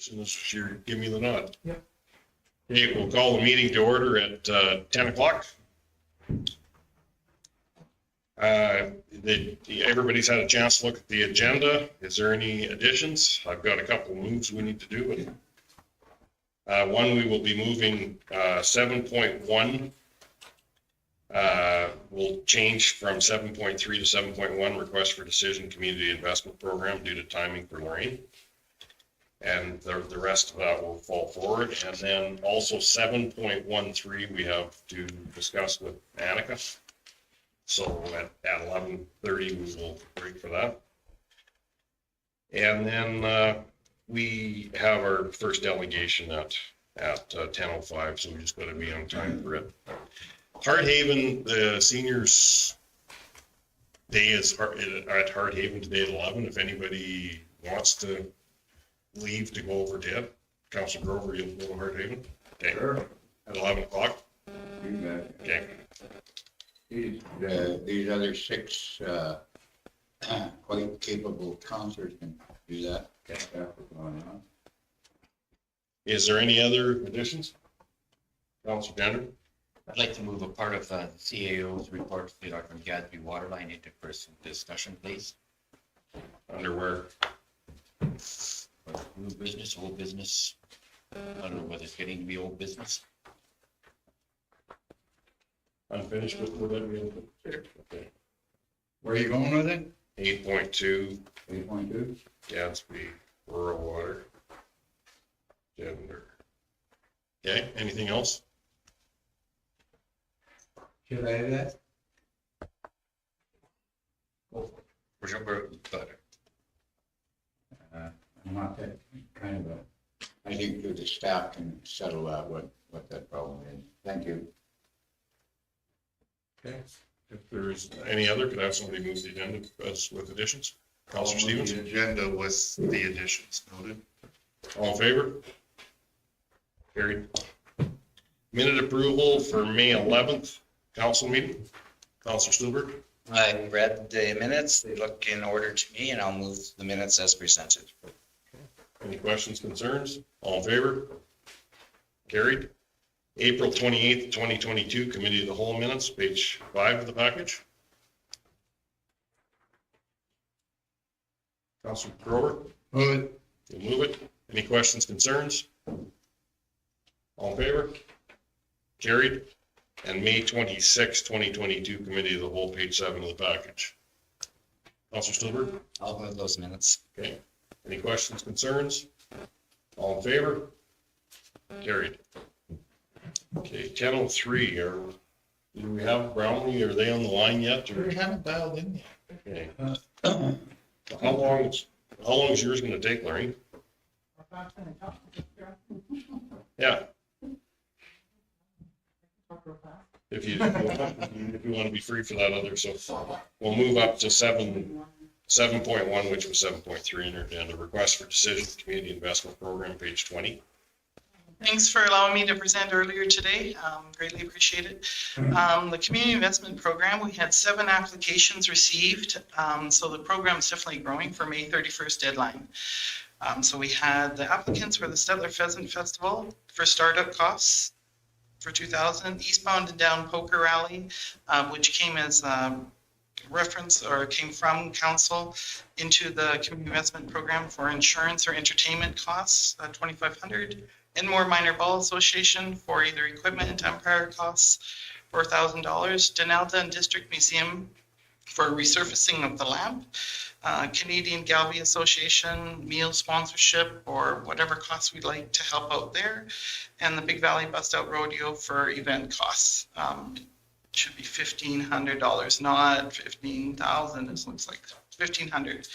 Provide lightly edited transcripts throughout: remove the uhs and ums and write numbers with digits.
Unless you give me the nod. Yep. Okay, we'll call the meeting to order at 10 o'clock. Everybody's had a chance to look at the agenda. Is there any additions? I've got a couple of moves we need to do. One, we will be moving 7.1. We'll change from 7.3 to 7.1, request for decision community investment program due to timing for Lorraine. And the rest of that will fall forward. And then also 7.13, we have to discuss with Annika. So at 11:30, we will break for that. And then we have our first delegation at 10:05, so we just got to be on time for it. Hardhaven, the seniors day is at Hardhaven today at 11. If anybody wants to leave to go over to it, Councilor Grover, you'll go to Hardhaven? Okay. Sure. At 11 o'clock? You bet. Okay. These other six quite capable counselors can do that. Okay. After going on. Is there any other additions? Councilor Gander? I'd like to move a part of CAO's report to the Dr. Gadsby Waterline into first discussion, please. Under where? New business, old business. I don't know whether it's getting to be old business. Unfinished with that? Okay. Where are you going with it? 8.2, 8.2? Gadsby, rural water. Gender. Okay, anything else? Should I have that? I'm not that kind of I think the staff can settle out what that problem is. Thank you. Okay. If there's any other, could I have somebody move the agenda as with additions? Councilor Stevens? The agenda with the additions noted. All in favor? Carried. Minute approval for May 11th, council meeting. Councilor Stuhlberg? I read the minutes, they look in order to me, and I'll move the minutes as presented. Any questions, concerns? All in favor? Carried. April 28th, 2022, Committee of the Whole minutes, page 5 of the package. Councilor Grover? Move it. You'll move it. Any questions, concerns? All in favor? Carried. And May 26, 2022, Committee of the Whole, page 7 of the package. Councilor Stuhlberg? I'll move those minutes. Okay. Any questions, concerns? All in favor? Carried. Okay, 10:03, do we have Brownlee? Are they on the line yet? Or? We haven't dialed in yet. Okay. How long is yours gonna take, Larry? Yeah. If you want to be free for that other, so we'll move up to 7.1, which was 7.3, and a request for decision, community investment program, page 20. Thanks for allowing me to present earlier today. Greatly appreciate it. The Community Investment Program, we had 7 applications received. So the program is definitely growing for May 31st deadline. So we had the applicants for the Stettler Pheasant Festival for startup costs for 2,000, Eastbound and Down Poker Rally, which came as reference or came from council into the Community Investment Program for insurance or entertainment costs, 2,500. Enmore Minor Ball Association for either equipment and prior costs, $4,000. Denalda and District Museum for resurfacing of the lamp. Canadian Galvey Association meal sponsorship or whatever costs we'd like to help out there. And the Big Valley Bust Out Rodeo for event costs. Should be $1,500, not $15,000. This looks like $1,500.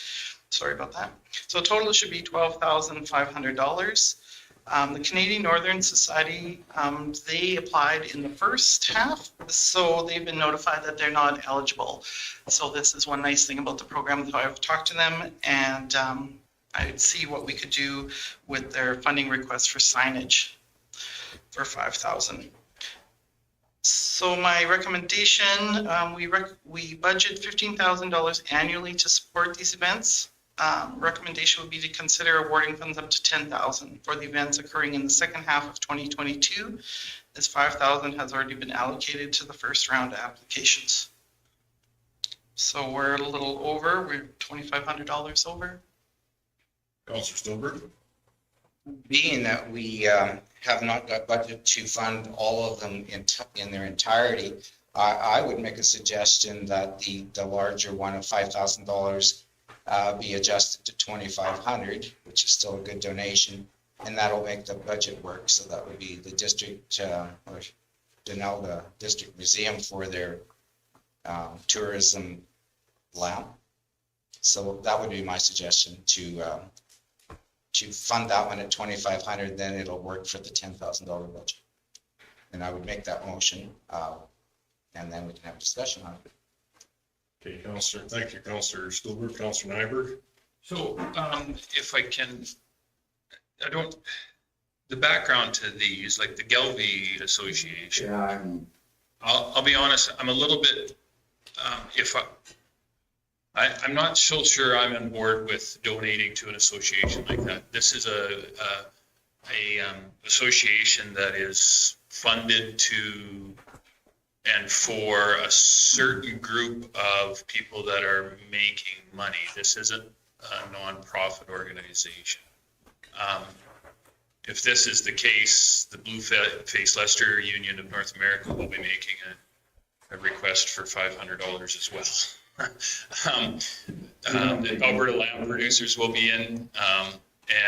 Sorry about that. So total should be $12,500. The Canadian Northern Society, they applied in the first half, so they've been notified that they're not eligible. So this is one nice thing about the program. So I've talked to them, and I'd see what we could do with their funding request for signage for $5,000. So my recommendation, we budget $15,000 annually to support these events. recommendation would be to consider awarding funds up to 10,000 for the events occurring in the second half of 2022. As 5,000 has already been allocated to the first round of applications. So we're a little over, we're $2,500 over. Counselor Stillberg? Being that we have not got budget to fund all of them in their entirety, I would make a suggestion that the larger one of $5,000 be adjusted to 2,500, which is still a good donation, and that'll make the budget work. So that would be the district, or Denelda District Museum for their tourism lamp. So that would be my suggestion to fund that one at 2,500, then it'll work for the $10,000 budget. And I would make that motion, and then we can have a discussion on it. Okay, Counselor, thank you, Counselor Stillberg. Counselor Nyberg? So, if I can, the background to these, like the Gelby Association, Yeah, I'll be honest, I'm a little bit, I'm not so sure I'm on board with donating to an association like that. This is a association that is funded to and for a certain group of people that are making money. This isn't a nonprofit organization. If this is the case, the Blueface Leicester Union of North America will be making a request for $500 as well. The Alberta Lamb Producers will be in,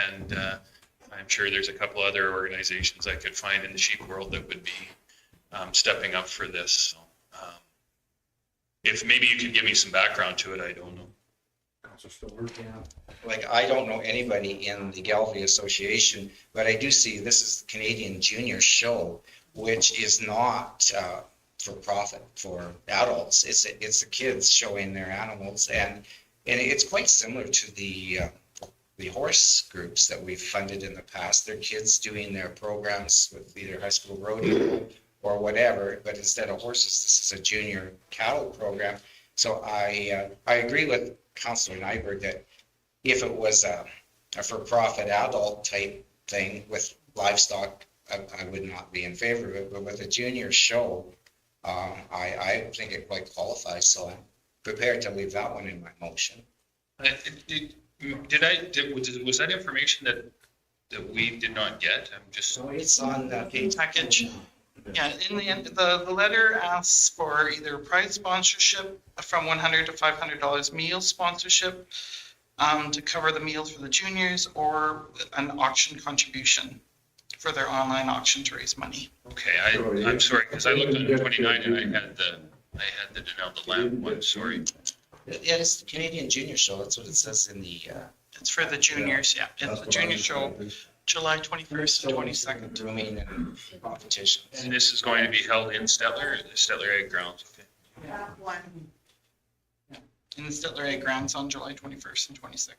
and I'm sure there's a couple other organizations I could find in the sheep world that would be stepping up for this. So, if maybe you could give me some background to it, I don't know. Counselor Stillberg? Like, I don't know anybody in the Gelby Association, but I do see this is the Canadian Junior Show, which is not for profit for adults. It's the kids showing their animals, and it's quite similar to the horse groups that we've funded in the past. They're kids doing their programs with either high school rodeo or whatever, but instead of horses, this is a junior cattle program. So I agree with Councillor Nyberg that if it was a for-profit adult type thing with livestock, I would not be in favor of it. But with a junior show, I think it quite qualifies. So I'm prepared to leave that one in my motion. Was that information that we did not get? I'm just. So it's on the Okay, package. Yeah, in the end, the letter asks for either prize sponsorship from $100 to $500 meal sponsorship to cover the meals for the juniors, or an auction contribution for their online auction to raise money. Okay, I'm sorry, because I looked on 29 and I had the Denelda Lamb one, sorry. Yeah, it's the Canadian Junior Show. That's what it says in the It's for the juniors, yeah. It's the junior show, July 21st and 22nd. grooming and competitions. And this is going to be held in Stettler Egg Grounds, okay? In the Stettler Egg Grounds on July 21st and 22nd.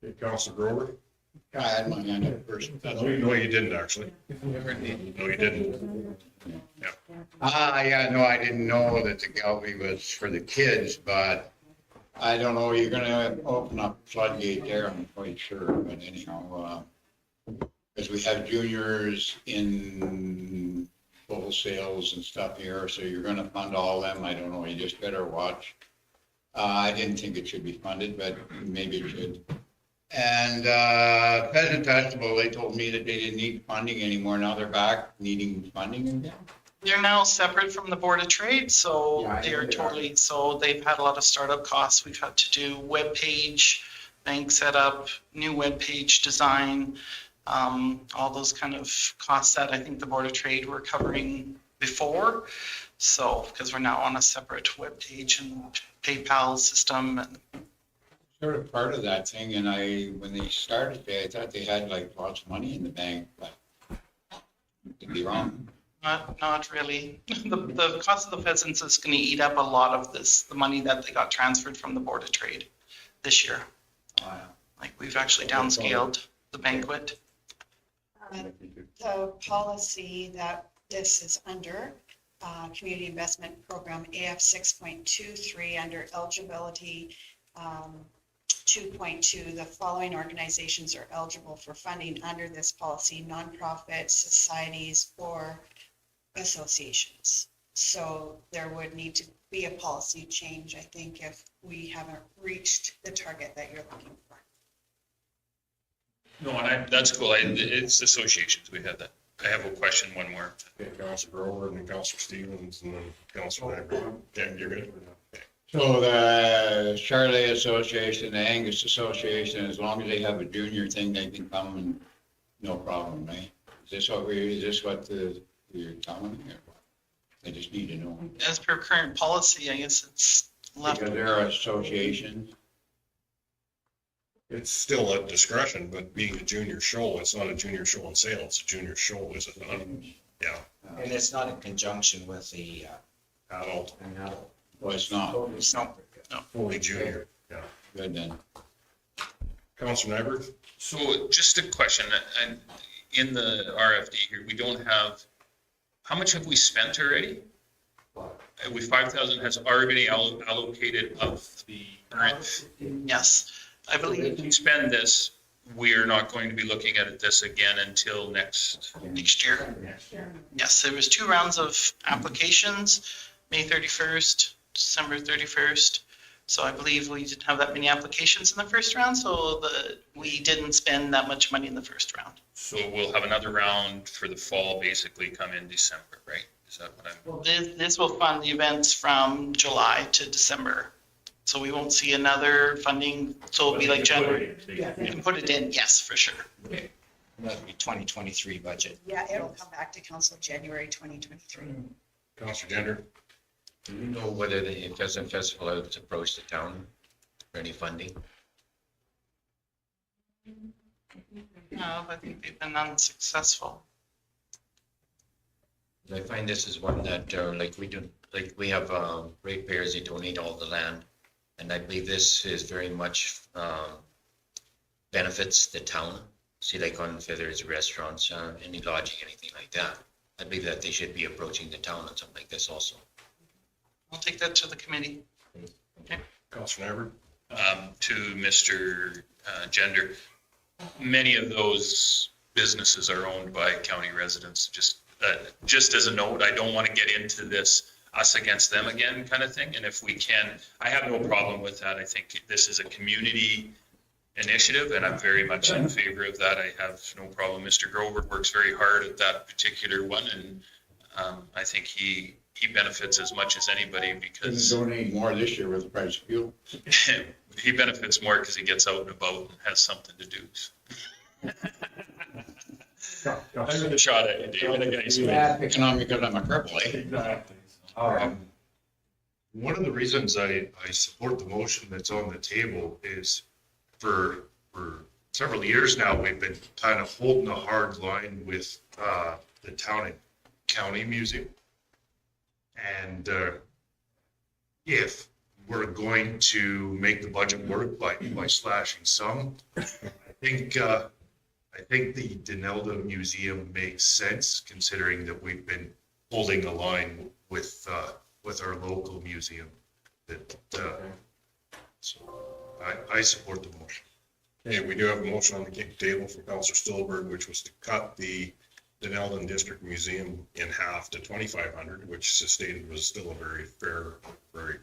Okay, Counselor Grover? I had my hand up first. No, you didn't actually. No, you didn't. Yeah, no, I didn't know that the Gelby was for the kids, but I don't know, you're gonna open up floodgate there, I'm quite sure, but anyhow, because we have juniors in full sales and stuff here, so you're gonna fund all of them, I don't know, you just better watch. I didn't think it should be funded, but maybe it should. And Pheasant Festival, they told me that they didn't need funding anymore, now they're back needing funding again. They're now separate from the Board of Trade, so Yeah, I they're know they totally, so they've had a lot of startup costs. We've had to do web page, bank setup, new web page design, all those kind of costs that I think the Board of Trade were covering before. So, because we're now on a separate web page and PayPal system and Sort of part of that thing, and when they started, I thought they had like lots of money in the bank, but could be wrong. not really. The cost of the pheasants is going to eat up a lot of the money that they got transferred from the Board of Trade this year. Like, we've actually downscaled the banquet. The policy that this is under, Community Investment Program AF 6.23 under eligibility, 2.2, the following organizations are eligible for funding under this policy: nonprofits, societies, or associations. So there would need to be a policy change, I think, if we haven't reached the target that you're looking for. No, and that's cool. It's associations. We had that. I have a question, one more. Okay, Councilor Grover and then Councilor Stevens and then Councilor Nyberg. Yeah, you're good? Okay. So the Charlotte Association, the Angus Association, as long as they have a junior thing, they can come and no problem, right? Is this what you're telling me? Or what? I just need to know. As per current policy, I guess it's left. Because there are associations. It's still at discretion, but being a junior show, it's not a junior show on sale, it's a junior show, is it not? Yeah, And it's not in conjunction with the, adult, an adult. Well, it's not. It's not. fully junior, yeah. Good then. Councilor Nyberg? So just a question, and in the RFD here, we don't have, how much have we spent already? We 5,000 has already allocated of the grant. Yes, I believe If we spend this, we're not going to be looking at this again until next year. yes, there was 2 rounds of applications, May 31st, December 31st. So I believe we didn't have that many applications in the first round, so we didn't spend that much money in the first round. So we'll have another round for the fall, basically come in December, right? Is that what I'm? This will fund the events from July to December. So we won't see another funding, so it'll be like January. We can put it in, yes, for sure. That'd be 2023 budget. Yeah, it'll come back to council January 2023. Councilor Gender? Do you know whether the Pheasant Festival has approached the town for any funding? No, I think they've been unsuccessful. I find this is one that, we have ratepayers, they donate all the land. And I believe this is very much benefits the town. See, like on Feathers restaurants, any lodging, anything like that. I believe that they should be approaching the town on something like this also. I'll take that to the committee. Councilor Nyberg? To Mr. Gender, many of those businesses are owned by county residents. Just as a note, I don't want to get into this us against them again kind of thing. And if we can, I have no problem with that. I think this is a community initiative and I'm very much in favor of that. I have no problem. Mr. Grover works very hard at that particular one and I think he benefits as much as anybody because Donate more this year with the price of fuel. he benefits more because he gets out and about and has something to do. I heard a shot at you, David. I guess. Yeah, picking on me because I'm a cripple, eh? Exactly. One of the reasons I support the motion that's on the table is for several years now, we've been kind of holding a hard line with the town and county museum. And if we're going to make the budget work by slashing some, I think the Denelda Museum makes sense considering that we've been holding the line with our local museum. So I support the motion. Okay, we do have a motion on the table from Councilor Stillberg, which was to cut the Denelda District Museum in half to 2,500, which stated was still a very fair, very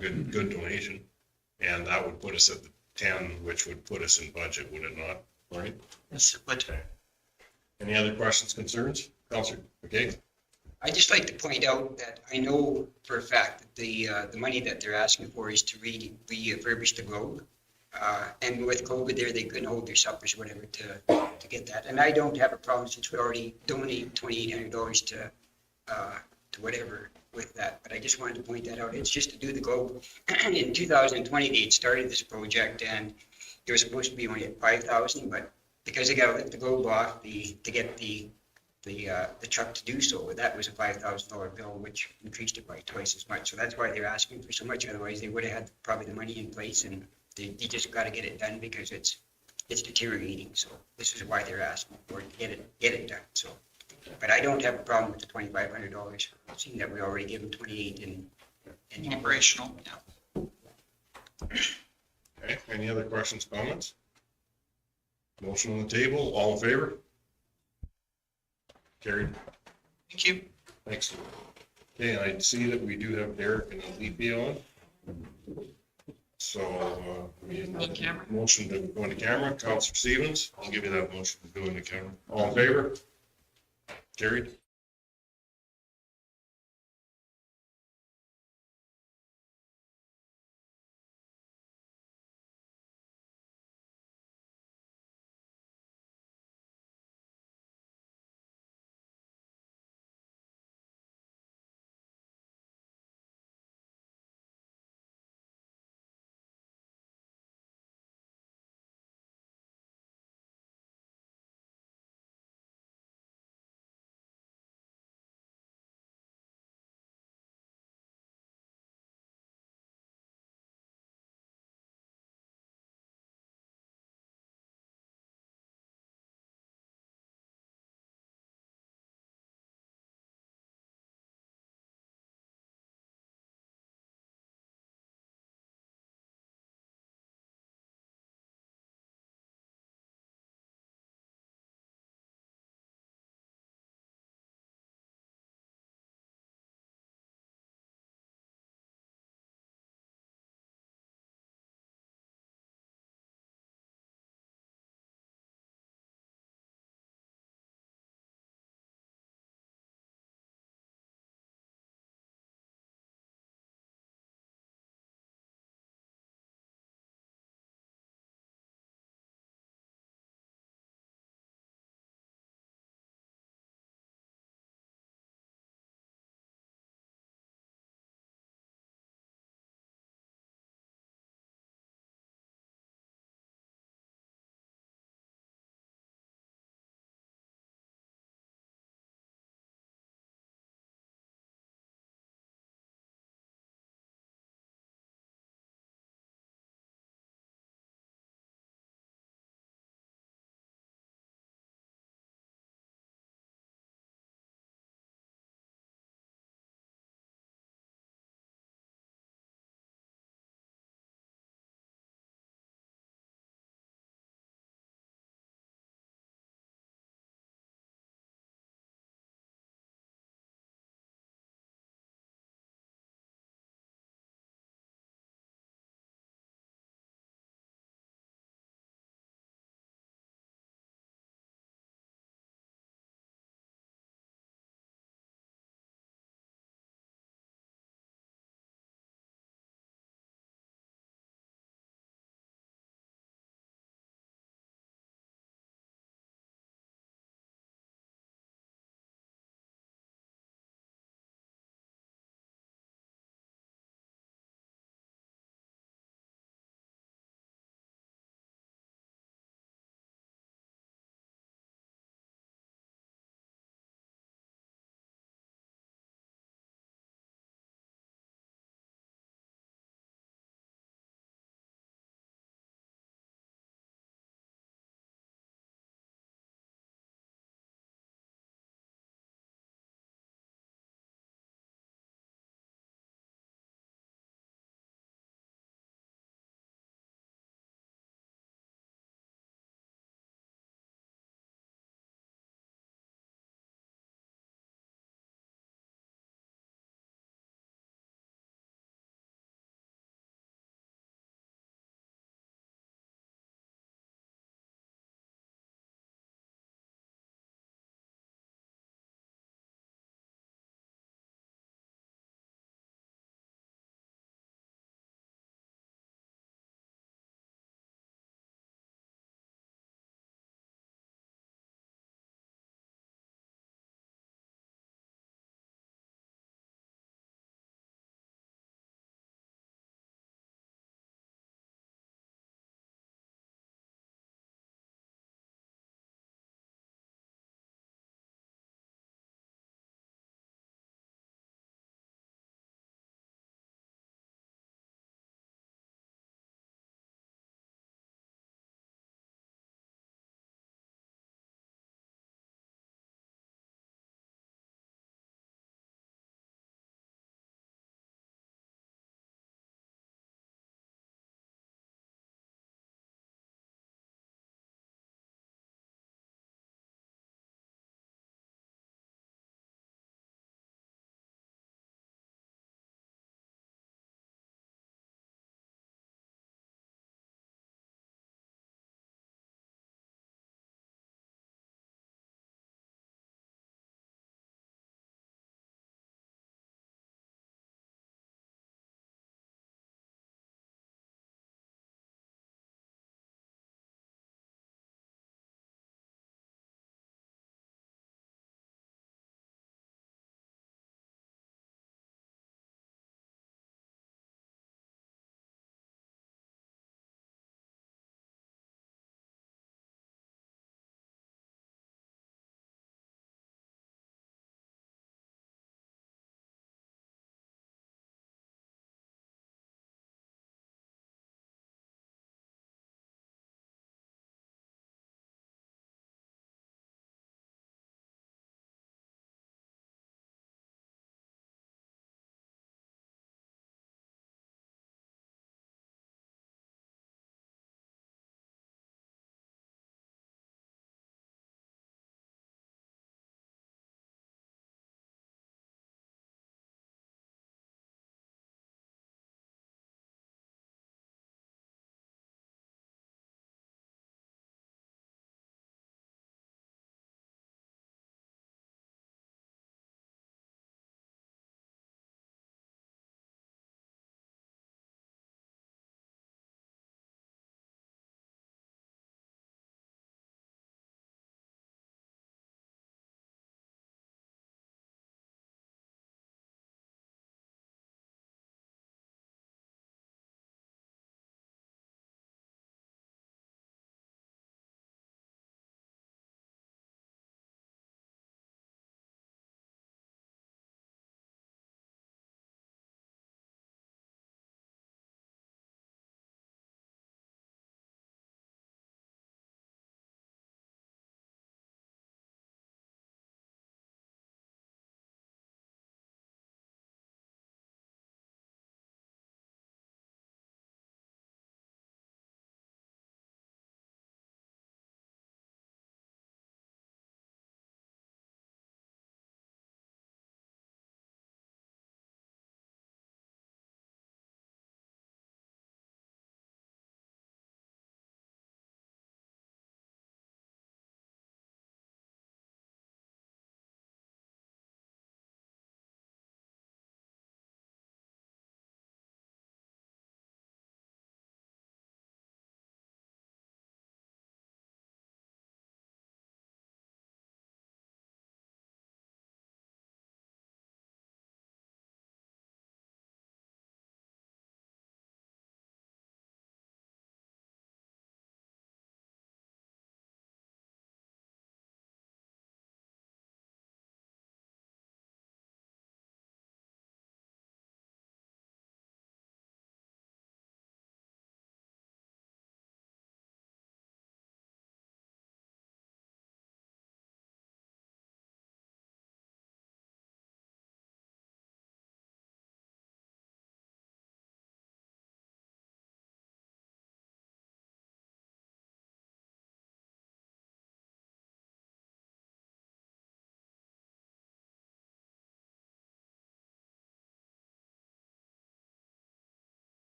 good donation. And that would put us at the 10, which would put us in budget, would it not? Right? Yes, but Any other questions, concerns? Councilor McKay? I'd just like to point out that I know for a fact that the money that they're asking for is to refurbish the Globe. And with COVID there, they couldn't hold their suppers or whatever to get that. And I don't have a problem since we already donated $2,800 to whatever with that. But I just wanted to point that out. It's just to do the Globe. In 2020, they had started this project and it was supposed to be only at 5,000, but because they got to lift the Globe off to get the truck to do so, that was a $5,000 bill, which increased it by twice as much. So that's why they're asking for so much. Otherwise, they would have had probably the money in place, and they just got to get it done because it's deteriorating. So this is why they're asking for it, to get it done. So, but I don't have a problem with the $2,500. Seeing that we already give them 28 and operational. Okay. Okay, any other questions, comments? Motion on the table, all in favor? Carried. Thank you. Thanks. Okay, I see that we do have Derek and Alethea on. So, we have On camera. a motion to go into camera. Counselor Stevens, I'll give you that motion to go into camera. All in favor? Carried.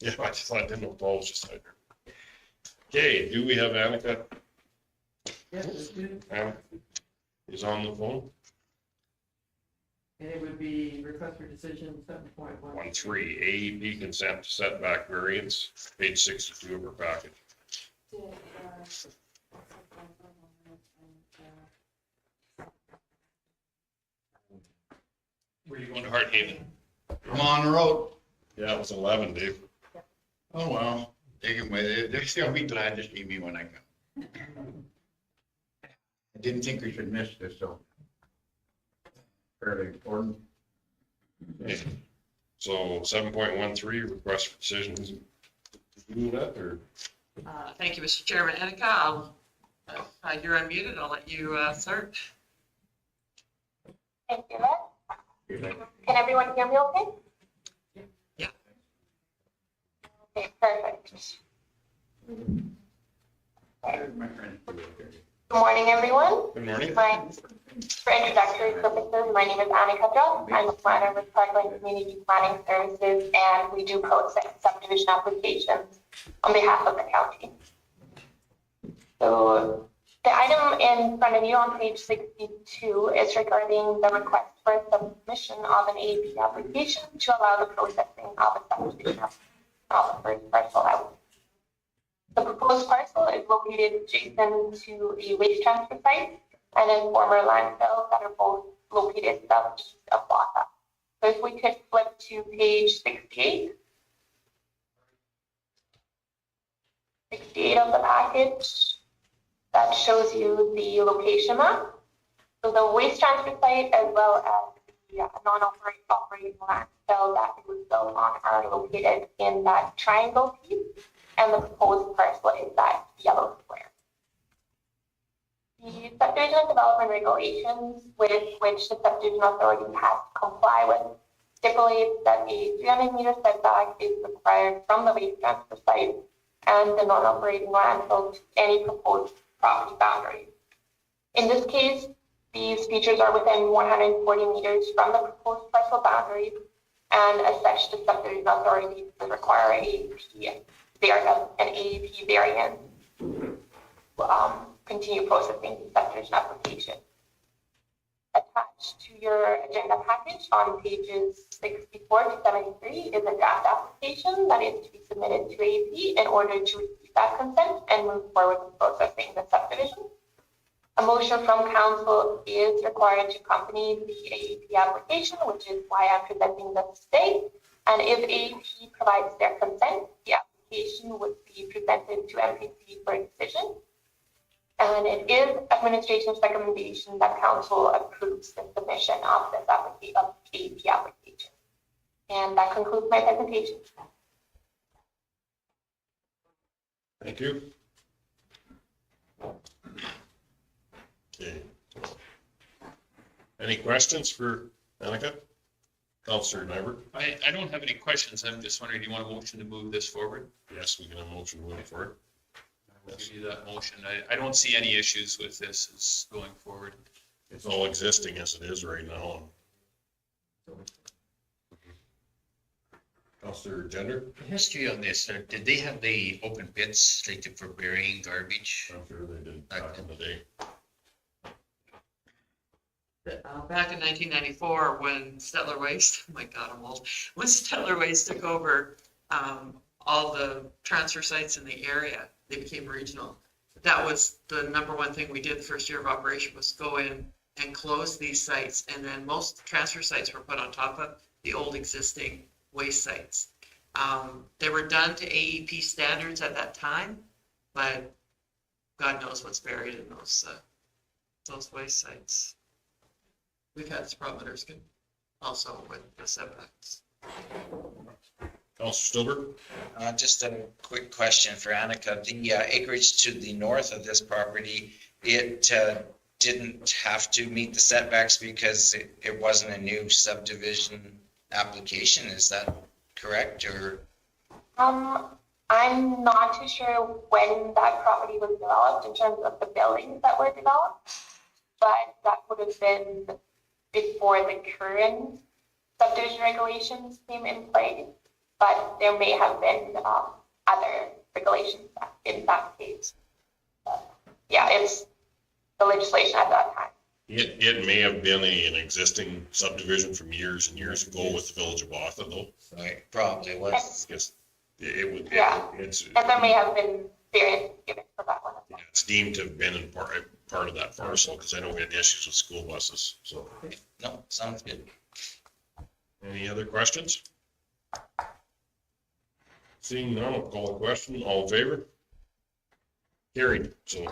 Yeah, I just thought, I didn't know if Paul was just out there. Okay, do we have Annika? Yes, Annika is on the phone. and it would be request for decision 7.1. 1.3, AEP consent setback variance, page 62 of our package. Were you going to Hardhaven? I'm on the road. Yeah, it was 11, Dave. Oh, well, take them with it. They'll be glad to see me when I come. I didn't think we should miss this, so. Fairly important. Okay. So 7.13, request for decision. Who's doing that, or? Thank you, Mr. Chairman. Annika, I'll, you're unmuted. I'll let you start. Thank you, Liz. Can everyone hear me okay? Yeah. Okay, perfect. My friend. Good morning, everyone. Good morning. For introductory purposes, my name is Annika Druck. I'm a planner with Parkland Community Planning Services, and we do process subdivision applications on behalf of the county. So the item in front of you on page 62 is regarding the request for submission of an AEP application to allow the processing of a subdivision of the first parcel out. The proposed parcel is located adjacent to a waste transfer site and a former landfill that are both located southeast of Wassa. So if we could flip to page 68. 68 of the package, that shows you the location map. So the waste transfer site as well as the non-operating landfill that was built on are located in that triangle piece, and the proposed parcel is that yellow square. The subdivision and development regulations with which the subdivision authority has to comply with stipulates that a 300-meter setback is required from the waste transfer site and the non-operating landfill to any proposed property boundary. In this case, these features are within 140 meters from the proposed parcel boundary, and as such, the subdivision authority will require an AEP variance continue processing the subdivision application. Attached to your agenda package on pages 64 to 73 is a draft application that is to be submitted to AEP in order to receive that consent and move forward with processing the subdivision. A motion from council is required to accompany the AEP application, which is why I'm presenting this today. And if AEP provides their consent, the application would be presented to MPC for a decision. And it is administration's recommendation that council approves the submission of this AEP application. And that concludes my presentation. Thank you. Okay. Any questions for Annika? Counselor Nyberg? I don't have any questions. I'm just wondering, do you want a motion to move this forward? Yes, we can have a motion moving forward. I'll give you that motion. I don't see any issues with this as going forward. It's all existing as it is right now. Counselor Gender? History on this, did they have the open pits like for burying garbage? I'm sure they did back in the day. Back in 1994, when Stetler Waste, oh my God, I'm old. When Stetler Waste took over all the transfer sites in the area, they became regional. That was the number one thing we did the first year of operation, was go in and close these sites. And then most transfer sites were put on top of the old existing waste sites. They were done to AEP standards at that time, but God knows what's buried in those waste sites. We've had this problem at Erskine also with the setbacks. Counselor Stillberg? Just a quick question for Annika. The acreage to the north of this property, it didn't have to meet the setbacks because it wasn't a new subdivision application. Is that correct, or? I'm not too sure when that property was developed in terms of the buildings that were developed, but that would have been before the current subdivision regulations came in place. but there may have been other regulations in that case. But, yeah, it's the legislation at that time. It may have been an existing subdivision from years and years ago with the village of Watha though. Right, probably was. Yes, it would, Yeah. it's, And there may have been variances given for that one. yeah, it's deemed to have been in part of that parcel, because I know we had issues with school buses, so. No, sounds good. Any other questions? Seeing none, I'll call the question. All in favor? Carried, so.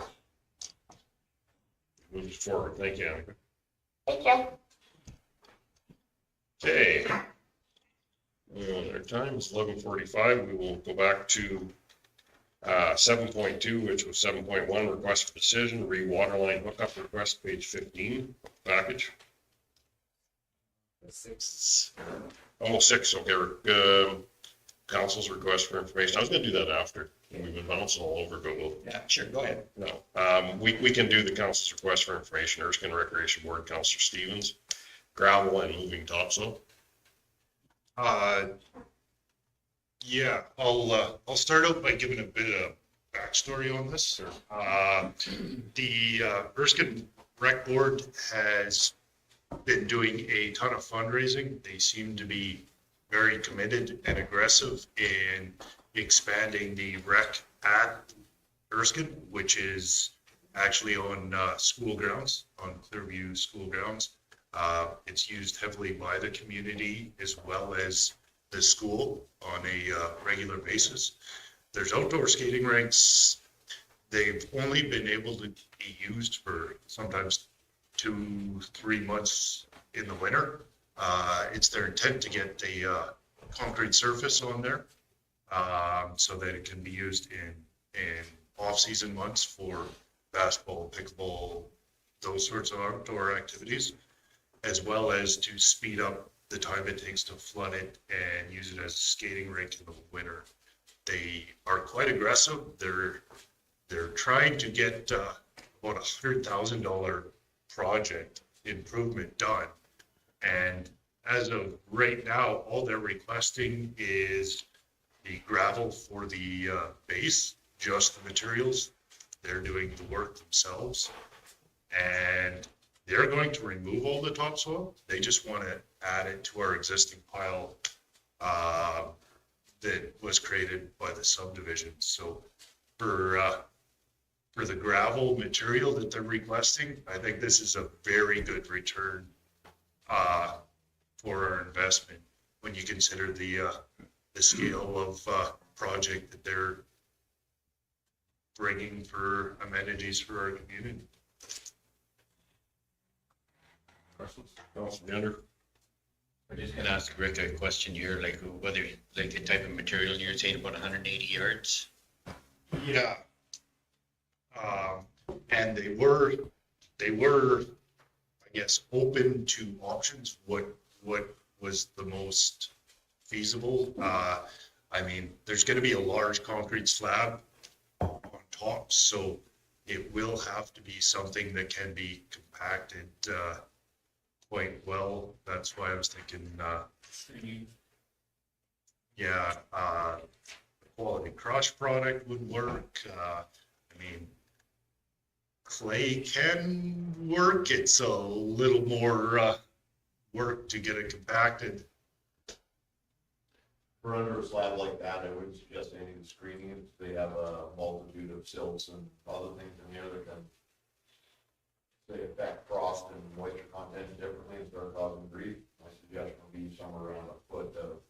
Move forward. Thank you, Annika. Thank you. Okay. Our time is 11:45. We will go back to 7.2, which was 7.1, request for decision, re-water line hookup request, page 15, package. 6. Oh, 6, okay. Council's request for information. I was gonna do that after. We've been bouncing all over, but we'll, Yeah, sure, go ahead. no. We can do the council's request for information, Erskine Recreation Board, Councilor Stevens, gravel and moving topsoil. Yeah, I'll start out by giving a bit of backstory on this. The Erskine Rec Board has been doing a ton of fundraising. They seem to be very committed and aggressive in expanding the rec at Erskine, which is actually on school grounds, on Clearview School grounds. It's used heavily by the community as well as the school on a regular basis. There's outdoor skating rinks. They've only been able to be used for sometimes 2-3 months in the winter. It's their intent to get a concrete surface on there so that it can be used in off-season months for basketball, pickleball, those sorts of outdoor activities, as well as to speed up the time it takes to flood it and use it as a skating rink in the winter. They are quite aggressive. They're trying to get about $100,000 project improvement done. And as of right now, all they're requesting is the gravel for the base, just the materials. They're doing the work themselves. And they're going to remove all the topsoil. They just want to add it to our existing pile that was created by the subdivision. So for the gravel material that they're requesting, I think this is a very good return for our investment when you consider the scale of project that they're bringing for amenities for our community. Councilor Bender? I'm just gonna ask Rick a question here, like whether, like the type of material you're saying about 180 yards? Yeah. And they were, I guess, open to options, what was the most feasible. I mean, there's gonna be a large concrete slab on top, so it will have to be something that can be compacted quite well. That's why I was thinking, quality crush product would work. I mean, clay can work. It's a little more work to get it compacted. For under a slab like that, I wouldn't suggest any screening. They have a multitude of silts and other things in there that can, say, affect frost and moisture content differently and start causing grief. My suggestion would be somewhere around a foot of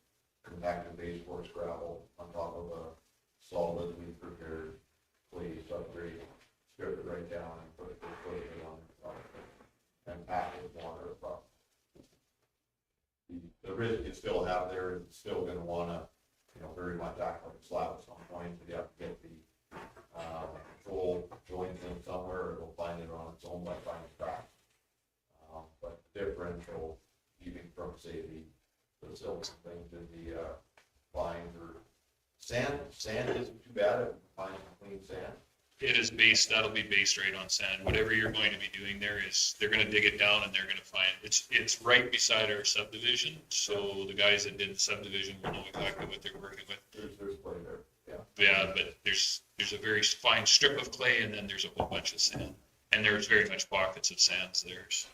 compacted base course gravel on top of a solidly prepared clay subgrade. Strip it right down and put it on top of it and pack it with water across. The risk you still have there is it's still going to want to, very much act like a slab at some point. So you have to get the control joint in somewhere, or it'll find it on its own by finding cracks. But the differential, even from say the silts and things in the lines or sand isn't too bad if you find some clean sand. It is based, that'll be based right on sand. Whatever you're going to be doing there is, they're gonna dig it down and they're gonna find, it's right beside our subdivision. So the guys that did the subdivision will know exactly what they're working with. There's clay there, yeah. Yeah, but there's a very fine strip of clay and then there's a whole bunch of sand. And there's very much pockets of sands there. So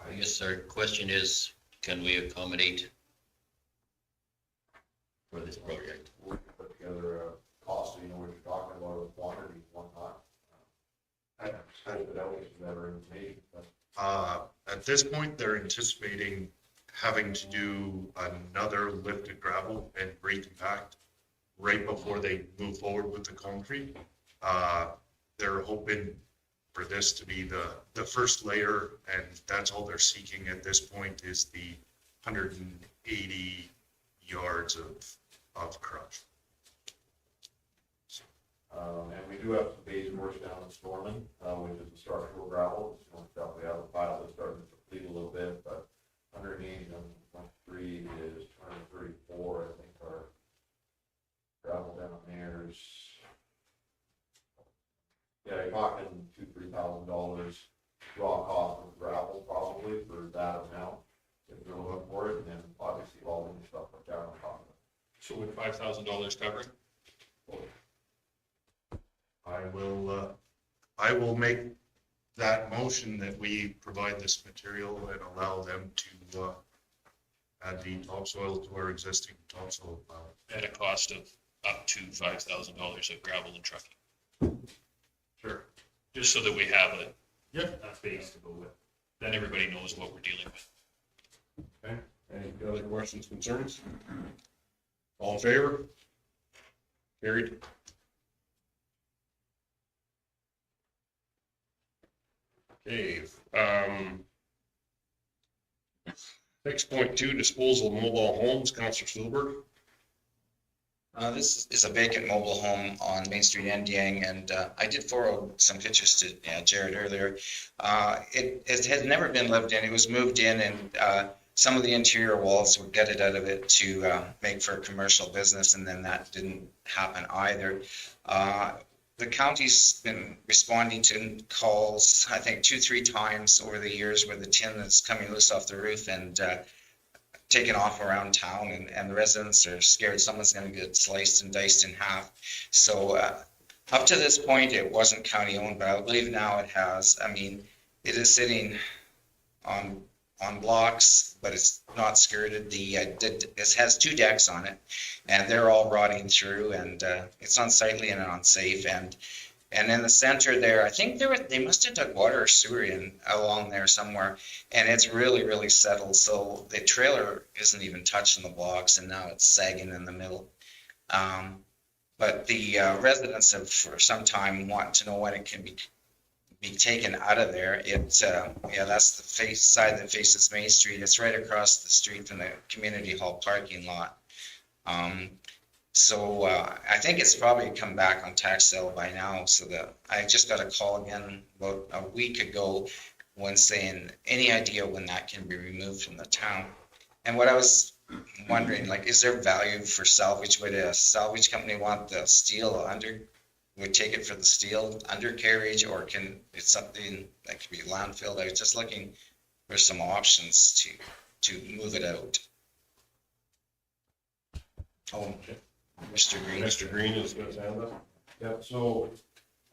I guess our question is, can we accommodate for this project? We can put together a cost, so you know what you're talking about, with quantity and whatnot. I don't know if it's better information, but. At this point, they're anticipating having to do another lifted gravel and recompact right before they move forward with the concrete. They're hoping for this to be the first layer, and that's all they're seeking at this point is the 180 yards of crush. And we do have some base work down in Storming, which is the structural gravel. It's one stuff we have a pile that's starting to deplete a little bit, but 180 and 1.3 is 234. I think our gravel down there is, yeah, you're talking $2,000-3,000 raw cost of gravel probably for that amount. If you're looking for it, and then obviously all the stuff like that on top of it. so would $5,000 cover it? I will make that motion that we provide this material and allow them to add the topsoil to our existing topsoil pile. At a cost of up to $5,000 of gravel and trucking. Sure. Just so that we have a Yep. base to go with. Then everybody knows what we're dealing with. Okay, any other questions, concerns? All in favor? Carried. Okay, 6.2 disposal of mobile homes, Councillor Stulberg. This is a vacant mobile home on Main Street, Indiang, and I did forward some pictures to Jared earlier. It has never been lived in. It was moved in, and some of the interior walls were gutted out of it to make for a commercial business, and then that didn't happen either. The county's been responding to calls, I think 2-3 times over the years where the tin is coming loose off the roof and taken off around town, and the residents are scared someone's going to get sliced and diced in half. So up to this point, it wasn't county owned, but I believe now it has. I mean, it is sitting on blocks, but it's not skirted. It has 2 decks on it, and they're all rotting through, and it's unsightly and unsafe. And in the center there, I think they must have dug water or sewer in along there somewhere, and it's really, really settled. So the trailer isn't even touching the blocks, and now it's sagging in the middle. But the residents have for some time wanted to know when it can be taken out of there. That's the side that faces Main Street. It's right across the street from the community hall parking lot. So I think it's probably come back on tax sale by now. So I just got a call again about a week ago when saying, any idea when that can be removed from the town? And what I was wondering, like, is there value for salvage? Would a salvage company want the steel would take it for the steel undercarriage, or can it's something that could be landfilled? I was just looking for some options to move it out. Oh, Mr. Green. Mr. Green is going to handle that. Yeah, so,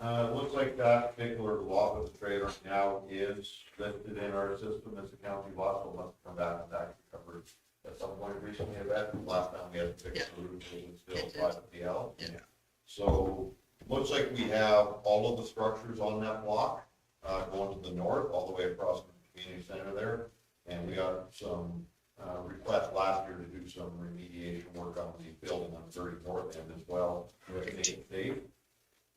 it looks like that particular lot with the trailer now is listed in our system as a county lot, so it must come back and actually covered at some point recently. Last time we had to fix the roof, it was still private PL. Yeah. So, looks like we have all of the structures on that block, going to the north, all the way across the community center there. And we got some, request last year to do some remediation work on the building on 34th end as well.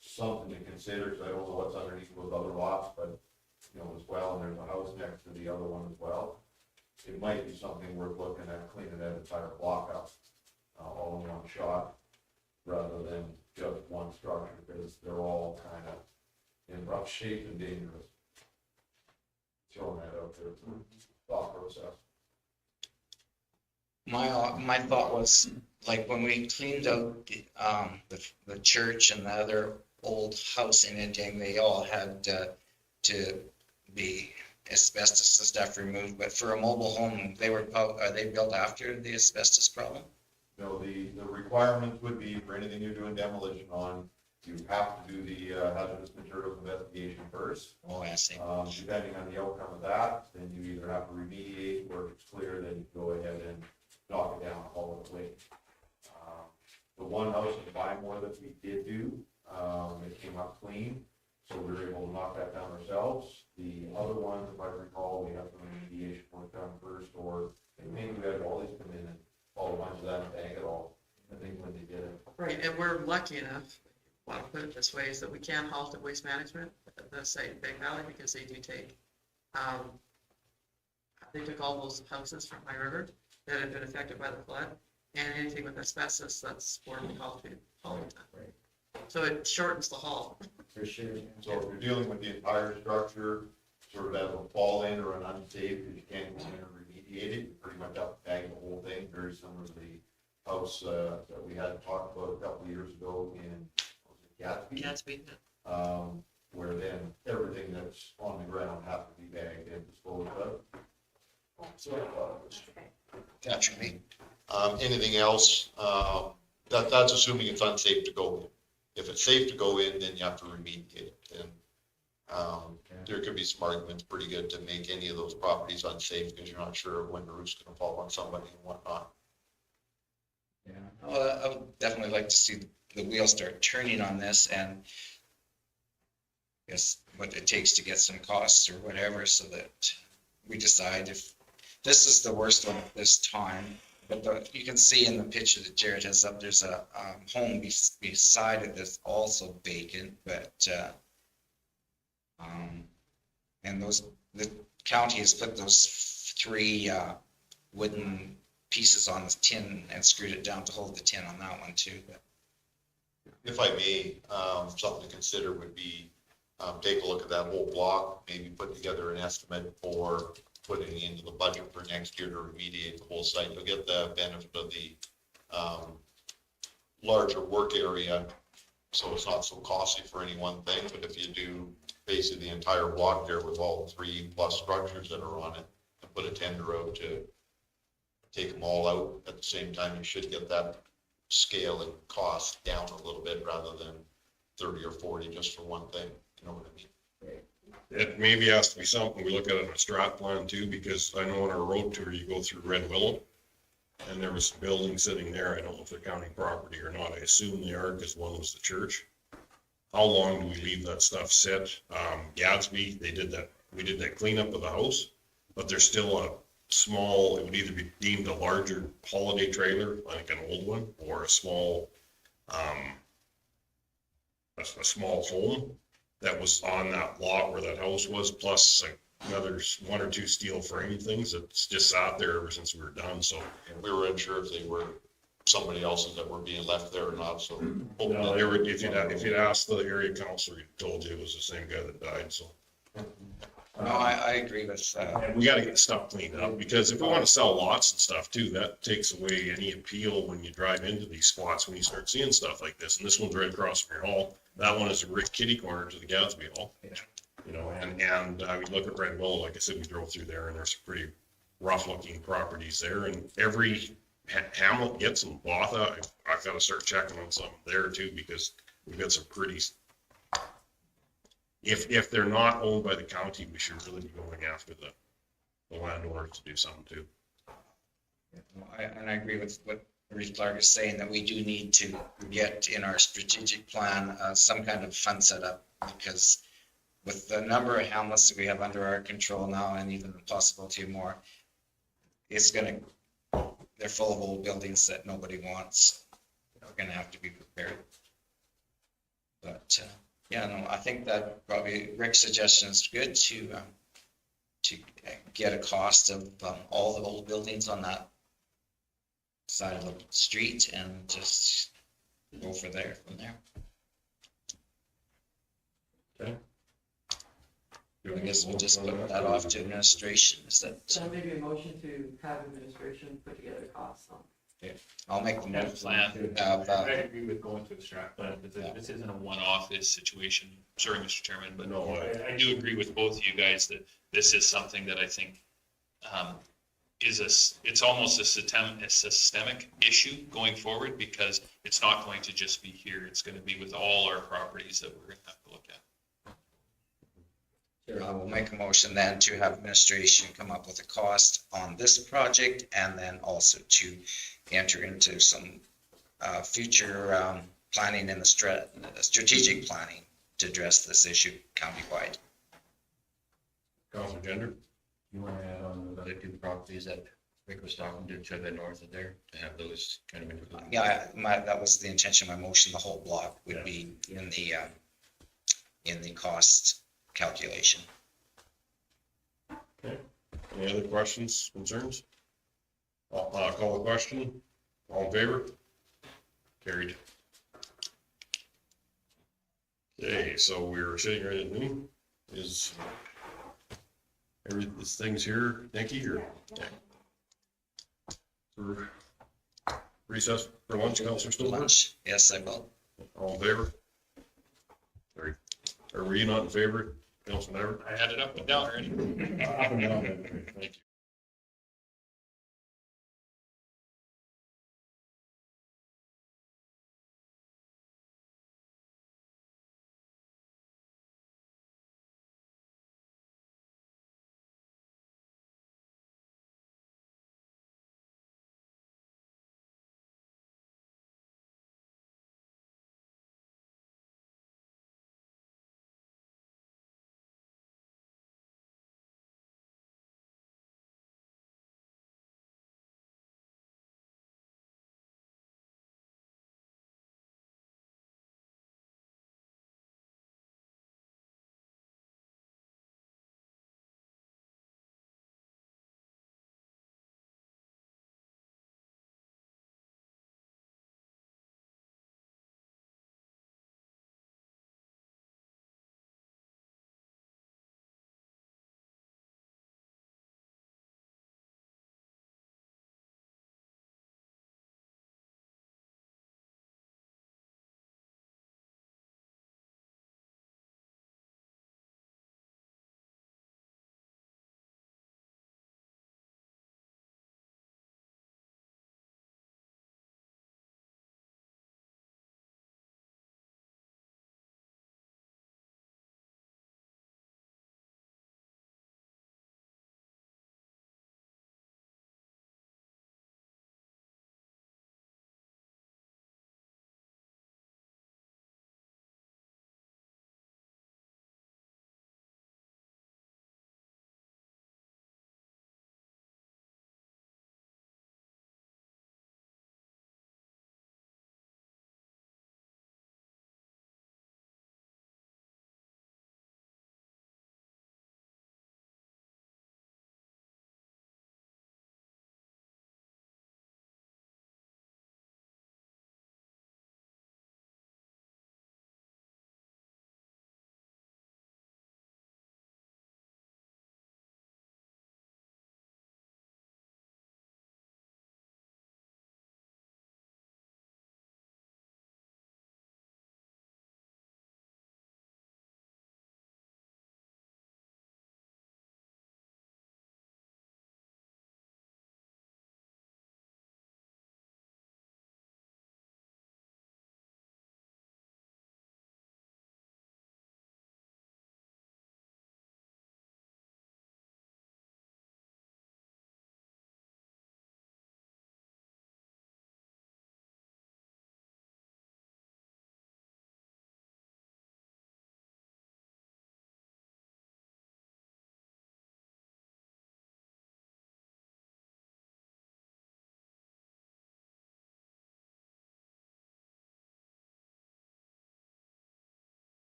Something to consider, because I don't know what's underneath those other lots, but, as well, and there's a house next to the other one as well. It might be something worth looking at, cleaning that entire block up, all in one shot, rather than just one structure, because they're all kind of in rough shape and dangerous. Throwing that out there, thought process. My thought was, like, when we cleaned out the church and the other old house and anything, they all had to be asbestos and stuff removed. But for a mobile home, are they built after the asbestos problem? No, the requirements would be for anything you're doing demolition on, you have to do the hazardous materials investigation first. Oh, I see. Depending on the outcome of that, then you either have to remediate, or if it's clear, then you go ahead and knock it down, haul it away. The one house in Bymore that we did do, it came up clean, so we were able to knock that down ourselves. The other ones, if I recall, we have some remediation work done first, or maybe we had all these come in and all a bunch of that and bang it all. I think when they did it. Right, and we're lucky enough, well, put it this way, is that we can halt at Waste Management at the site in Big Valley, because they do take, they took all those houses from High River that had been affected by the flood, and anything with asbestos, that's where we haul to all the time. So it shortens the haul. For sure. So if you're dealing with the entire structure, sort of as a fall in or an unsafe, because you can't go in and remediate it, you pretty much have to bang the whole thing, very similar to the house that we had talked about a couple of years ago in Gatsby. Gatsby, Where then everything that's on the ground has to be bagged and disposed of. So, Naturally. Anything else, that's assuming it's unsafe to go in. If it's safe to go in, then you have to remediate it. And there could be some arguments pretty good to make any of those properties unsafe, because you're not sure when the roof's gonna fall on somebody and whatnot. Yeah. Well, I would definitely like to see the wheels start turning on this, and I guess what it takes to get some costs or whatever, so that we decide if this is the worst one at this time. But you can see in the picture that Jared has up, there's a home beside it that's also vacant, but and the county has put those 3 wooden pieces on the tin and screwed it down to hold the tin on that one too. But If I may, something to consider would be, take a look at that whole block, maybe put together an estimate for putting into the budget for next year to remediate the whole site. You'll get the benefit of the larger work area, so it's not so costly for any one thing. But if you do basically the entire block there with all 3+ structures that are on it, and put a tender out to take them all out at the same time, you should get that scale and cost down a little bit, rather than 30 or 40 just for one thing. You know what I mean? It maybe has to be something we look at in a strat plan too, because I know on our road tour, you go through Red Willow, and there was some buildings sitting there. I don't know if they're county property or not. I assume they are, because one was the church. How long do we leave that stuff sit? Gatsby, we did that cleanup of the house, but there's still a small, it would either be deemed a larger holiday trailer, like an old one, or a small, a small home that was on that lot where that house was, plus another 1 or 2 steel frame things that's just sat there ever since we were done. So We were unsure if they were somebody else's that were being left there or not, so. no, they were, if you'd asked the area councilor, he told you it was the same guy that died, so. no, I agree with And we gotta get the stuff cleaned up, because if we wanna sell lots and stuff too, that takes away any appeal when you drive into these spots, when you start seeing stuff like this. And this one's right across from your hall. That one is a Rick kitty corner to the Gatsby Hall. You know, and we look at Red Willow, like I said, we drove through there, and there's some pretty rough looking properties there, and every hamlet gets them. Botha, I've gotta start checking on some there too, because we've got some pretty, if they're not owned by the county, we should really be going after the landowners to do something too. and I agree with what Reece Clark is saying, that we do need to get in our strategic plan some kind of fund set up, because with the number of hamlets that we have under our control now, and even the possibility of more, they're full of old buildings that nobody wants. We're gonna have to be prepared. But yeah, no, I think that probably Rick's suggestion is good to get a cost of all the old buildings on that side of the street, and just go from there. I guess we'll just put that off to administration. Is that? So maybe a motion to have administration put together costs on I'll make the Have a plan. motion to have, I agree with going to extract, but This isn't a one-off situation. Sorry, Mr. Chairman, but No, I do agree with both of you guys that this is something that I think it's almost a systemic issue going forward, because it's not going to just be here. It's going to be with all our properties that we're going to have to look at. I will make a motion then to have administration come up with a cost on this project, and then also to enter into some future planning in the strategic planning to address this issue countywide. Councilor Gender? You want to add on the other two properties that Rick was talking to the north of there, to have those kind of included? Yeah, that was the intention of my motion. The whole block would be in the cost calculation. Okay. Any other questions, concerns? I'll call the question. All in favor? Carried. Okay, so we're sitting right at noon. Is this thing's here, Nikki, or? Yeah. For recess for lunch, Councilor Stillman? Lunch, yes, I will. All in favor? Sorry. Or were you not in favor, Councilman Everett? I had it up and down already. Up and down. Thank you.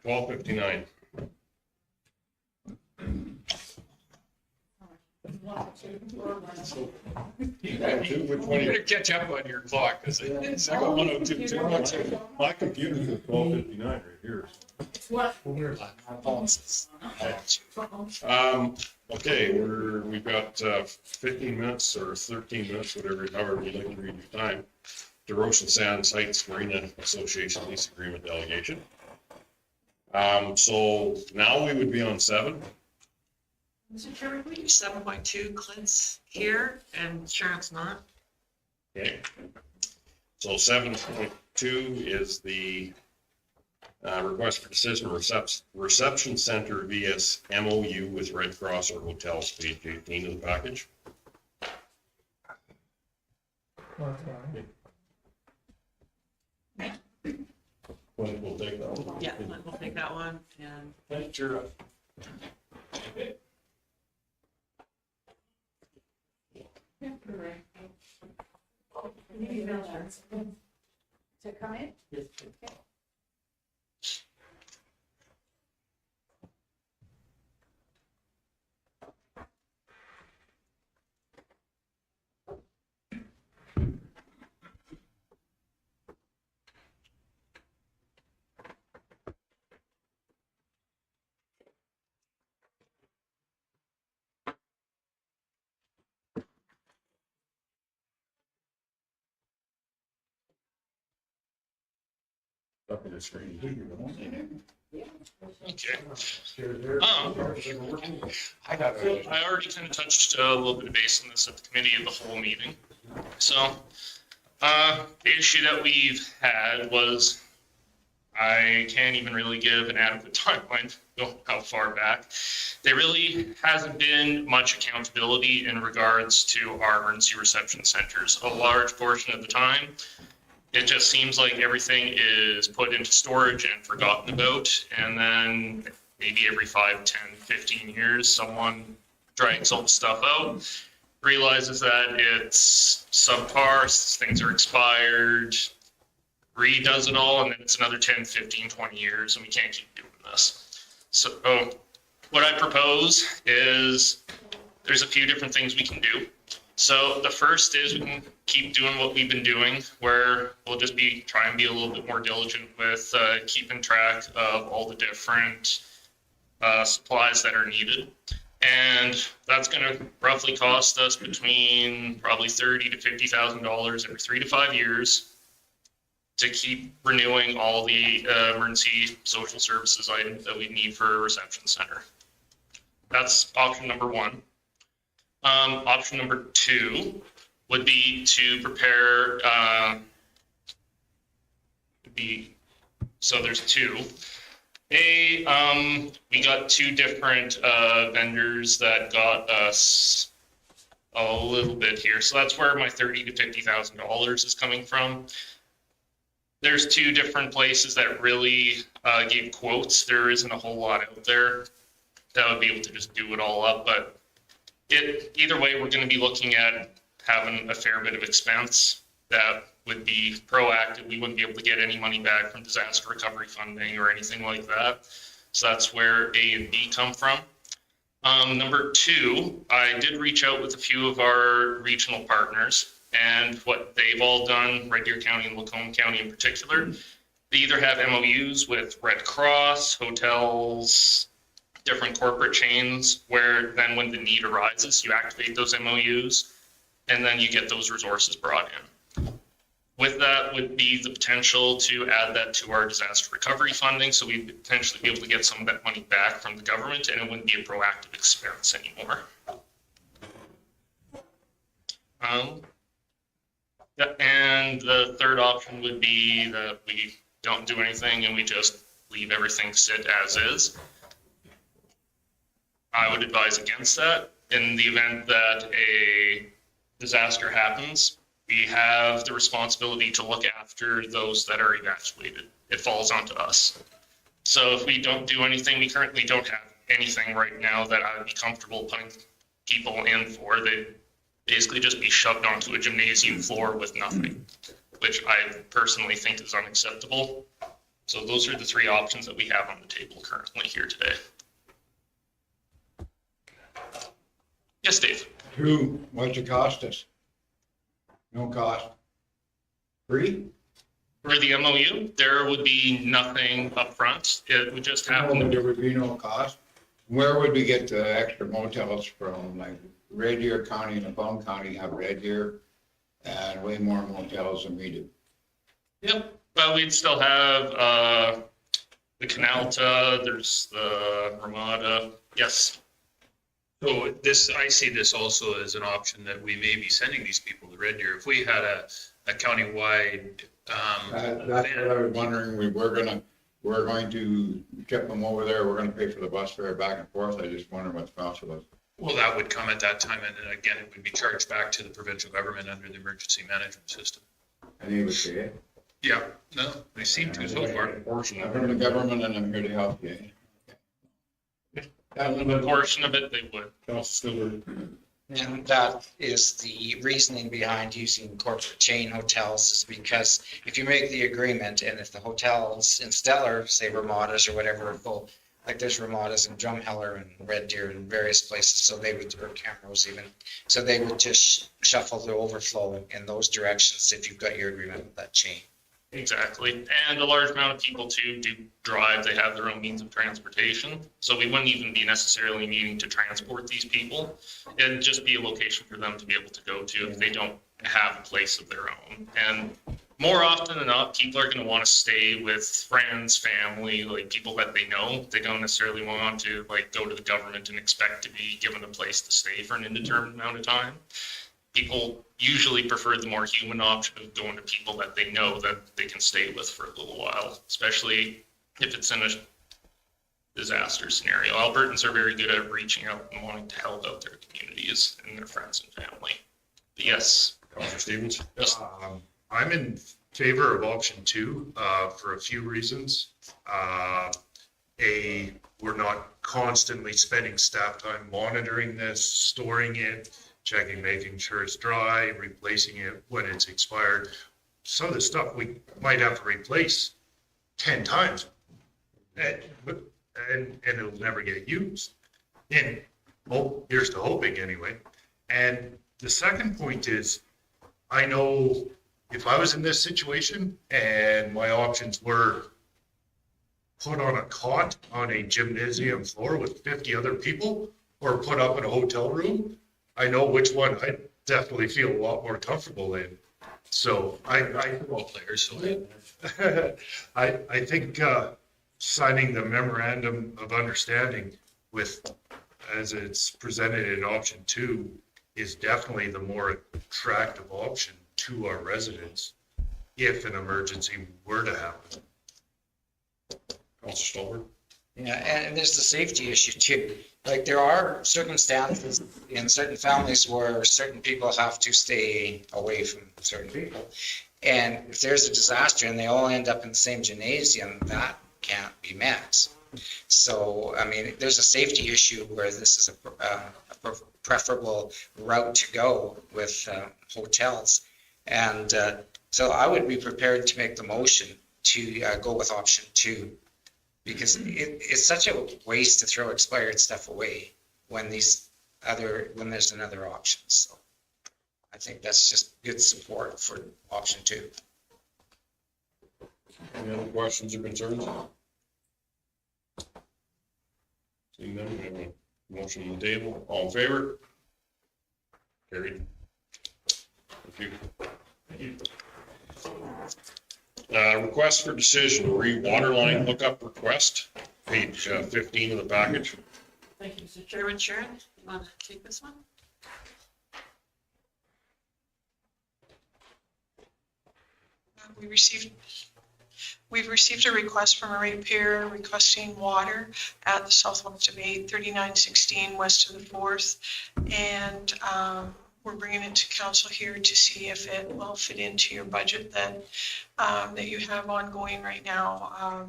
12:59. You got two, which one? You better catch up on your clock, because I got 102 too much. My computer's at 12:59 right here. Okay, we've got 15 minutes or 13 minutes, whatever, however you like to read your time. DeRoche and Sands Heights Marina Association lease agreement delegation. So now we would be on 7. Mr. Chairman, we do 7.2, Clint's here and Sharon's not. Okay. So 7.2 is the request for decision reception center vs MOU with Red Cross or hotels, page 18 of the package. We'll take that one. Yeah, we'll take that one and. Thanks, sure. To come in? Up in the screen. Okay. I already kind of touched a little bit of base on this at the committee of the whole meeting. So, the issue that we've had was, I can't even really give an adequate timeline, go how far back. There really hasn't been much accountability in regards to our emergency reception centers. A large portion of the time, it just seems like everything is put into storage and forgotten about. And then maybe every 5, 10, 15 years, someone drags all the stuff out, realizes that it's subpar, things are expired, redoes it all, and then it's another 10, 15, 20 years, and we can't keep doing this. So what I propose is there's a few different things we can do. So the first is we can keep doing what we've been doing, where we'll just try and be a little bit more diligent with keeping track of all the different supplies that are needed. And that's going to roughly cost us between probably $30,000 to $50,000 every 3 to 5 years to keep renewing all the emergency social services items that we need for a reception center. That's option number 1. Option number 2 would be to prepare, so there's 2. We got 2 different vendors that got us a little bit here. So that's where my $30,000 to $50,000 is coming from. There's 2 different places that really gave quotes. There isn't a whole lot out there that would be able to just do it all up, but either way, we're going to be looking at having a fair bit of expense that would be proactive. We wouldn't be able to get any money back from disaster recovery funding or anything like that. So that's where A and B come from. Number 2, I did reach out with a few of our regional partners, and what they've all done, Red Deer County and Lacombe County in particular, they either have MOUs with Red Cross, hotels, different corporate chains, where then when the need arises, you activate those MOUs, and then you get those resources brought in. With that would be the potential to add that to our disaster recovery funding, so we'd potentially be able to get some of that money back from the government, and it wouldn't be a proactive expense anymore. And the third option would be that we don't do anything and we just leave everything sit as is. I would advise against that. In the event that a disaster happens, we have the responsibility to look after those that are evacuated. It falls onto us. So if we don't do anything, we currently don't have anything right now that I would be comfortable putting people in for. They'd basically just be shoved onto a gymnasium floor with nothing, which I personally think is unacceptable. So those are the three options that we have on the table currently here today. Yes, Dave? What's it cost us? No cost. Free? For the MOU, there would be nothing upfront. It would just happen. No, there would be no cost. Where would we get the extra motels from? Like Red Deer County and Macomb County have Red Deer and way more motels than we do. Yep, but we'd still have the Canalta, there's the Ramada. Yes. So I see this also as an option that we may be sending these people to Red Deer. If we had a countywide, That's what I was wondering. We're going to ship them over there. We're gonna pay for the bus fare back and forth. I just wonder what the cost was. well, that would come at that time, and then again, it would be charged back to the provincial government under the emergency management system. And they would pay it. Yeah, no, they seem to so far. I'm from the government and I'm here to help you. A portion of it they would. And that is the reasoning behind using corporate chain hotels, is because if you make the agreement and if the hotels in Stellar, say Ramadas or whatever, are full, like there's Ramadas in Drumheller and Red Deer and various places, so they would, or Camrose even, so they would just shuffle the overflow in those directions if you've got your agreement with that chain. Exactly. And a large amount of people too do drive. They have their own means of transportation. So we wouldn't even be necessarily needing to transport these people. It'd just be a location for them to be able to go to if they don't have a place of their own. And more often than not, people are going to want to stay with friends, family, like people that they know. They don't necessarily want to like go to the government and expect to be given a place to stay for an indeterminate amount of time. People usually prefer the more human option of going to people that they know that they can stay with for a little while, especially if it's in a disaster scenario. Albertans are very good at reaching out and wanting to help out their communities and their friends and family. But yes. Counselor Stevens? Yes. I'm in favor of option 2 for a few reasons. We're not constantly spending staff time monitoring this, storing it, checking, making sure it's dry, replacing it when it's expired. Some of the stuff we might have to replace 10 times and it'll never get used. And here's to hoping anyway. And the second point is, I know if I was in this situation and my options were put on a cot on a gymnasium floor with 50 other people or put up in a hotel room, I know which one I definitely feel a lot more comfortable in. So I think signing the memorandum of understanding with, as it's presented in option 2, is definitely the more attractive option to our residents if an emergency were to happen. Counselor Stolberg? Yeah, and there's the safety issue too. Like there are circumstances in certain families where certain people have to stay away from certain people. And if there's a disaster and they all end up in the same gymnasium, that can't be met. So, I mean, there's a safety issue where this is a preferable route to go with hotels. And so I would be prepared to make the motion to go with option 2. Because it's such a waste to throw expired stuff away when there's another option. So I think that's just good support for option 2. Any other questions or concerns? Seeing none, we have a motion on the table. All in favor? Carried. Thank you. Request for decision, water line hookup request, page 15 of the package. Thank you, Mr. Chairman. Sharon, you want to take this one? We've received a request from a ratepayer requesting water at the southwest of 83916 west of the 4th. And we're bringing it to council here to see if it will fit into your budget that you have ongoing right now.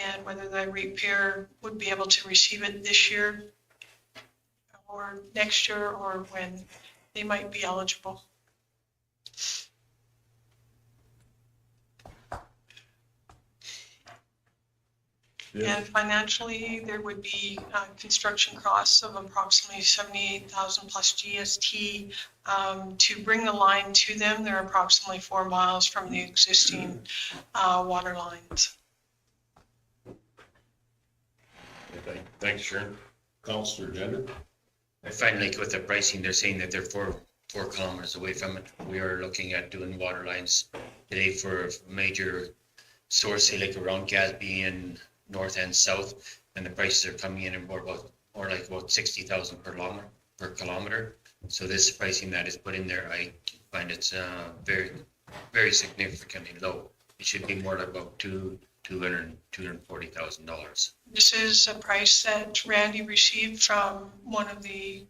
And whether the ratepayer would be able to receive it this year or next year, or when they might be eligible. Yeah. And financially, there would be construction costs of approximately 78,000 plus GST. To bring the line to them, they're approximately 4 miles from the existing water lines. Thanks, Sharon. Counselor Gender? I find like with the pricing, they're saying that they're 4 kilometers away from it. We are looking at doing water lines today for a major source, say like around Gatsby and north and south, and the prices are coming in and more like about 60,000 per kilometer. So this pricing that is put in there, I find it's very, very significantly low. It should be more like about $240,000. This is a price that Randy received from one of the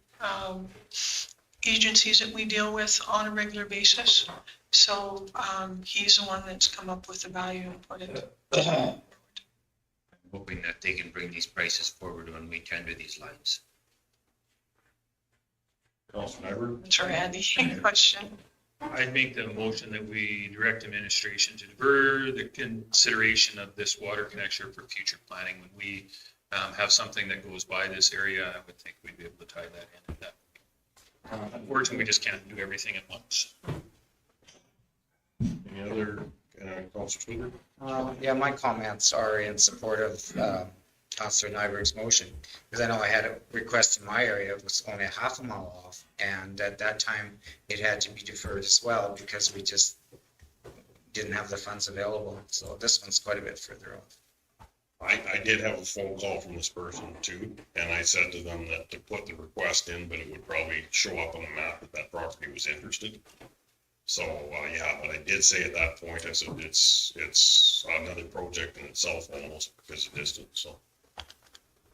agencies that we deal with on a regular basis. So he's the one that's come up with the value and put it. I'm hoping that they can bring these prices forward when we tender these lines. Counselor Nyberg? That's Randy, question. I'd make the motion that we direct administration to defer the consideration of this water connection for future planning. When we have something that goes by this area, I would think we'd be able to tie that in. Unfortunately, we just can't do everything at once. Any other, Counselor Sweeter? Yeah, my comments are in support of Councillor Nyberg's motion, because I know I had a request in my area, it was only a half a mile off, and at that time, it had to be deferred as well, because we just didn't have the funds available, so this one's quite a bit further off. I did have a phone call from this person too, and I said to them that to put the request in, but it would probably show up on the map that that property was interested. So, yeah, but I did say at that point, I said, it's another project in itself almost because of distance, so.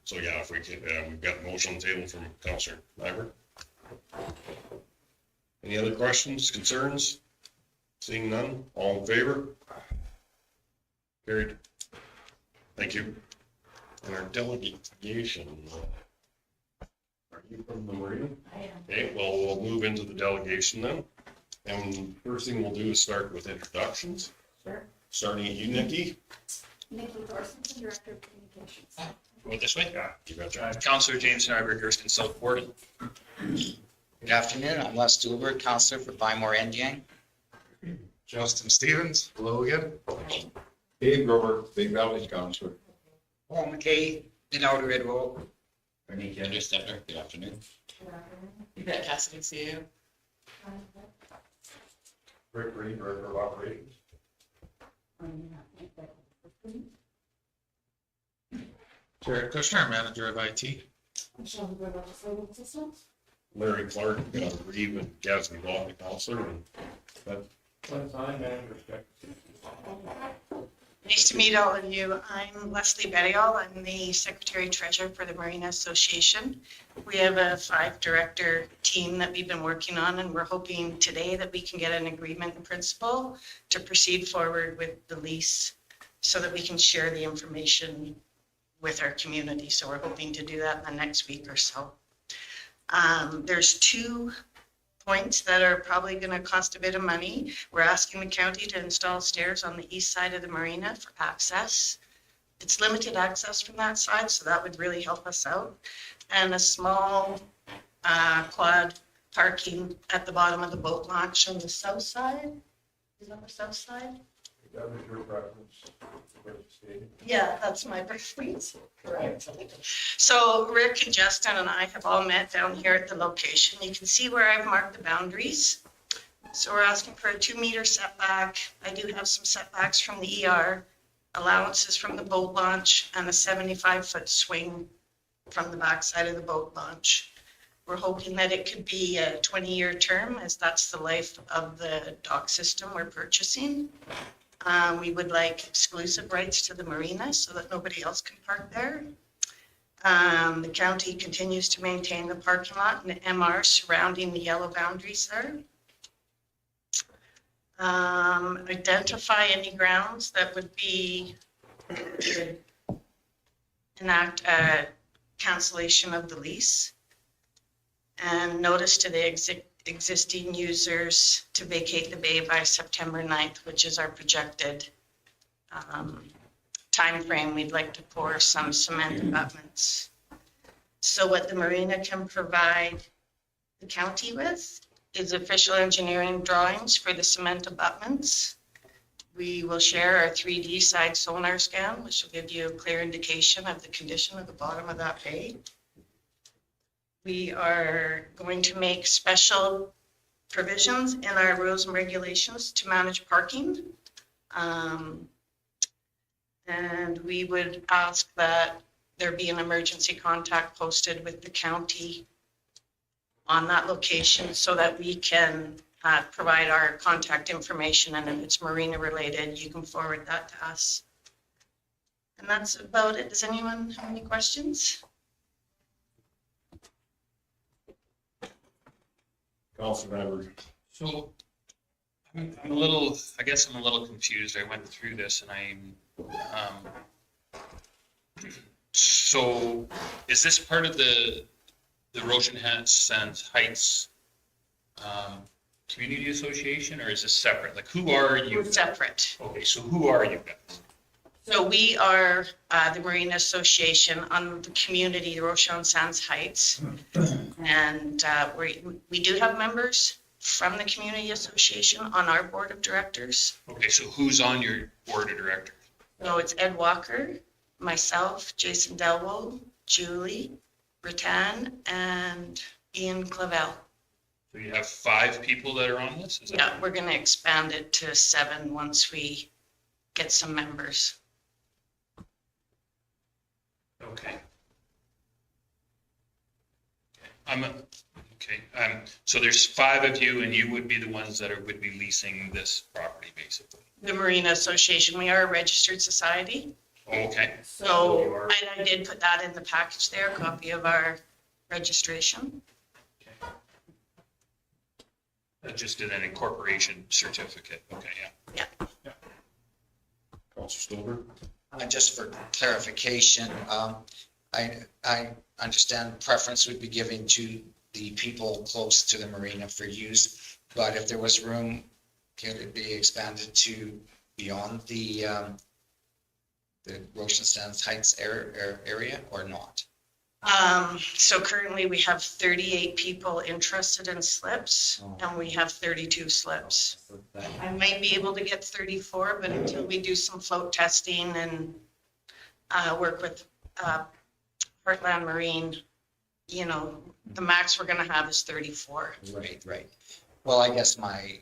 So, yeah, if we can, we've got a motion on the table from Councillor Nyberg. Any other questions, concerns? Seeing none, all in favor? Carried. Thank you. And our delegation. Are you from the Marina? I am. Okay, well, we'll move into the delegation then. And first thing we'll do is start with introductions. Sure. Starting at you, Nikki. Nikki Thorstenson, Director of Communications. Go this way. Yeah, you betcha. Councillor James Nyberg, Erskine Southport. Good afternoon, I'm Les Dulberg, Councillor for Bymore Endiang. Justin Stevens, Logan. Dave Grover, Big Valley Councillor. Paul McKay, Denali Red Road. Ernie Kender Stettler, good afternoon. You bet Cassidy, see you. Rick Reed, Director of Operations. Jared Kushner, Manager of IT. Larry Clark, Reeve and Gatsby Law, Councillor, and Nice to meet all of you. I'm Leslie Bettiall. I'm the Secretary Treasurer for the Marina Association. We have a 5-director team that we've been working on, and we're hoping today that we can get an agreement in principle to proceed forward with the lease so that we can share the information with our community. So we're hoping to do that in the next week or so. There's 2 points that are probably going to cost a bit of money. We're asking the county to install stairs on the east side of the marina for access. It's limited access from that side, so that would really help us out. And a small quad parking at the bottom of the boat launch on the south side. Is that the south side? That was your preference. Yeah, that's my preference. Correct. So Rick and Justin and I have all met down here at the location. You can see where I've marked the boundaries. So we're asking for a 2-meter setback. I do have some setbacks from the ER, allowances from the boat launch, and a 75-foot swing from the backside of the boat launch. We're hoping that it could be a 20-year term, as that's the life of the dock system we're purchasing. We would like exclusive rights to the marina so that nobody else can park there. The county continues to maintain the parking lot and the MR surrounding the yellow boundaries there. Identify any grounds that would be enact a cancellation of the lease. And notice to the existing users to vacate the bay by September 9th, which is our projected timeframe, we'd like to pour some cement abutments. So what the marina can provide the county with is official engineering drawings for the cement abutments. We will share our 3D side sonar scan, which will give you a clear indication of the condition of the bottom of that bay. We are going to make special provisions in our rules and regulations to manage parking. And we would ask that there be an emergency contact posted with the county on that location so that we can provide our contact information, and if it's marina related, you can forward that to us. And that's about it. Does anyone have any questions? Councilmember. So I'm a little, I guess I'm a little confused. I went through this and so is this part of the Roshan Sands Heights Community Association, or is this separate? Like, who are you? We're separate. Okay, so who are you guys? So we are the Marina Association on the community, Roshan Sands Heights. And we do have members from the Community Association on our board of directors. Okay, so who's on your board of directors? So it's Ed Walker, myself, Jason Delwo, Julie Bretan, and Ian Clavel. So you have 5 people that are on this? Is that Yeah, we're going to expand it to 7 once we get some members. okay? So there's 5 of you, and you would be the ones that would be leasing this property, basically. The Marina Association, we are a registered society. Okay. So I did put that in the package there, a copy of our registration. Just did an incorporation certificate. Okay, yeah. Yeah. Councilor Stover. Just for clarification, I understand preference would be given to the people close to the marina for use, but if there was room, could it be expanded to beyond the Roshan Sands Heights area or not? So currently we have 38 people interested in slips, and we have 32 slips. I might be able to get 34, but until we do some float testing and work with Heartland Marine, you know, the max we're gonna have is 34. Right. Well, I guess my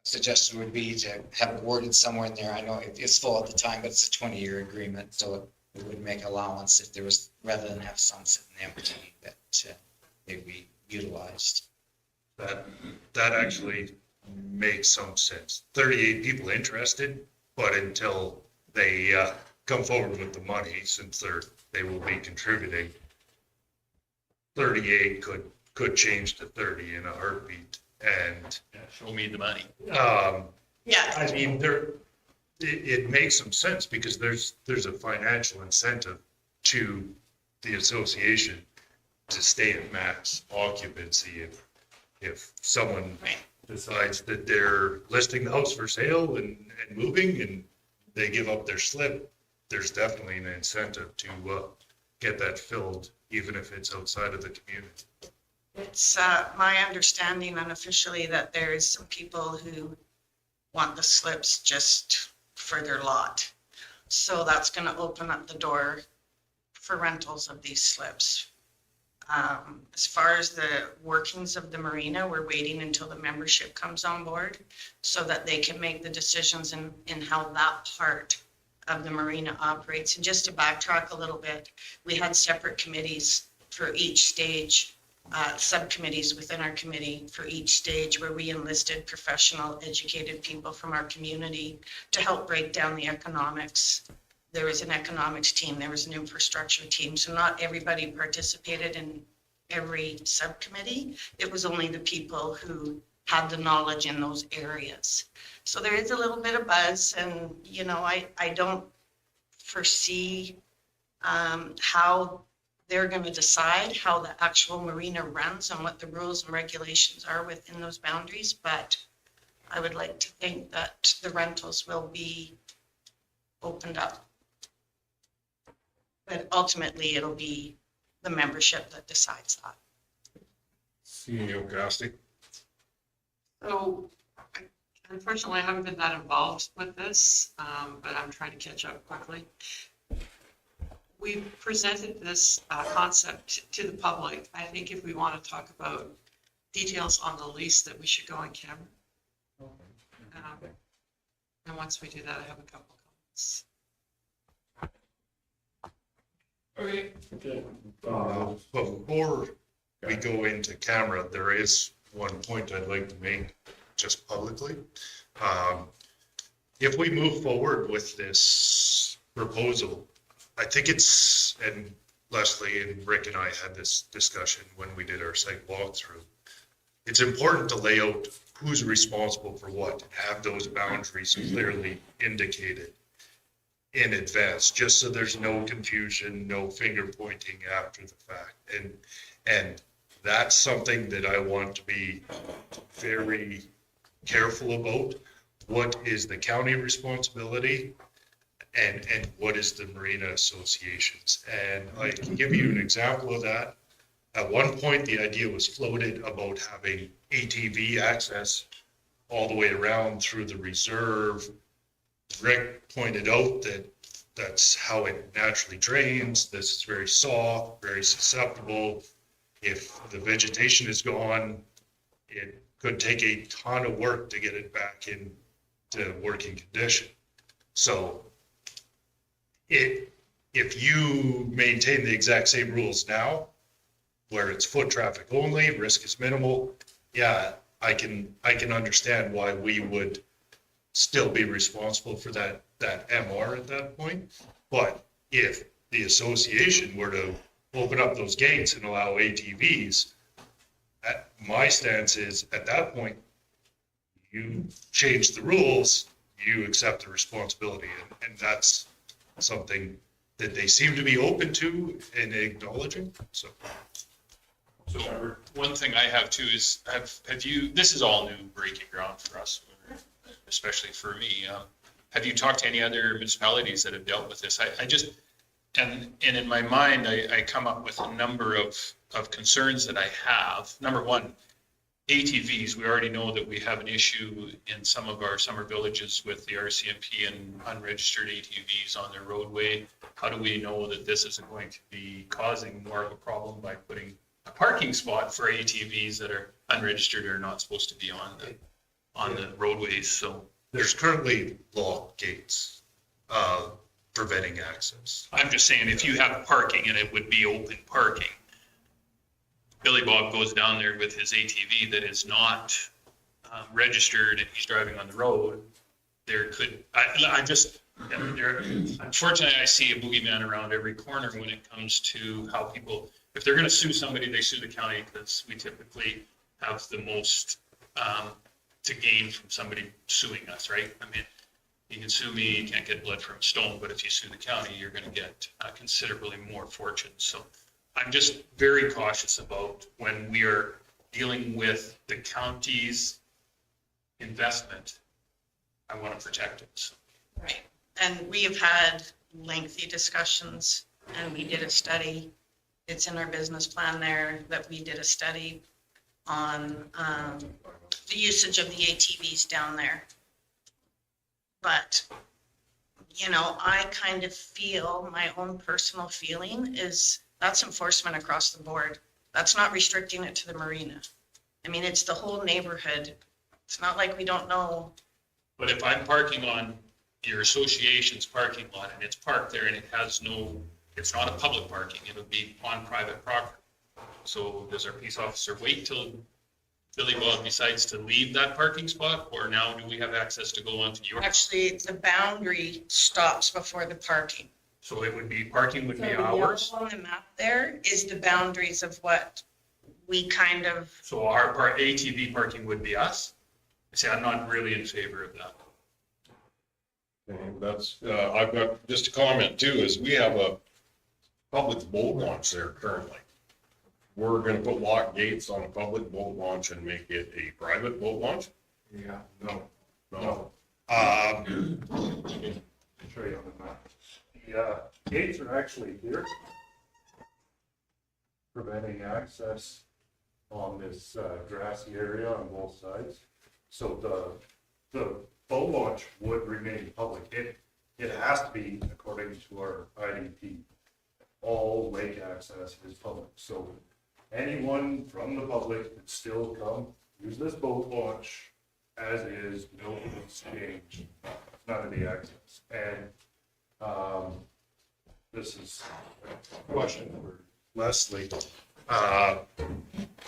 suggestion would be to have it worded somewhere in there. I know it's full at the time, but it's a 20-year agreement, so it would make allowance if there was, rather than have some sitting empty, that they'd be utilized. That actually makes some sense. 38 people interested, but until they come forward with the money, since they will be contributing, 38 could change to 30 in a heartbeat. And show me the money. Yeah. I mean, it makes some sense because there's a financial incentive to the association to stay at max occupancy. If someone decides that they're listing the house for sale and moving and they give up their slip, there's definitely an incentive to get that filled, even if it's outside of the community. It's my understanding unofficially that there's some people who want the slips just for their lot. So that's going to open up the door for rentals of these slips. As far as the workings of the marina, we're waiting until the membership comes on board so that they can make the decisions in how that part of the marina operates. And just to backtrack a little bit, we had separate committees for each stage, subcommittees within our committee for each stage, where we enlisted professional, educated people from our community to help break down the economics. There was an economics team, there was an infrastructure team, so not everybody participated in every subcommittee. It was only the people who had the knowledge in those areas. So there is a little bit of buzz, and you know, I don't foresee how they're going to decide how the actual marina runs and what the rules and regulations are within those boundaries. But I would like to think that the rentals will be opened up But ultimately, it'll be the membership that decides that. CEO Costi? So unfortunately, I haven't been that involved with this, but I'm trying to catch up quickly. We presented this concept to the public. I think if we want to talk about details on the lease, that we should go on camera. And once we do that, I have a couple comments. Before we go into camera, there is one point I'd like to make just publicly. If we move forward with this proposal, I think it's, and Leslie and Rick and I had this discussion when we did our site walkthrough. It's important to lay out who's responsible for what, have those boundaries clearly indicated in advance, just so there's no confusion, no finger pointing after the fact. And that's something that I want to be very careful about. What is the county responsibility and what is the Marina Association's? And I can give you an example of that. At one point, the idea was floated about having ATV access all the way around through the reserve. Rick pointed out that that's how it naturally drains. This is very soft, very susceptible. If the vegetation is gone, it could take a ton of work to get it back into working condition. So if you maintain the exact same rules now, where it's foot traffic only, risk is minimal, yeah, I can understand why we would still be responsible for that MR at that point. But if the association were to open up those gates and allow ATVs, my stance is at that point, you change the rules, you accept the responsibility. And that's something that they seem to be open to and acknowledging. So one thing I have too is, have you, this is all new breaking ground for us, especially for me. Have you talked to any other municipalities that have dealt with this? I just, and in my mind, I come up with a number of concerns that I have. Number one, ATVs, we already know that we have an issue in some of our summer villages with the RCMP and unregistered ATVs on their roadway. How do we know that this isn't going to be causing more of a problem by putting a parking spot for ATVs that are unregistered or not supposed to be on the roadways? So there's currently locked gates preventing access. I'm just saying, if you have parking and it would be open parking, Billy Bob goes down there with his ATV that is not registered and he's driving on the road, there could, unfortunately, I see a boogeyman around every corner when it comes to how people, if they're going to sue somebody, they sue the county, because we typically have the most to gain from somebody suing us, right? I mean, you can sue me, you can't get blood from a stone, but if you sue the county, you're going to get considerably more fortune. So I'm just very cautious about when we are dealing with the county's investment. I want to protect it. So. Right. And we have had lengthy discussions, and we did a study. It's in our business plan there that we did a study on the usage of the ATVs down there. But, you know, I kind of feel, my own personal feeling is that's enforcement across the board. That's not restricting it to the marina. I mean, it's the whole neighborhood. It's not like we don't know. But if I'm parking on your association's parking lot and it's parked there and it has no, it's not a public parking, it'll be on private property. So does our peace officer wait till Billy Bob decides to leave that parking spot, or now do we have access to go onto your? Actually, the boundary stops before the parking. So it would be, parking would be So the ours? yellow on the map there is the boundaries of what we kind of, So our ATV parking would be us? See, I'm not really in favor of that. Okay, that's, I've got just a comment too, is we have a public boat launch there currently. We're gonna put lock gates on a public boat launch and make it a private boat launch? Yeah, no. No. Show you on the map. gates are actually here, preventing access on this grassy area on both sides. So the boat launch would remain public. It has to be according to our IDP. All lake access is public. So anyone from the public could still come use this boat launch as is, no exchange, none of the access. And this is a question for Leslie.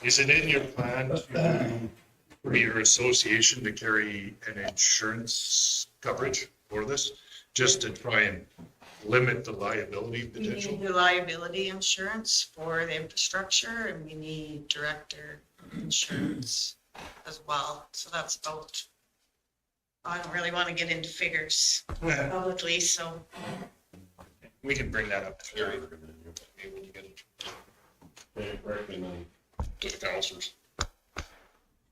Is it in your plan for your association to carry an insurance coverage for this? Just to try and limit the liability We potential? need the liability insurance for the infrastructure, and we need director insurance as well. So that's about, I don't really want to get into figures publicly, so. We can bring that up to Terry maybe when you get it. To the councilors.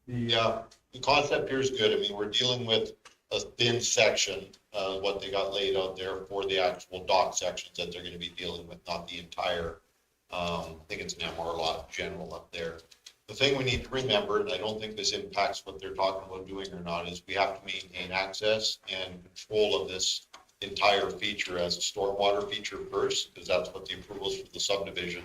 The concept here is good. I mean, we're dealing with a thin section, what they got laid out there for the actual dock sections that they're gonna be dealing with, not the entire, I think it's an MR lot general up there. The thing we need to remember, and I don't think this impacts what they're talking about doing or not, is we have to maintain access and control of this entire feature as a stormwater feature first, because that's what the approvals for the subdivision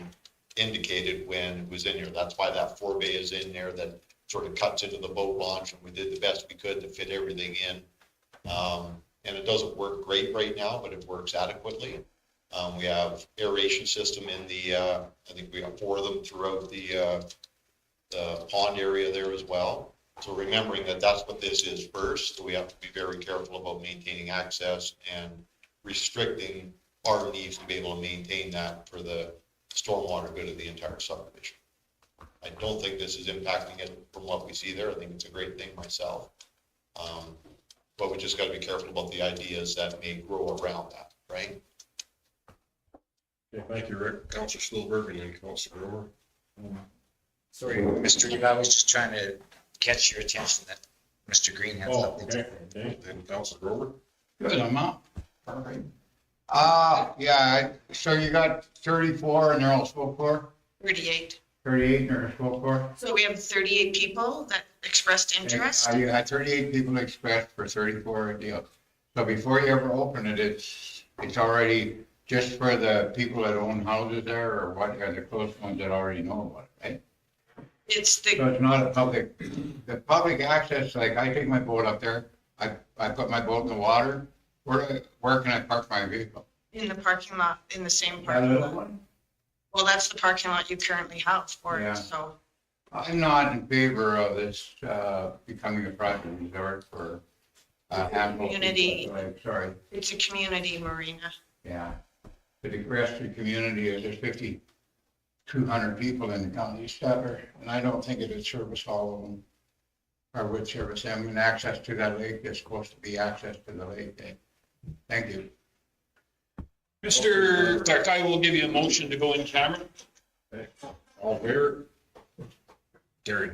indicated when it was in here. That's why that 4-bay is in there that sort of cuts into the boat launch, and we did the best we could to fit everything in. And it doesn't work great right now, but it works adequately. We have aeration system in the, I think we have 4 of them throughout the pond area there as well. So remembering that that's what this is first, so we have to be very careful about maintaining access and restricting our needs to be able to maintain that for the stormwater good of the entire subdivision. I don't think this is impacting it from what we see there. I think it's a great thing myself. But we just got to be careful about the ideas that may grow around that, right? Okay, thank you, Rick. Councilor Stolberg and then Councilor Romer. Sorry, Mr. Lee, I was just trying to catch your attention that Mr. Green has Oh, something. okay. Then Councilor Romer. Good, I'm up. Perfect. So you got 34 and they're all spoke for? 38. 38 and they're spoke for? So we have 38 people that expressed interest. You had 38 people expressed for 34 deals. So before you ever open it, it's already just for the people that own houses there, or what, are the close ones that already know about it, right? It's So it's not a public, the public access, like I take my boat up there, I put my boat in the water, where can I park my vehicle? in the parking lot, in the same That parking little lot. one? Well, that's the parking lot you currently have for Yeah. it, so. I'm not in favor of this, becoming a private resort for, handful of Community. people. Like, sorry, It's a community marina. yeah. For the Crestview community, there's 5,200 people in the county of and I don't think it would service all of them. Or would service them, and access to that lake is supposed to be access to the lake. Thank you. Mr. Clerk, I will give you a motion to go in camera. All fair? Carried.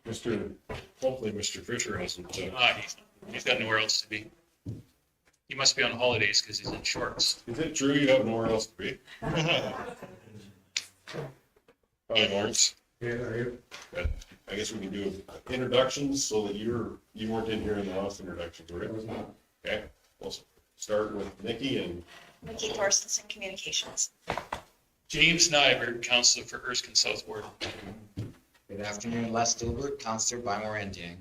Hopefully Mr. Fisher hasn't, He's got nowhere else to be. He must be on holidays because he's in shorts. is it true you have nowhere else to be? Hi, Lawrence. Yeah, are you? Good. I guess we can do introductions so that you weren't in here in the last introductions, were you? Okay, we'll start with Nikki and Nikki Thorstensen, Communications. James Nyberg, Counselor for Erskine South Ward. Good afternoon, Les Dilbert, Counselor by Morandiang.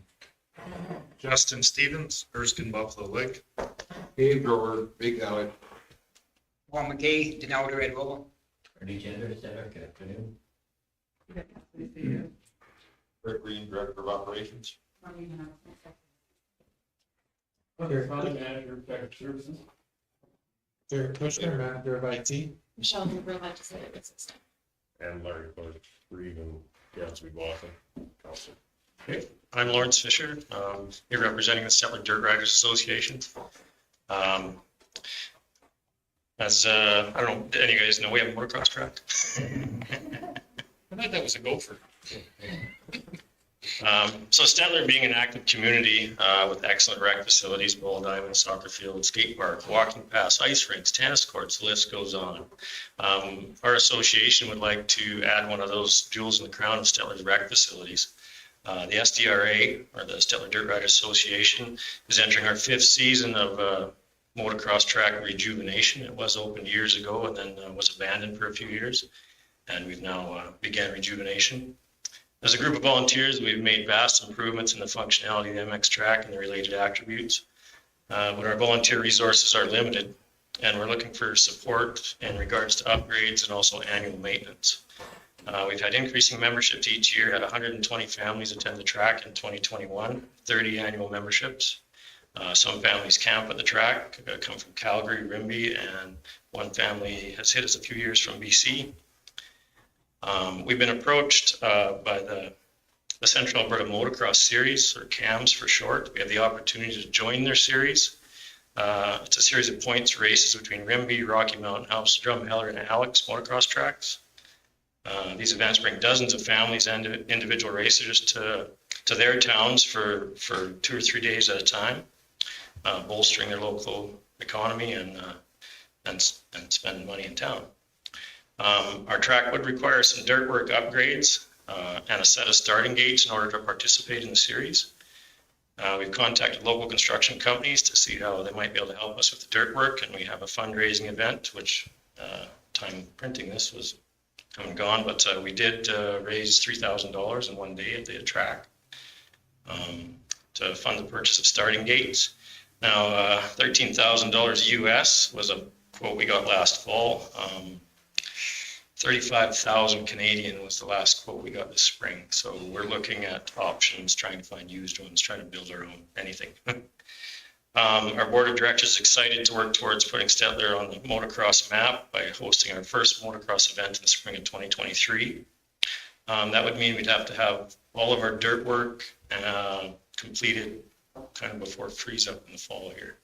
Justin Stevens, Erskine Buffalo Lake. Dave Grover, Big Valley. Paul McKay, Denali Red Willow. Good afternoon. Rick Green, Director of Operations. Under County Manager of Protective Services. Derek Kushner, Manager of IT. Michelle Huber, Legislative Assistant. and Larry Clark, Reeve and Gadsby Boston. Council. Okay, I'm Lawrence Fisher, here representing the Stettler Dirt Riders Association. As, I don't know, do any of you guys know we have a motocross track? I thought that was a gopher. So Stettler being an active community with excellent rec facilities, ball diamond, soccer field, skate park, walking paths, ice rinks, tennis courts, the list goes on. Our association would like to add one of those jewels in the crown of Stettler's rec facilities. The SDRA, or the Stettler Dirt Ride Association, is entering our 5th season of motocross track rejuvenation. It was opened years ago and then was abandoned for a few years, and we've now began rejuvenation. As a group of volunteers, we've made vast improvements in the functionality of the MX track and the related attributes, but our volunteer resources are limited, and we're looking for support in regards to upgrades and also annual maintenance. We've had increasing memberships each year, had 120 families attend the track in 2021, 30 annual memberships. Some families camp at the track, come from Calgary, Rimbey, and one family has hit us a few years from BC. We've been approached by the Central Alberta Motocross Series, or CAMS for short. We have the opportunity to join their series. It's a series of points races between Rimbey, Rocky Mountain House, Drumheller, and Alex motocross tracks. These events bring dozens of families and individual racers to their towns for 2 or 3 days at a time, bolstering their local economy and spending money in town. Our track would require some dirt work upgrades and a set of starting gates in order to participate in the series. We've contacted local construction companies to see how they might be able to help us with the dirt work, and we have a fundraising event, which time printing this was come and gone, but we did raise $3,000 in one day at the track to fund the purchase of starting gates. Now, $13,000 US was a quote we got last fall. 35,000 Canadian was the last quote we got this spring. So we're looking at options, trying to find used ones, trying to build our own, anything. Our board of directors is excited to work towards putting Stettler on the motocross map by hosting our first motocross event in the spring of 2023. That would mean we'd have to have all of our dirt work completed kind of before freeze up in the fall here.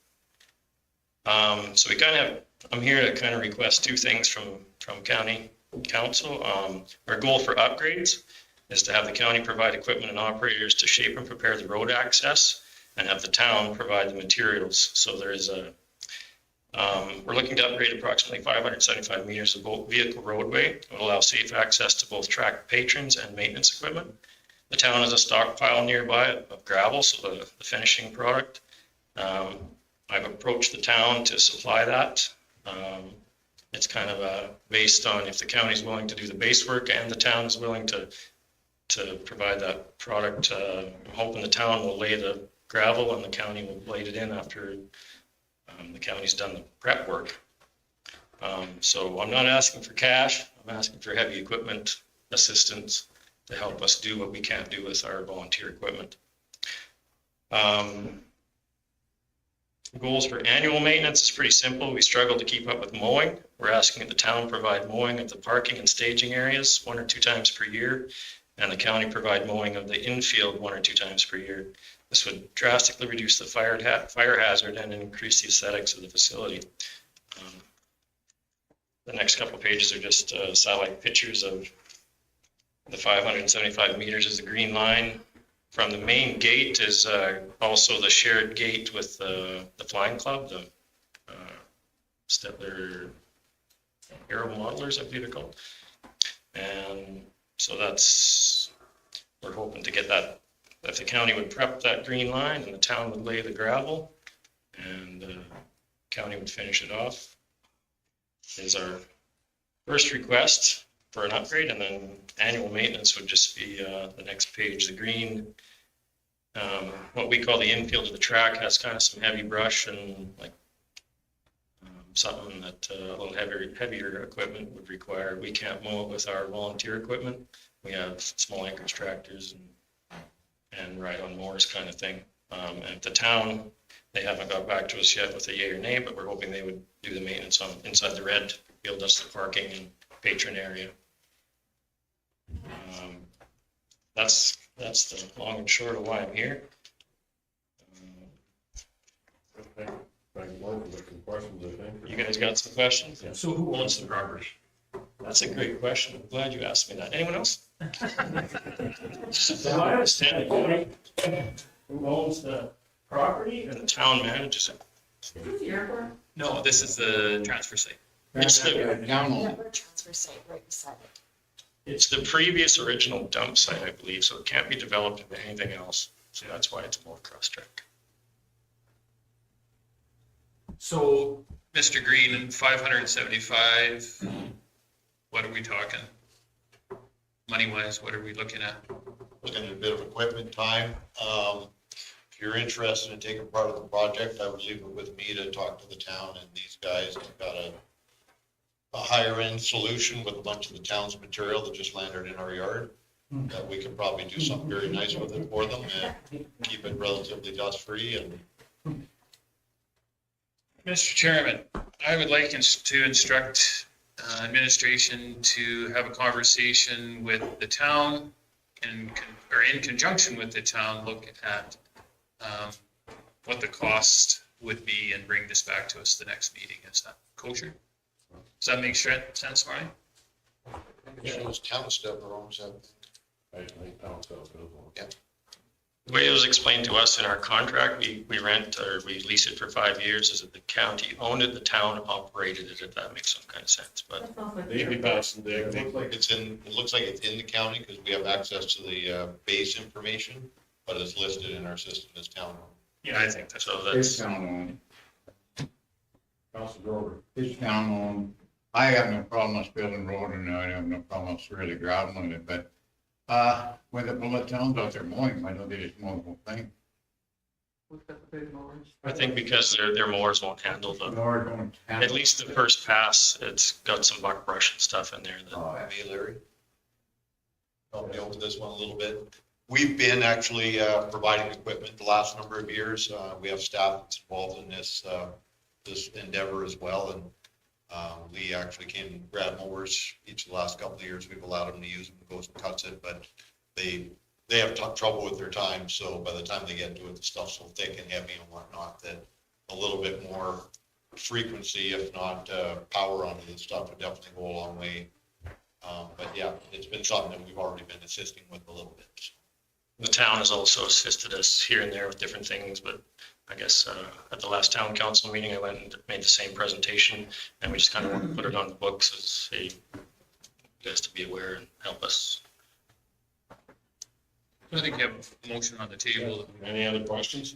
So we kind of, I'm here to kind of request 2 things from county council. Our goal for upgrades is to have the county provide equipment and operators to shape and prepare the road access, and have the town provide the materials. So there is we're looking to upgrade approximately 575 meters of vehicle roadway. It will allow safe access to both track patrons and maintenance equipment. The town has a stockpile nearby of gravel, so the finishing product. I've approached the town to supply that. It's kind of based on if the county is willing to do the base work and the town is willing to provide that product. I'm hoping the town will lay the gravel and the county will blade it in after the county's done the prep work. So I'm not asking for cash. I'm asking for heavy equipment assistance to help us do what we can't do with our volunteer equipment. Goals for annual maintenance is pretty simple. We struggle to keep up with mowing. We're asking that the town provide mowing of the parking and staging areas 1 or 2 times per year, and the county provide mowing of the infield 1 or 2 times per year. This would drastically reduce the fire hazard and increase the aesthetics of the facility. The next couple of pages are just satellite pictures of the 575 meters is the green line. from the main gate is also the shared gate with the flying club, the Stettler Aero Modelers, I believe they're called. And so we're hoping to get that, if the county would prep that green line and the town would lay the gravel and the county would finish it off, is our first request for an upgrade. And then annual maintenance would just be the next page. The green, what we call the infield of the track, has kind of some heavy brush and like something that a little heavier equipment would require. We can't mow it with our volunteer equipment. We have small acreage tractors and ride on mowers kind of thing. And the town, they haven't got back to us yet with a yay or nay, but we're hoping they would do the maintenance on inside the red, build us the parking and patron area. That's the long and short of why I'm here. You guys got some questions? So who owns the property? That's a great question. I'm glad you asked me that. Anyone else? So I understand it. Who owns the property and the town manages it? No, this is the transfer site. It's the, Transfer site right beside it. it's the previous original dump site, I believe, so it can't be developed into anything else. So that's why it's more cross-track. So, Mr. Green, 575, what are we talking? Money-wise, what are we looking at? Looking at a bit of equipment time. If you're interested in taking part of the project, I would leave it with me to talk to the town and these guys. They've got a higher end solution with a bunch of the town's material that just landed in our yard. That we could probably do something very nice with it for them and keep it relatively dust free and. Mr. Chairman, I would like to instruct administration to have a conversation with the town or in conjunction with the town, look at what the cost would be and bring this back to us the next meeting. Is that kosher? Does that make sense, Marty? Yeah, it's town stuff that owns that. Yeah. The way it was explained to us in our contract, we rent or we lease it for 5 years, is that the county owned it, the town operated it, if that makes some kind of sense, but. Maybe passing there. It looks like it's in the county because we have access to the base information, but it's listed in our system as town owned. Yeah, I think so. It's That's, town owned. Council Grover. It's town owned. I have no problem with building road and I have no problem with really graveling it, but when the bullet towns out there mowing, why don't they just mow the whole thing? I think because their mowers won't handle the, Mower don't handle- at least the first pass, it's got some buckbrush and stuff in there that. Hey, Larry. Help me over this one a little bit. We've been actually providing equipment the last number of years. We have staff that's involved in this endeavor as well. And Lee actually came and grabbed mowers each of the last couple of years. We've allowed them to use them, goes and cuts it, but they have trouble with their time. So by the time they get to it, the stuff's so thick and heavy and whatnot that a little bit more frequency, if not power onto the stuff would definitely go a long way. But yeah, it's been something that we've already been assisting with a little bit. The town has also assisted us here and there with different things, but I guess at the last town council meeting, I went and made the same presentation, and we just kind of want to put it on the books as a, you guys to be aware and help us. I think you have a motion on the table. Any other questions?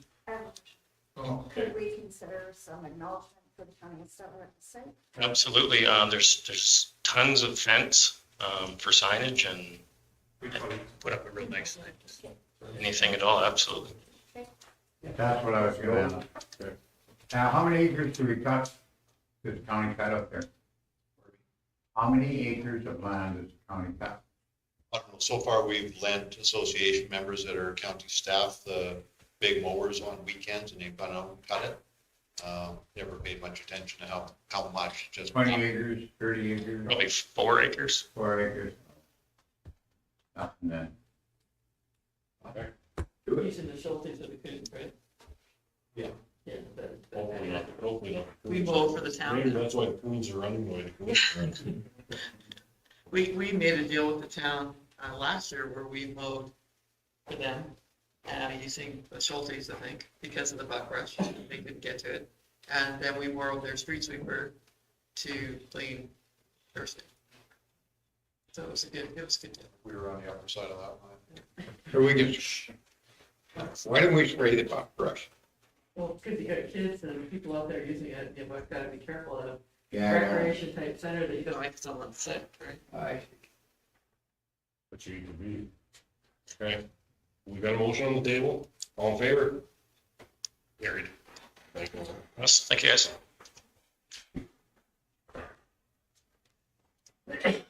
Could we consider some acknowledgement for the county of Stettler at the site? Absolutely. There's tons of fence for signage and Put up a real nice sign. anything at all, absolutely. That's what I was gonna ask. Now, how many acres do we cut, does the county cut up there? How many acres of land does the county cut? I don't know, so far we've lent association members that are county staff the big mowers on weekends and they've gone out and cut it. Never paid much attention to how much, just. 20 acres, 30 acres? Probably 4 acres. 4 acres. Nothing then. He's in the shelters that we couldn't, right? Yeah. Yeah. Hopefully not. Hopefully not. We mow for the town. Maybe that's why the coons are running away. The coons are running. We made a deal with the town last year where we mowed for them using the Schultes, I think, because of the buck rush, they couldn't get to it. And then we borrowed their street sweeper to clean Thursday. So it was a good deal. We were on the upper side of that line. So we can, why don't we spray the buck brush? Well, because you got kids and people out there using it, you've got to be careful at a Yeah, I know. recreation type center that you don't like someone sick, right? I But you can be. Okay, we got a motion on the table, all in favor? Carried. Thank you. Yes, thank you guys. Okay.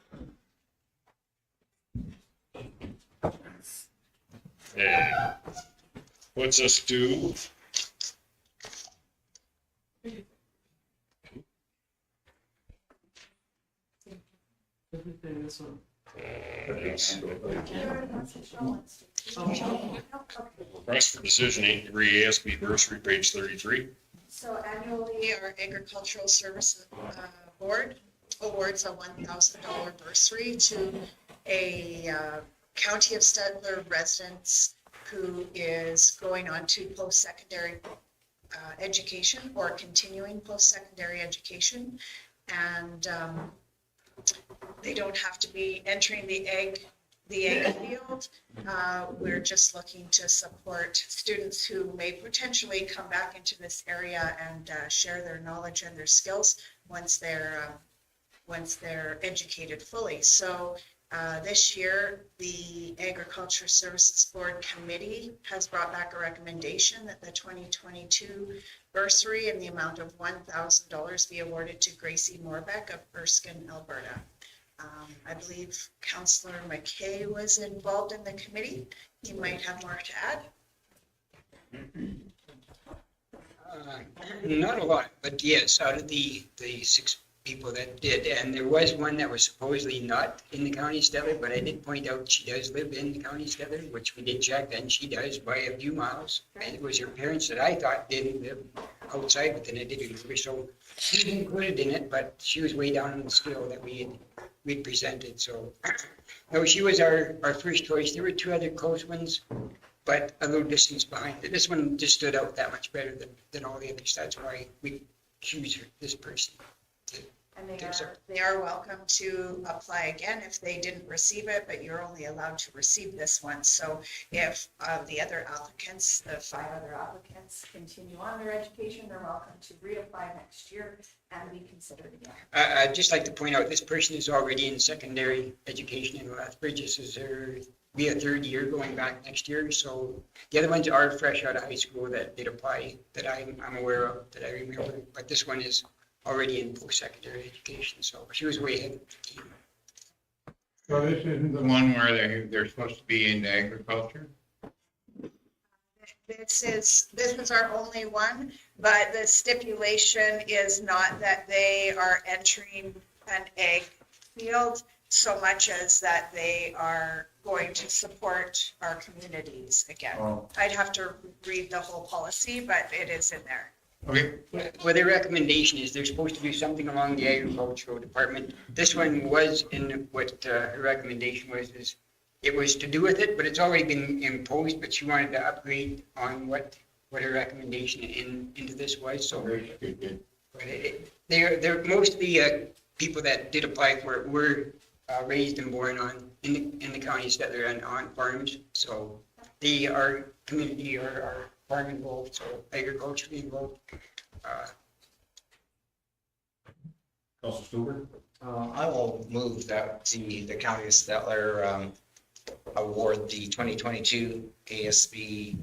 Puts us to. This one. Yes. Oh, Request for decision 8-degree ASB bursary, page 33. So annually, our Agricultural Services Board awards a $1,000 bursary to a County of Stettler residents who is going on to post-secondary education or continuing post-secondary education. And they don't have to be entering the egg field. We're just looking to support students who may potentially come back into this area and share their knowledge and their skills once they're educated fully. So this year, the Agriculture Services Board Committee has brought back a recommendation that the 2022 bursary in the amount of $1,000 be awarded to Gracie Morbeck of Erskine, Alberta. I believe Councillor McKay was involved in the committee. He might have more to add. Not a lot, but yes, out of the 6 people that did, and there was one that was supposedly not in the county of Stettler, but I did point out she does live in the county of Stettler, which we did check, and she does by a few miles. And it was her parents that I thought didn't live outside, but then I did agree, so she was included in it, but she was way down on the scale that we'd presented, so. No, she was our first choice. There were 2 other close ones, but a little distance behind. This one just stood out that much better than all the others. That's why we choose this person. And they are welcome to apply again if they didn't receive it, but you're only allowed to receive this one. So if the other applicants, the 5 other applicants continue on their education, they're welcome to reapply next year and be considered again. I'd just like to point out, this person is already in secondary education in Lethbridge. This is their be a 3rd year going back next year. So the other ones are fresh out of high school that did apply that I'm aware of, that I remember. But this one is already in post-secondary education, so she was way ahead of the team. So this isn't the one where they're supposed to be in agriculture? This is our only one, but the stipulation is not that they are entering an egg field so much as that they are going to support our communities again. Oh. I'd have to read the whole policy, but it is in there. Okay. Well, their recommendation is they're supposed to do something along the agricultural department. This one was in what her recommendation was, is it was to do with it, but it's already been imposed, but she wanted to upgrade on what her recommendation into this was, so. But they're most of the people that did apply for it were raised and born in the counties that they're on farms, so they are community or are farm involved, so agriculturally involved. Councilor Stuber? I will move that the County of Stettler award the 2022 ASB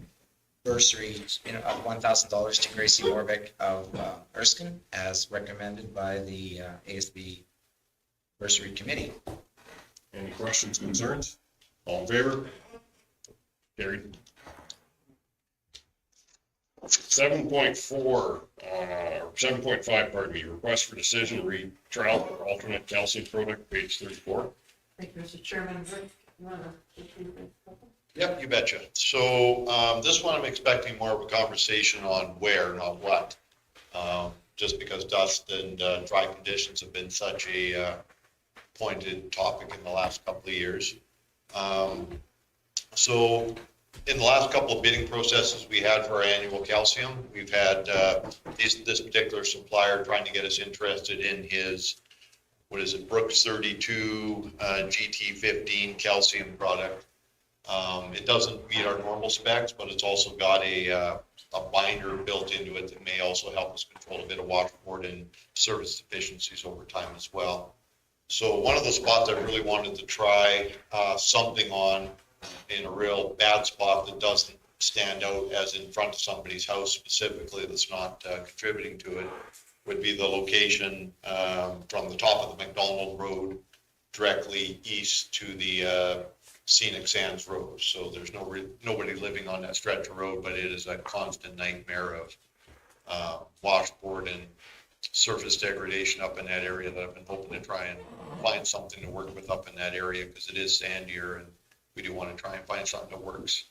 bursary of $1,000 to Gracie Morbeck of Erskine, as recommended by the ASB bursary committee. Any questions, concerns? All in favor? Carried. 7.4, or 7.5, pardon me, request for decision, read trial for alternate calcium product, page 34. Thank you, Mr. Chairman. Rick, you want to? Yep, you betcha. So this one I'm expecting more of a conversation on where, not what. Just because dust and dry conditions have been such a pointed topic in the last couple of years. So in the last couple of bidding processes we had for our annual calcium, we've had this particular supplier trying to get us interested in his, what is it, Brooks 32 GT15 calcium product. It doesn't meet our normal specs, but it's also got a binder built into it that may also help us control a bit of washboard and service deficiencies over time as well. So one of the spots I really wanted to try something on in a real bad spot that doesn't stand out as in front of somebody's house specifically that's not contributing to it would be the location from the top of the McDonald Road directly east to the Scenic Sands Road. So there's nobody living on that stretch of road, but it is a constant nightmare of washboard and surface degradation up in that area that I've been hoping to try and find something to work with up in that area because it is sandier and we do want to try and find something that works.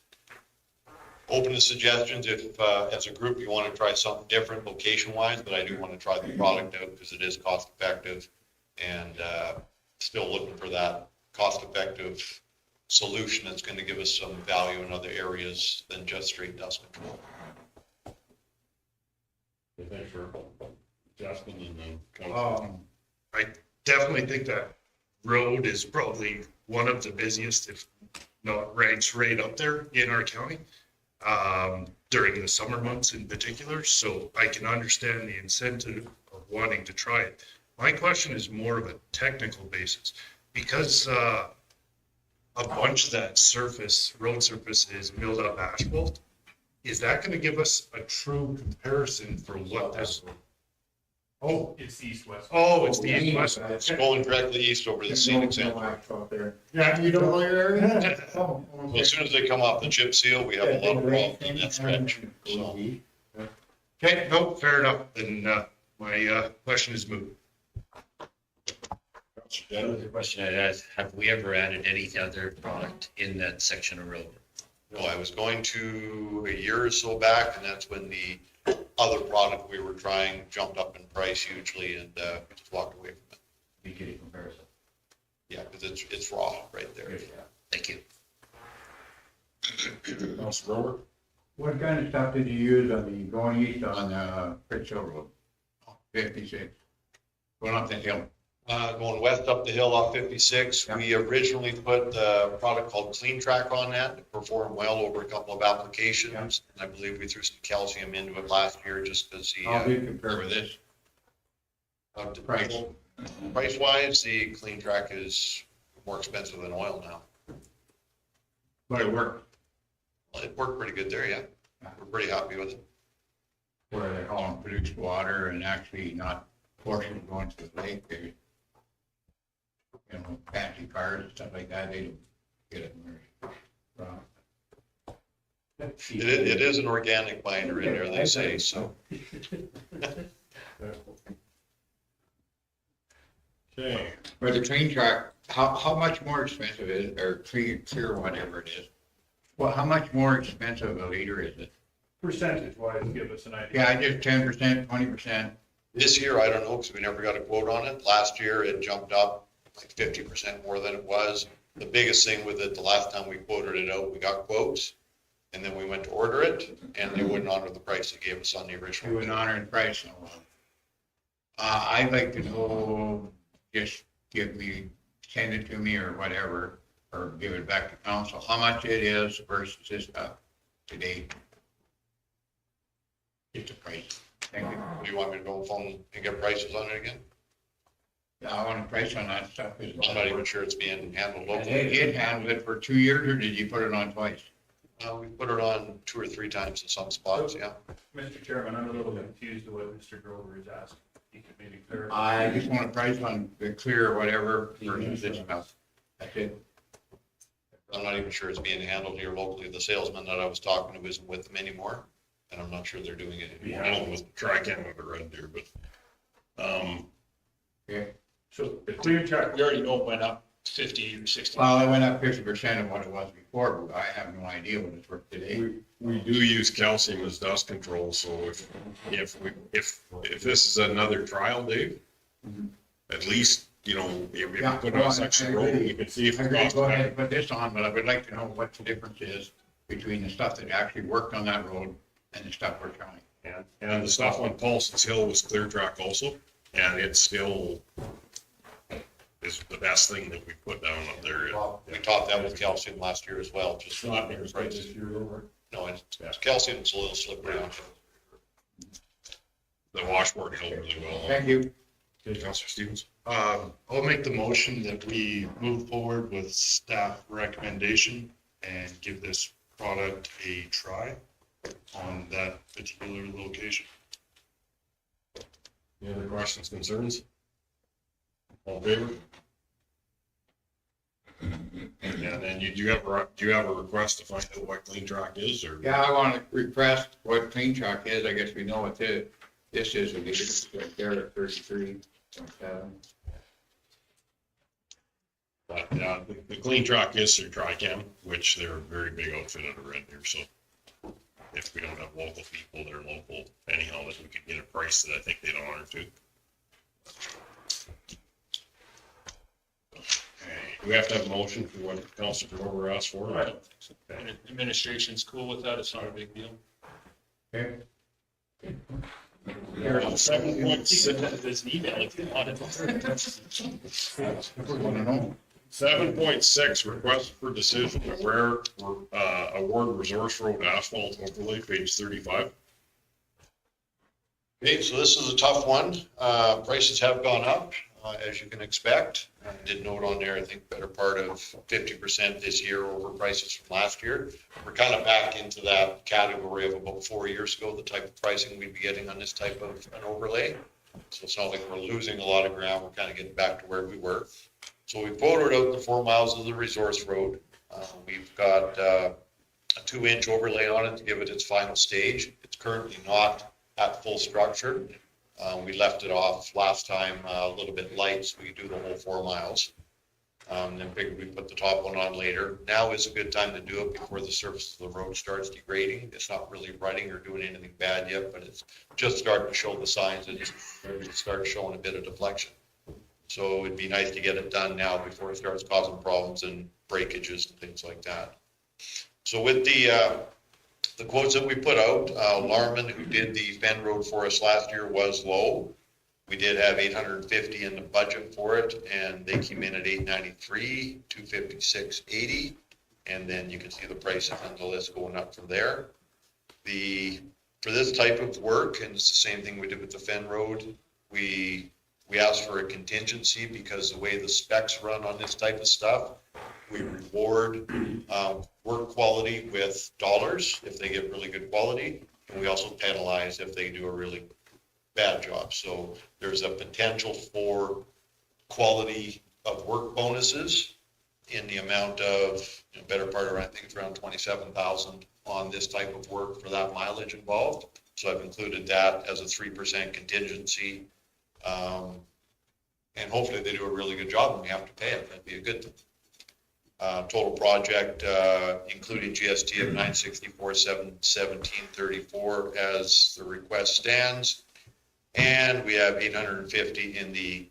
Open to suggestions if, as a group, you want to try something different location-wise, but I do want to try the product out because it is cost-effective and still looking for that cost-effective solution that's going to give us some value in other areas than just straight dust control. Thanks for Justin and then. I definitely think that road is probably one of the busiest, if not ranks right up there in our county, during the summer months in particular. So I can understand the incentive of wanting to try it. My question is more of a technical basis because a bunch of that road surface is milled up asphalt. Is that going to give us a true comparison for what this? Oh, It's east-west. oh, it's the east-west. It's going directly east over the Scenic Sands Road. Yeah, you don't know your area? So as soon as they come off the chip seal, we have a lot of problems in that stretch. So, Okay, no, fair enough. Then my question is moot. The question I'd ask, have we ever added any other product in that section of road? no, I was going to a year or so back, and that's when the other product we were trying jumped up in price hugely, and we just walked away from it. We get a comparison. Yeah, because it's raw right there. Thank you. What kind of stuff did you use on the going east on Fritz Hill Road? 56. Going up the hill. Going west up the hill off 56, we originally put a product called Clean Track on that. It performed well over a couple of applications. And I believe we threw some calcium into it last year just because the. How do you compare with this? Price. Price wise, the Clean Track is more expensive than oil now. But it worked. Well, it worked pretty good there, yeah. We're pretty happy with it. Where they call them produced water and actually not portions going to the lake. They, you know, fancy cars and stuff like that, they don't get it very. It is an organic binder in there, they say, so. Okay. But the Clean Track, how much more expensive is it, or clear whatever it is? Well, how much more expensive a liter is it? Percentage wise, give us an idea. Yeah, just 10%, 20%. This year, I don't know, because we never got a quote on it. Last year, it jumped up like 50% more than it was. The biggest thing with it, the last time we quoted it out, we got quotes. And then we went to order it, and they wouldn't honor the price they gave us on the original. You wouldn't honor the price. So, I'd like to know, just send it to me or whatever, or give it back to council, how much it is versus this stuff today. Just a price. Thank you. Do you want me to go phone and get prices on it again? Yeah, I want a price on that stuff. I'm not even sure it's being handled locally. It handled it for 2 years, or did you put it on twice? We put it on 2 or 3 times in some spots, yeah. Mr. Chairman, I'm a little confused with what Mr. Grover is asking. He could maybe clarify. I just want a price on the clear or whatever versus this stuff. That's it. I'm not even sure it's being handled here locally. The salesman that I was talking to isn't with them anymore, and I'm not sure they're doing it anymore. I don't with Tricam with a Red Deer, but, Okay. So the Clear Track, We already know it went up 50 or 60. Well, it went up 50% of what it was before, but I have no idea what it's worth today. we do use calcium as dust control, so if this is another trial, Dave, at least, you know, if we Yeah, put no, on section road, we can see if I'm it gonna costs go ahead better. and put this on, but I would like to know what the difference is between the stuff that actually worked on that road and the stuff we're trying. And the stuff on Paulson's Hill was clear track also, and it's still is the best thing that we put down up there. We topped that with calcium last year as well, just. Not near as good this year over. No, it's calcium's a little slippery. The washboard held really well. Thank you. Okay, Councilor Stevens. I'll make the motion that we move forward with staff recommendation and give this product a try on that particular location. Any other questions, concerns? All in favor? And then you do you have a request to find out what clean track is, or? Yeah, I want to request what clean truck is. I guess we know what this is. Right there at 33. But the clean track is through Tricam, which they're a very big outfit out of Red Deer, so if we don't have local people that are local anyhow, that we could get a price that I think they'd honor to. Do we have to have a motion for what Councilor Grover asked for? I don't think so. Administration's cool with that, it's not a big deal. Okay. 7.6, request for decision of rare award Resource Road asphalt overlay, page 35. Okay, so this is a tough one. Prices have gone up, as you can expect. I did note on there, I think better part of 50% this year over prices from last year. We're kind of back into that category of about 4 years ago, the type of pricing we'd be getting on this type of an overlay. So it's not like we're losing a lot of ground. We're kind of getting back to where we were. So we quoted out the 4 miles of the resource road. We've got a 2-inch overlay on it to give it its final stage. It's currently not at full structure. We left it off last time a little bit light, so we do the whole 4 miles. Then figured we put the top one on later. Now is a good time to do it before the surface of the road starts degrading. It's not really rutting or doing anything bad yet, but it's just starting to show the signs that it's ready to start showing a bit of deflection. So it'd be nice to get it done now before it starts causing problems and breakages and things like that. So with the quotes that we put out, Larman, who did the Fen Road for us last year, was low. We did have 850 in the budget for it, and they came in at 893, 256.80, and then you can see the prices on the list going up from there. For this type of work, and it's the same thing we did with the Fen Road, we asked for a contingency because the way the specs run on this type of stuff, we reward work quality with dollars if they get really good quality, and we also penalize if they do a really bad job. So there's a potential for quality of work bonuses in the amount of, better part around, I think it's around 27,000 on this type of work for that mileage involved. So I've included that as a 3% contingency. And hopefully they do a really good job and we have to pay it. That'd be a good thing. Total project, including GST of 964,717.34 as the request stands. And we have 850 in the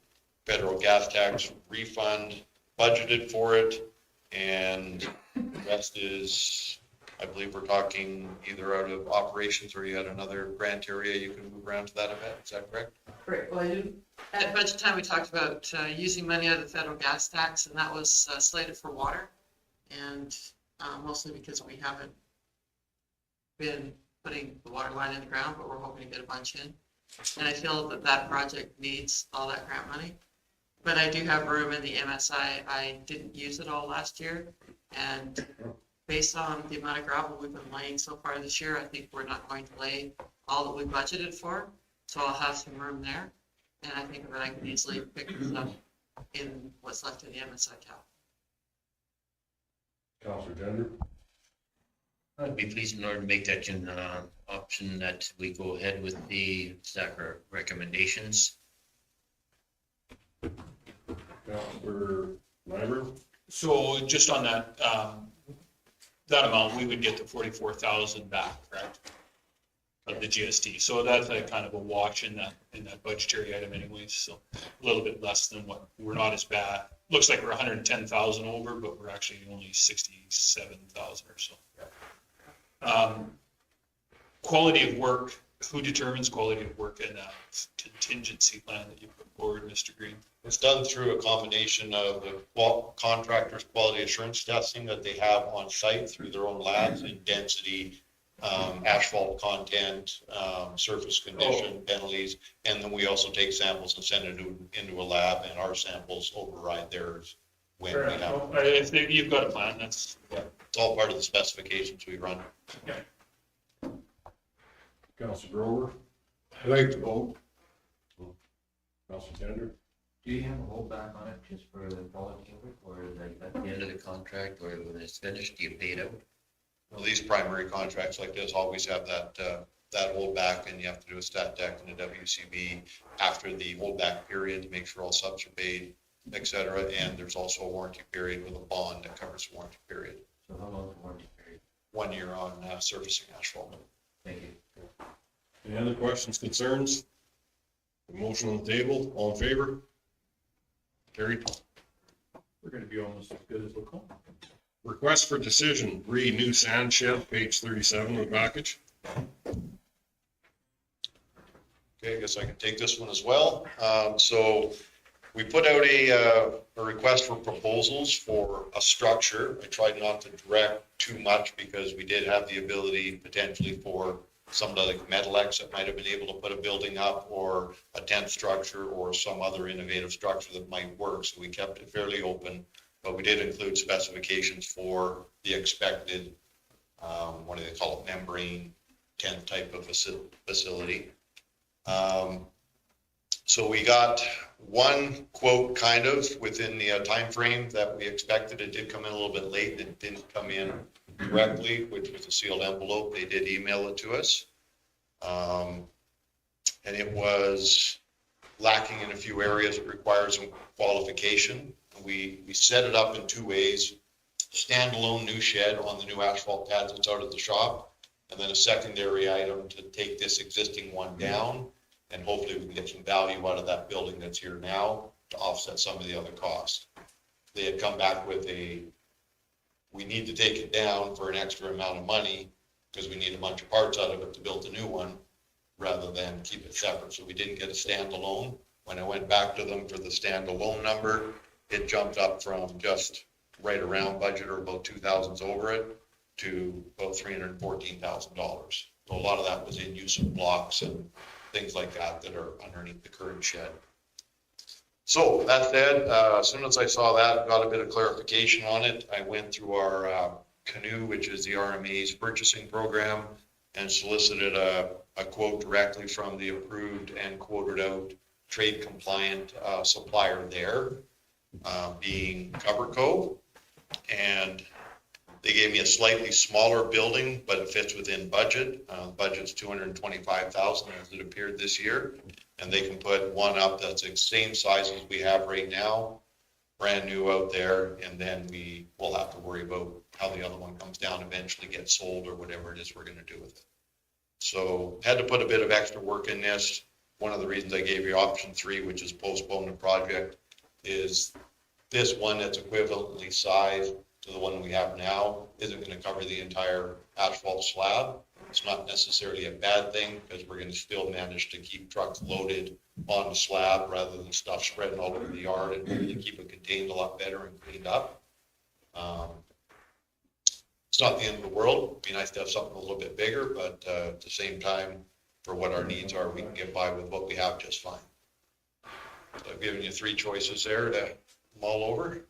federal gas tax refund budgeted for it. And the rest is, I believe we're talking either out of operations or you had another grant area you can move around to that event. Is that correct? Right, well, at budget time, we talked about using money out of the federal gas tax, and that was slated for water. And mostly because we haven't been putting the water line in the ground, but we're hoping to get a bunch in. And I feel that that project needs all that grant money. But I do have room in the MSI. I didn't use it all last year. And based on the amount of gravel we've been laying so far this year, I think we're not going to lay all that we budgeted for. So I'll have some room there. And I think that I can easily pick this up in what's left in the MSI cap. Councilor Gender. I'd be pleased in order to make that option that we go ahead with the staff recommendations. Councilor Nyberg. So just on that, that amount, we would get the 44,000 back, correct? Of the GST. So that's a kind of a wash in that budgetary item anyways. So a little bit less than what, we're not as bad. Looks like we're 110,000 over, but we're actually only 67,000 or so. Quality of work, who determines quality of work in that contingency plan that you put forward, Mr. Green? It's done through a combination of the contractor's quality assurance testing that they have on site through their own labs in density, asphalt content, surface condition, penalties. And then we also take samples and send it into a lab, and our samples override theirs when we have. If you've got a plan, that's. Yeah, it's all part of the specifications we run. Okay. Councilor Grover, I'd like to vote. Councilor Tender. Do you have a holdback on it just for the quality of it, or like at the end of the contract, or when it's finished, do you pay it out? Well, these primary contracts like this always have that holdback, and you have to do a stat deck and a WCB after the holdback period to make sure all subs are paid, et cetera. And there's also a warranty period with a bond that covers the warranty period. So how long is the warranty period? 1 year on surfacing asphalt. Thank you. Any other questions, concerns? Motion on the table, all in favor? Carried. We're gonna be almost as good as Lacombe. Request for decision, new sand shed, page 37 of the package. Okay, I guess I can take this one as well. So we put out a request for proposals for a structure. I tried not to direct too much because we did have the ability potentially for somebody like Metalex that might have been able to put a building up, or a tent structure, or some other innovative structure that might work. So we kept it fairly open, but we did include specifications for the expected, what do they call it, membrane tent type of facility. So we got one quote kind of within the time frame that we expected. It did come in a little bit late. It didn't come in directly, which was a sealed envelope. They did email it to us. And it was lacking in a few areas. It requires some qualification. We set it up in 2 ways: standalone new shed on the new asphalt pads that's out at the shop, and then a secondary item to take this existing one down, and hopefully we can get some value out of that building that's here now to offset some of the other costs. They had come back with we need to take it down for an extra amount of money because we need a bunch of parts out of it to build the new one, rather than keep it separate. So we didn't get a standalone. When I went back to them for the standalone number, it jumped up from just right around budget, or about 2,000s over it, to about $314,000. So a lot of that was in use of blocks and things like that that are underneath the current shed. So that said, as soon as I saw that, got a bit of clarification on it, I went through our Canoe, which is the RMA's purchasing program, and solicited a quote directly from the approved and quoted out trade compliant supplier there, being Coverco. And they gave me a slightly smaller building, but it fits within budget. Budget's $225,000 as it appeared this year. And they can put one up that's the same size as we have right now, brand new out there. And then we will have to worry about how the other one comes down, eventually gets sold, or whatever it is we're going to do with it. So had to put a bit of extra work in this. One of the reasons I gave you option 3, which is postpone the project, is this one that's equivalently sized to the one we have now isn't going to cover the entire asphalt slab. It's not necessarily a bad thing, because we're going to still manage to keep trucks loaded on the slab rather than stuff spreading all over the yard, and really keep it contained a lot better and cleaned up. It's not the end of the world. It'd be nice to have something a little bit bigger, but at the same time, for what our needs are, we can get by with what we have just fine. So I've given you 3 choices there to mull over.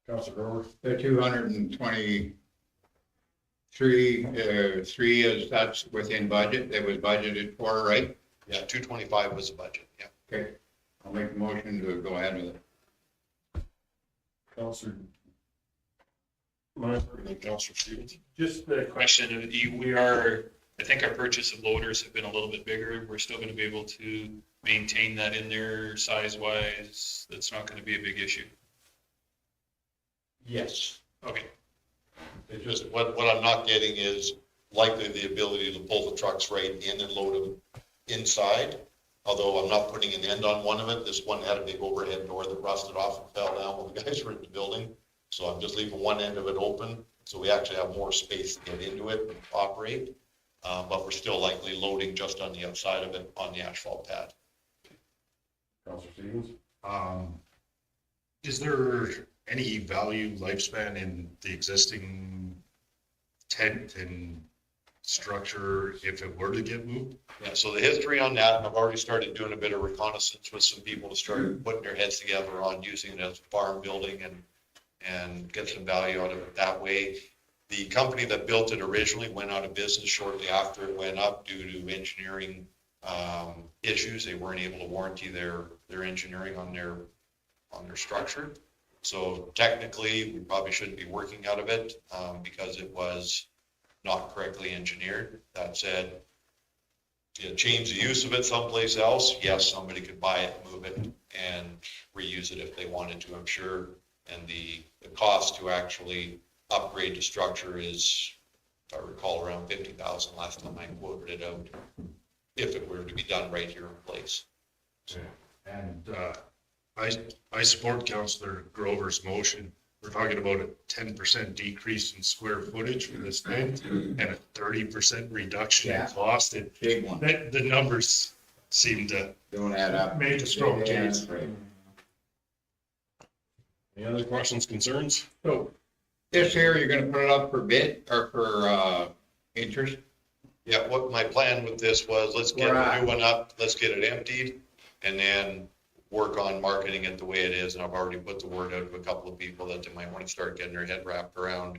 Councilor Grover. The 223, 3 is, that's within budget. It was budgeted for, right? Yeah, 225 was the budget, yeah. Okay, I'll make a motion to go ahead with it. Councilor Myers, and then Councilor Stevens. Just the question, I think our purchase of loaders have been a little bit bigger. We're still gonna be able to maintain that in there size-wise. That's not gonna be a big issue. Yes. Okay. It's just, what I'm not getting is likely the ability to pull the trucks right in and load them inside. Although I'm not putting an end on one of it. This one had a big overhead door that rusted off and fell down while the guys were in the building. So I'm just leaving one end of it open, so we actually have more space to get into it and operate. But we're still likely loading just on the outside of it on the asphalt pad. Counselor Stevens? Is there any value lifespan in the existing tent and structure if it were to get moved? Yeah, so the history on that, and I've already started doing a bit of reconnaissance with some people to start putting their heads together on using it as a farm building and get some value out of it that way. The company that built it originally went out of business shortly after it went up due to engineering issues. They weren't able to warranty their engineering on their structure. So technically, we probably shouldn't be working out of it because it was not correctly engineered. That said, change the use of it someplace else, yes, somebody could buy it, move it, and reuse it if they wanted to, I'm sure. And the cost to actually upgrade the structure is, if I recall, around 50,000 last time I quoted it out, if it were to be done right here in place. And I support Councillor Grover's motion. We're talking about a 10% decrease in square footage for this thing and a 30% reduction in cost. Big one. The numbers seem to Don't add up. make a strong case. Any other questions, concerns? So this here, you're gonna put it up for bid or for interest? Yeah, what my plan with this was, let's get a new one up, let's get it emptied, and then work on marketing it the way it is. And I've already put the word out to a couple of people that they might want to start getting their head wrapped around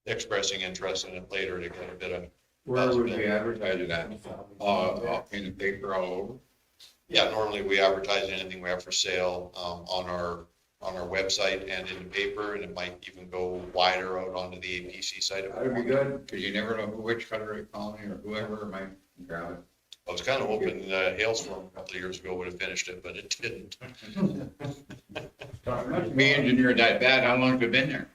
expressing interest in it later to get a bit of. Where would we advertise it at? In the paper all over? Yeah, normally we advertise anything we have for sale on our website and in the paper, and it might even go wider out onto the APC site. That would be good, because you never know which Federated Colony or whoever might grab it. I was kind of hoping Hailstorm a couple of years ago would have finished it, but it didn't. Me engineered that bad, how long have you been there?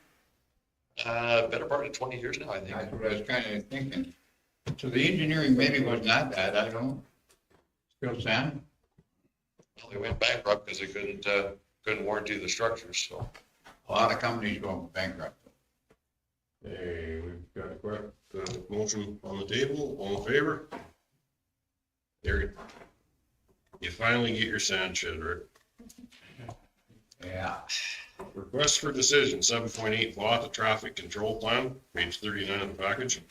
Better part of 20 years now, I think. That's what I was kind of thinking. So the engineering maybe wasn't that bad, I don't know. Still sound? Well, they went bankrupt because they couldn't warranty the structures, so. A lot of companies going bankrupt. Hey, we've got a quick motion on the table. All in favor? Carried. You finally get your sand shed, Rick. Yeah. Request for decision, 7.8, Vaughan Traffic Control Plan, page 39 of the package.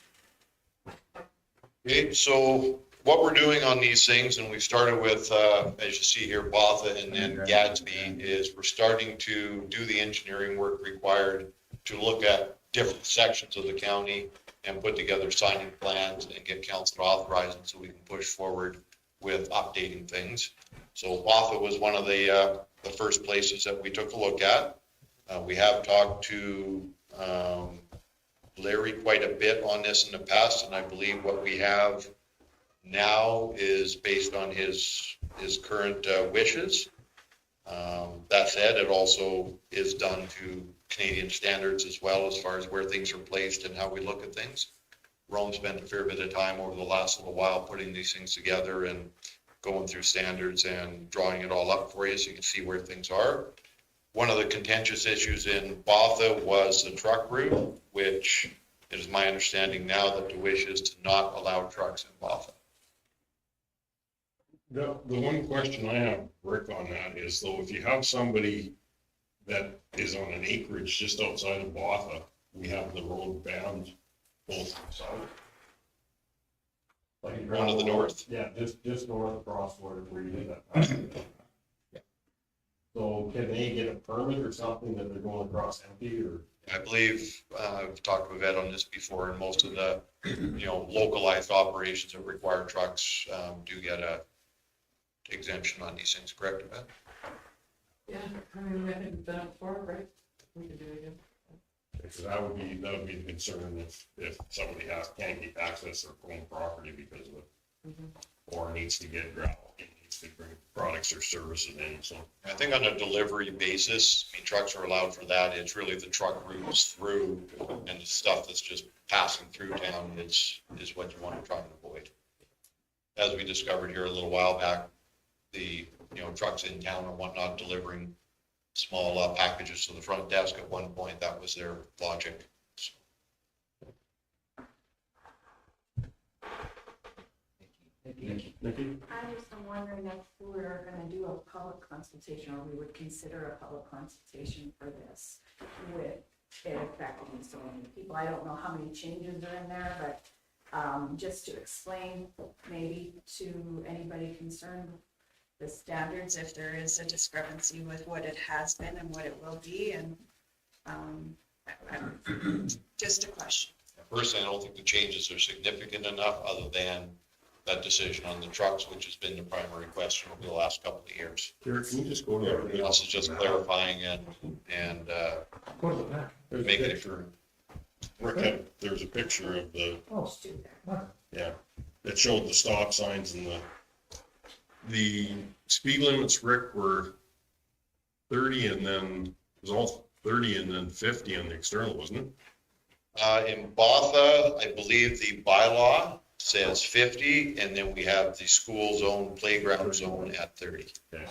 Okay, so what we're doing on these things, and we started with, as you see here, Botha and then Gadsby, is we're starting to do the engineering work required to look at different sections of the county and put together signing plans and get council authorizing so we can push forward with updating things. So Botha was one of the first places that we took a look at. We have talked to Larry quite a bit on this in the past, and I believe what we have now is based on his current wishes. That said, it also is done to Canadian standards as well, as far as where things are placed and how we look at things. Rome spent a fair bit of time over the last little while putting these things together and going through standards and drawing it all up for you so you can see where things are. One of the contentious issues in Botha was the truck route, which it is my understanding now that the wish is to not allow trucks in Botha. The one question I have, Rick, on that is, though, if you have somebody that is on an acreage just outside of Botha, we have the road banned both sides. Like One to the north? Yeah, just north across where you did that. So can they get a permit or something that they're going across empty, or? I believe, I've talked with Ed on this before, and most of the, localized operations that require trucks do get a exemption on these things, correct, Ed? Yeah, I mean, we haven't done it before, right? We can do it again. Because that would be the concern if somebody can't get access to their own property because of it. Or needs to get gravel, needs to bring products or services in, so. I think on a delivery basis, trucks are allowed for that. It's really the truck routes through and the stuff that's just passing through town is what you want to try and avoid. As we discovered here a little while back, the, trucks in town and whatnot delivering small packages to the front desk at one point. That was their logic. I just am wondering if we're gonna do a public consultation, or we would consider a public consultation for this with it affecting so many people. I don't know how many changes are in there, but, just to explain maybe to anybody concerned, the standards, If there is a discrepancy with what it has been and what it will be, and, just a question. Personally, I don't think the changes are significant enough, other than that decision on the trucks, which has been the primary question over the last couple of years. Derek, can you just go to Everything else is just clarifying and making it sure. Rick, there's a picture of the, oh, yeah, it showed the stop signs and the speed limits, Rick, were 30 and then, it was all 30 and then 50 on the external, wasn't it? In Botha, I believe the bylaw says 50, and then we have the school zone, playground zone at 30. Okay.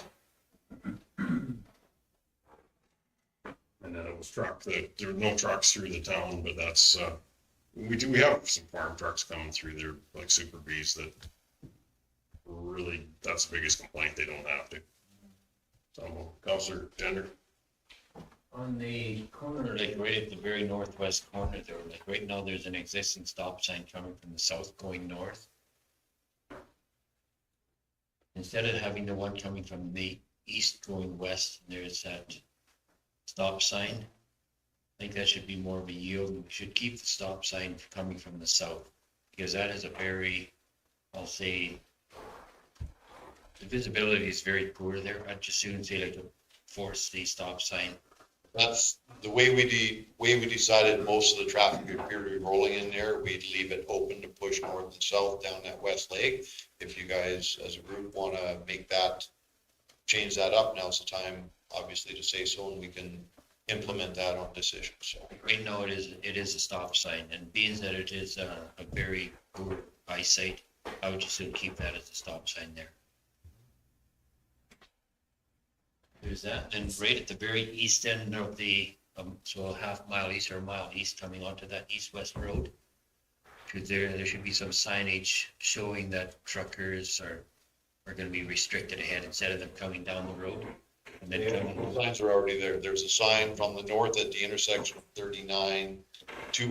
And then it was truck, there were no trucks through the town, but that's, we have some farm trucks coming through there, like Super Bs that really, that's the biggest complaint, they don't have to. So, Counselor Tender? On the corner, like right at the very northwest corner there, like right now, there's an existing stop sign coming from the south going north. Instead of having the one coming from the east going west, there's that stop sign. I think that should be more of a yield. We should keep the stop sign coming from the south, because that is a very, I'll say, the visibility is very poor there. I'd just soon say like to force the stop sign. That's the way we decided most of the traffic would appear to be rolling in there. We'd leave it open to push north and south down that west leg. If you guys as a group want to make that, change that up, now's the time, obviously, to say so, and we can implement that on decision. So right now it is a stop sign, and being that it is a very poor eyesight, I would just soon keep that as a stop sign there. There's that, and right at the very east end of the, so a half mile east or a mile east coming onto that east-west road, there should be some signage showing that truckers are going to be restricted ahead instead of them coming down the road. And then the signs are already there. There's a sign from the north at the intersection of 39-2,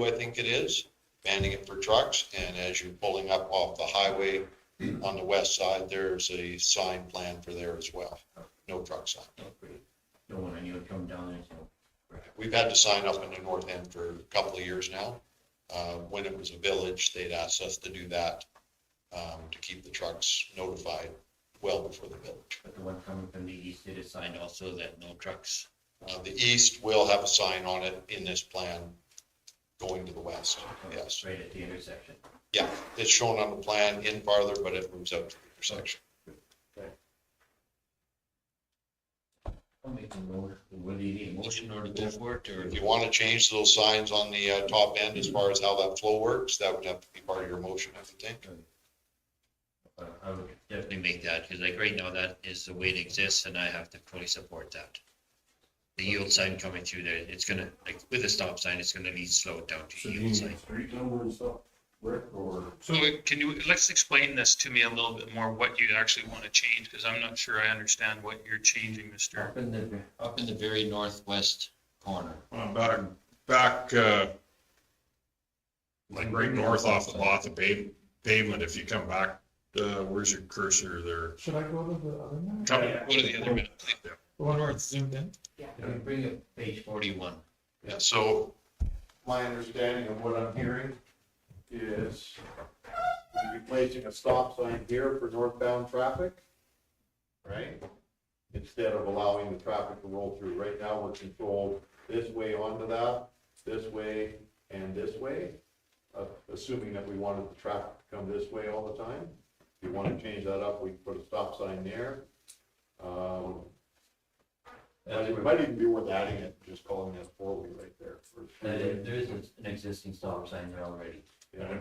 I think it is, banning it for trucks. And as you're pulling up off the highway on the west side, there's a sign plan for there as well. No truck sign. Don't want anyone coming down there, so. We've had the sign up in the north end for a couple of years now. When it was a village, they'd asked us to do that, to keep the trucks notified well before the village. But the one coming from the east, it is signed also that no trucks. The east will have a sign on it in this plan going to the west, yes. Right at the intersection. Yeah, it's shown on the plan in farther, but it moves up to the intersection. I'll make a motion. What do you need, a motion or to go for it, or? If you want to change those signs on the top end as far as how that flow works, that would have to be part of your motion, I would think. I would definitely make that, because like right now, that is the way it exists, and I have to fully support that. The yield sign coming through there, it's gonna, like with a stop sign, it's gonna need to slow it down to yield sign. Street number and stuff, Rick, or? So can you, let's explain this to me a little bit more, what you actually want to change, because I'm not sure I understand what you're changing, Mr. Up in the very northwest corner. Back, like right north off the Botha pavement, if you come back, where's your cursor there? Should I go to the other one? Come, Go to the other minute. The one where it's zoomed in? Yeah. Bring up page 41. Yeah, so My understanding of what I'm hearing is we'll be placing a stop sign here for northbound traffic, right? Instead of allowing the traffic to roll through. Right now, we're controlled this way onto that, this way, and this way. Assuming that we wanted the traffic to come this way all the time. If you want to change that up, we can put a stop sign there. It might even be worth adding it, just calling that four-way right there. There is an existing stop sign there already.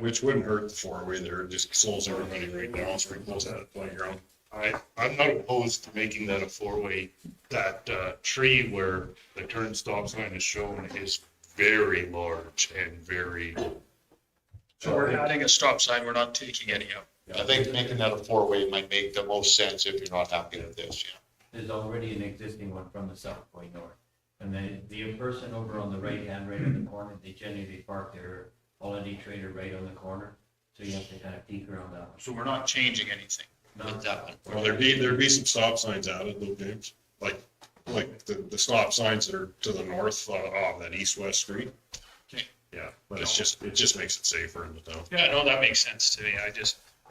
Which wouldn't hurt the four-way there, it just slows everybody right down, so it goes out of playground. I'm not opposed to making that a four-way. That tree where the turn stop sign is shown is very large and very. So we're adding a stop sign, we're not taking any out. I think making that a four-way might make the most sense if you're not happy with this, yeah. There's already an existing one from the south going north. And then the person over on the right hand, right in the corner, they generally park their holiday trader right on the corner. So you have to kind of peek around that one. So we're not changing anything. Not that one. Well, there'd be some stop signs added though, James, like the stop signs that are to the north, of that east-west street. Okay. Yeah, but it just makes it safer in the town. Yeah, no, that makes sense to me.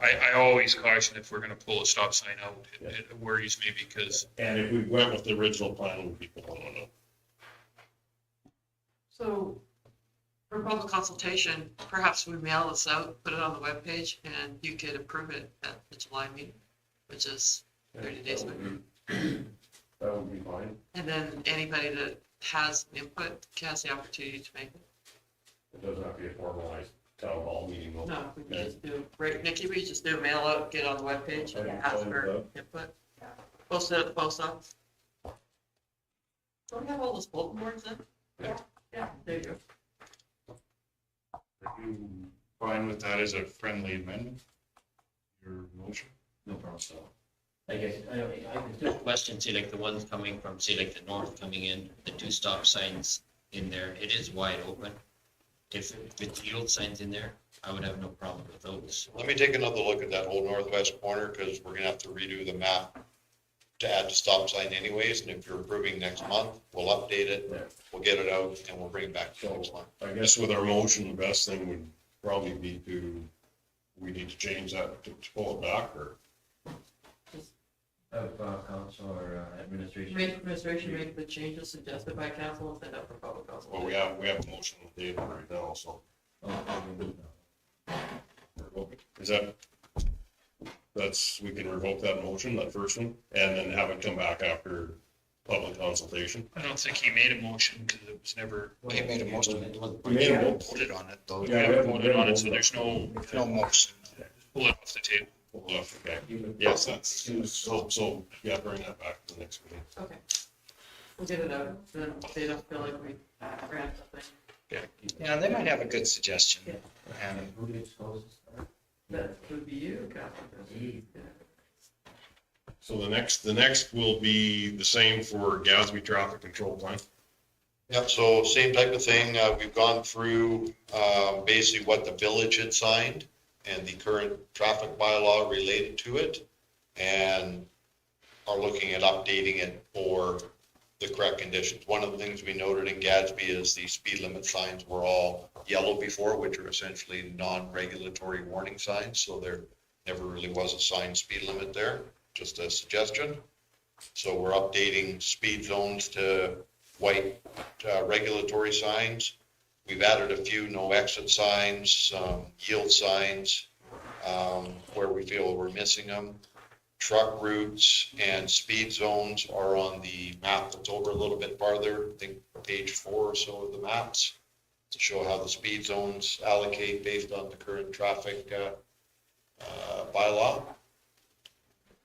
I always caution if we're gonna pull a stop sign out, it worries me because. And if we went with the original plan, would be pulling one up. So for public consultation, perhaps we mail this out, put it on the webpage, and you could approve it at the July meeting, which is 30 days away. That would be fine. And then anybody that has input has the opportunity to make it. It doesn't have to be a formalized town hall meeting. though. No, we can just do, right, Nikki, we just do a mail out, get on the webpage, and ask for input. Post it at the post office. Don't we have all those bulletin boards then? Yeah, there you go. Are you fine with that as a friendly amendment? Your motion? No problem. So I guess, I can Just question, see like the ones coming from, say like the north coming in, the two stop signs in there, it is wide open. If it's yield signs in there, I would have no problem with those. Let me take another look at that whole northwest corner, because we're gonna have to redo the map to add the stop sign anyways, and if you're approving next month, we'll update it, we'll get it out, and we'll bring it back to next month. I guess with our motion, the best thing would probably be we need to change that to pull it back, or have council or administration. Administration make the changes suggested by council and send out for public well, consultation. we have a motion on the table right now, so. Is we can revoke that motion, that first one, and then have it come back after public consultation. I don't think he made a motion because it was never. He made a motion. We made a motion. Voted on it though. We haven't voted on it, so there's no. No motion. Pull it off the table. Okay, yes, that's, so, yeah, bring that back to the next meeting. Okay. We'll get it out, then they don't feel like we ran something. Yeah, they might have a good suggestion. Yeah. And Who gets closest? That would be you, Catherine. So the next will be the same for Gatsby traffic control plan. Yep, so same type of thing. We've gone through basically what the village had signed and the current traffic bylaw related to it, and are looking at updating it for the correct conditions. One of the things we noted in Gatsby is the speed limit signs were all yellow before, which are essentially non-regulatory warning signs, so there never really was a signed speed limit there, just a suggestion. So we're updating speed zones to white regulatory signs. We've added a few no exit signs, some yield signs where we feel we're missing them. Truck routes and speed zones are on the map that's over a little bit farther, I think page 4 or so of the maps, to show how the speed zones allocate based on the current traffic bylaw.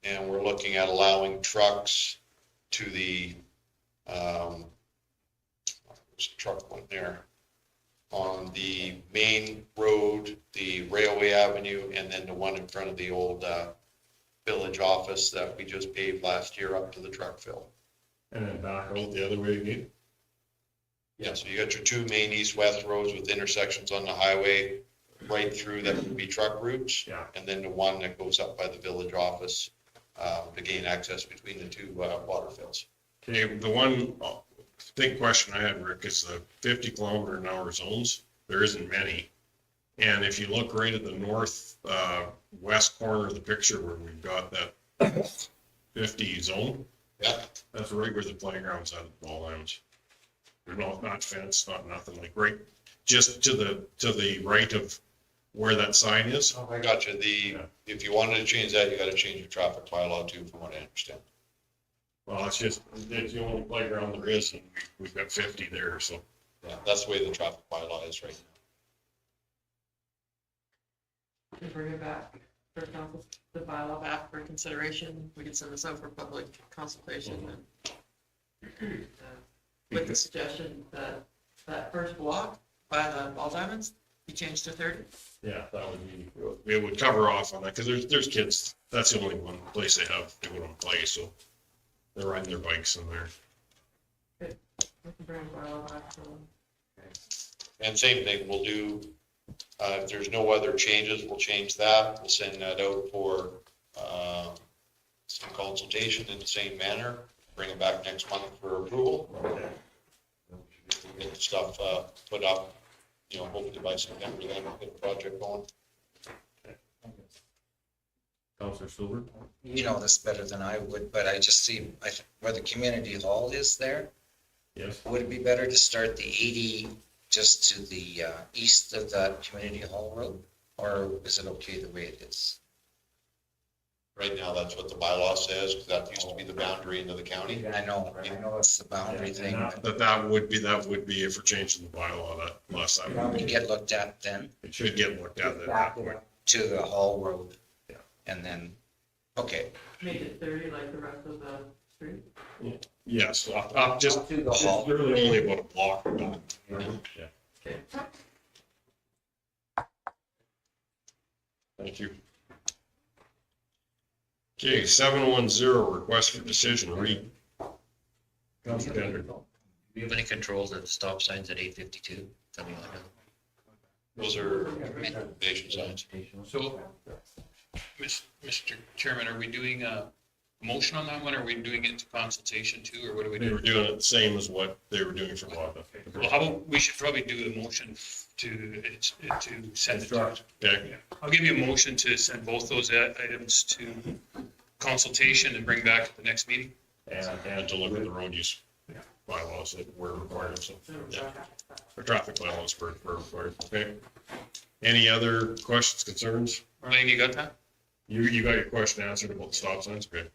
And we're looking at allowing trucks to the, there's a truck one there, on the main road, the Railway Avenue, and then the one in front of the old village office that we just paved last year up to the truck fill. And then back out the other way again? Yeah, so you got your two main east-west roads with intersections on the highway, right through that would be truck routes. Yeah. And then the one that goes up by the village office to gain access between the two water fills. Okay, the one big question I had, Rick, is the 50-kilometer-an-hour zones. There isn't many. And if you look right at the north west corner of the picture where we've got that 50 zone, yeah, that's right where the playground's at, the ball lines. There's not fence, not nothing, like right just to the right of where that sign is. Oh, I got you. If you wanted to change that, you got to change your traffic bylaw too, from what I understand. Well, it's the only playground there is, and we've got 50 there, so. Yeah, that's the way the traffic bylaw is right Bring it back for council, the bylaw back for consideration. We can send this out for public consultation and with the suggestion that that first block by the ball diamonds be changed to 30. Yeah, that would be, it would cover off on that, because there's kids, that's the only one place they have to go and play, so they're riding their bikes in there. We can bring bylaw back for them. And same thing, we'll do, if there's no other changes, we'll change that. We'll send that out for some consultation in the same manner. Bring it back next month for approval. Get the stuff put up, hopefully by September, then we'll get the project going. Councillor Silver? You know this better than I would, but I just see where the community hall is there. Yes. Would it be better to start the 80 just to the east of that community hall road? Or is it okay the way it is? Right now, that's what the bylaw says, because that used to be the boundary into the county. I know it's the boundary thing. That would be if we're changing the bylaw, that unless that Would would it get looked at then? it should get looked at that point. To the hall road? Yeah. And then, okay. Make it 30 like the rest of the street. Yes, up just, To the hall. it's really only about a block back. Yeah. Okay. Thank you. Okay, 710, request for decision, read. Councilor Pender. Do we have any controls at the stop signs at 852, something like that? Those are recommendation signs. So, Mr. Chairman, are we doing a motion on that one, or are we doing it to consultation too, or what are we They were doing? doing it the same as what they were doing for Wanda. Well, how about, we should probably do a motion to send it to. Okay, I'll give you a motion to send both those items to consultation and bring back at the next meeting. and to look at the road use bylaws that were required, so, yeah. Or traffic bylaws were required, okay? Any other questions, concerns? Marlene, you got that? You got your question answered about the stop signs, okay?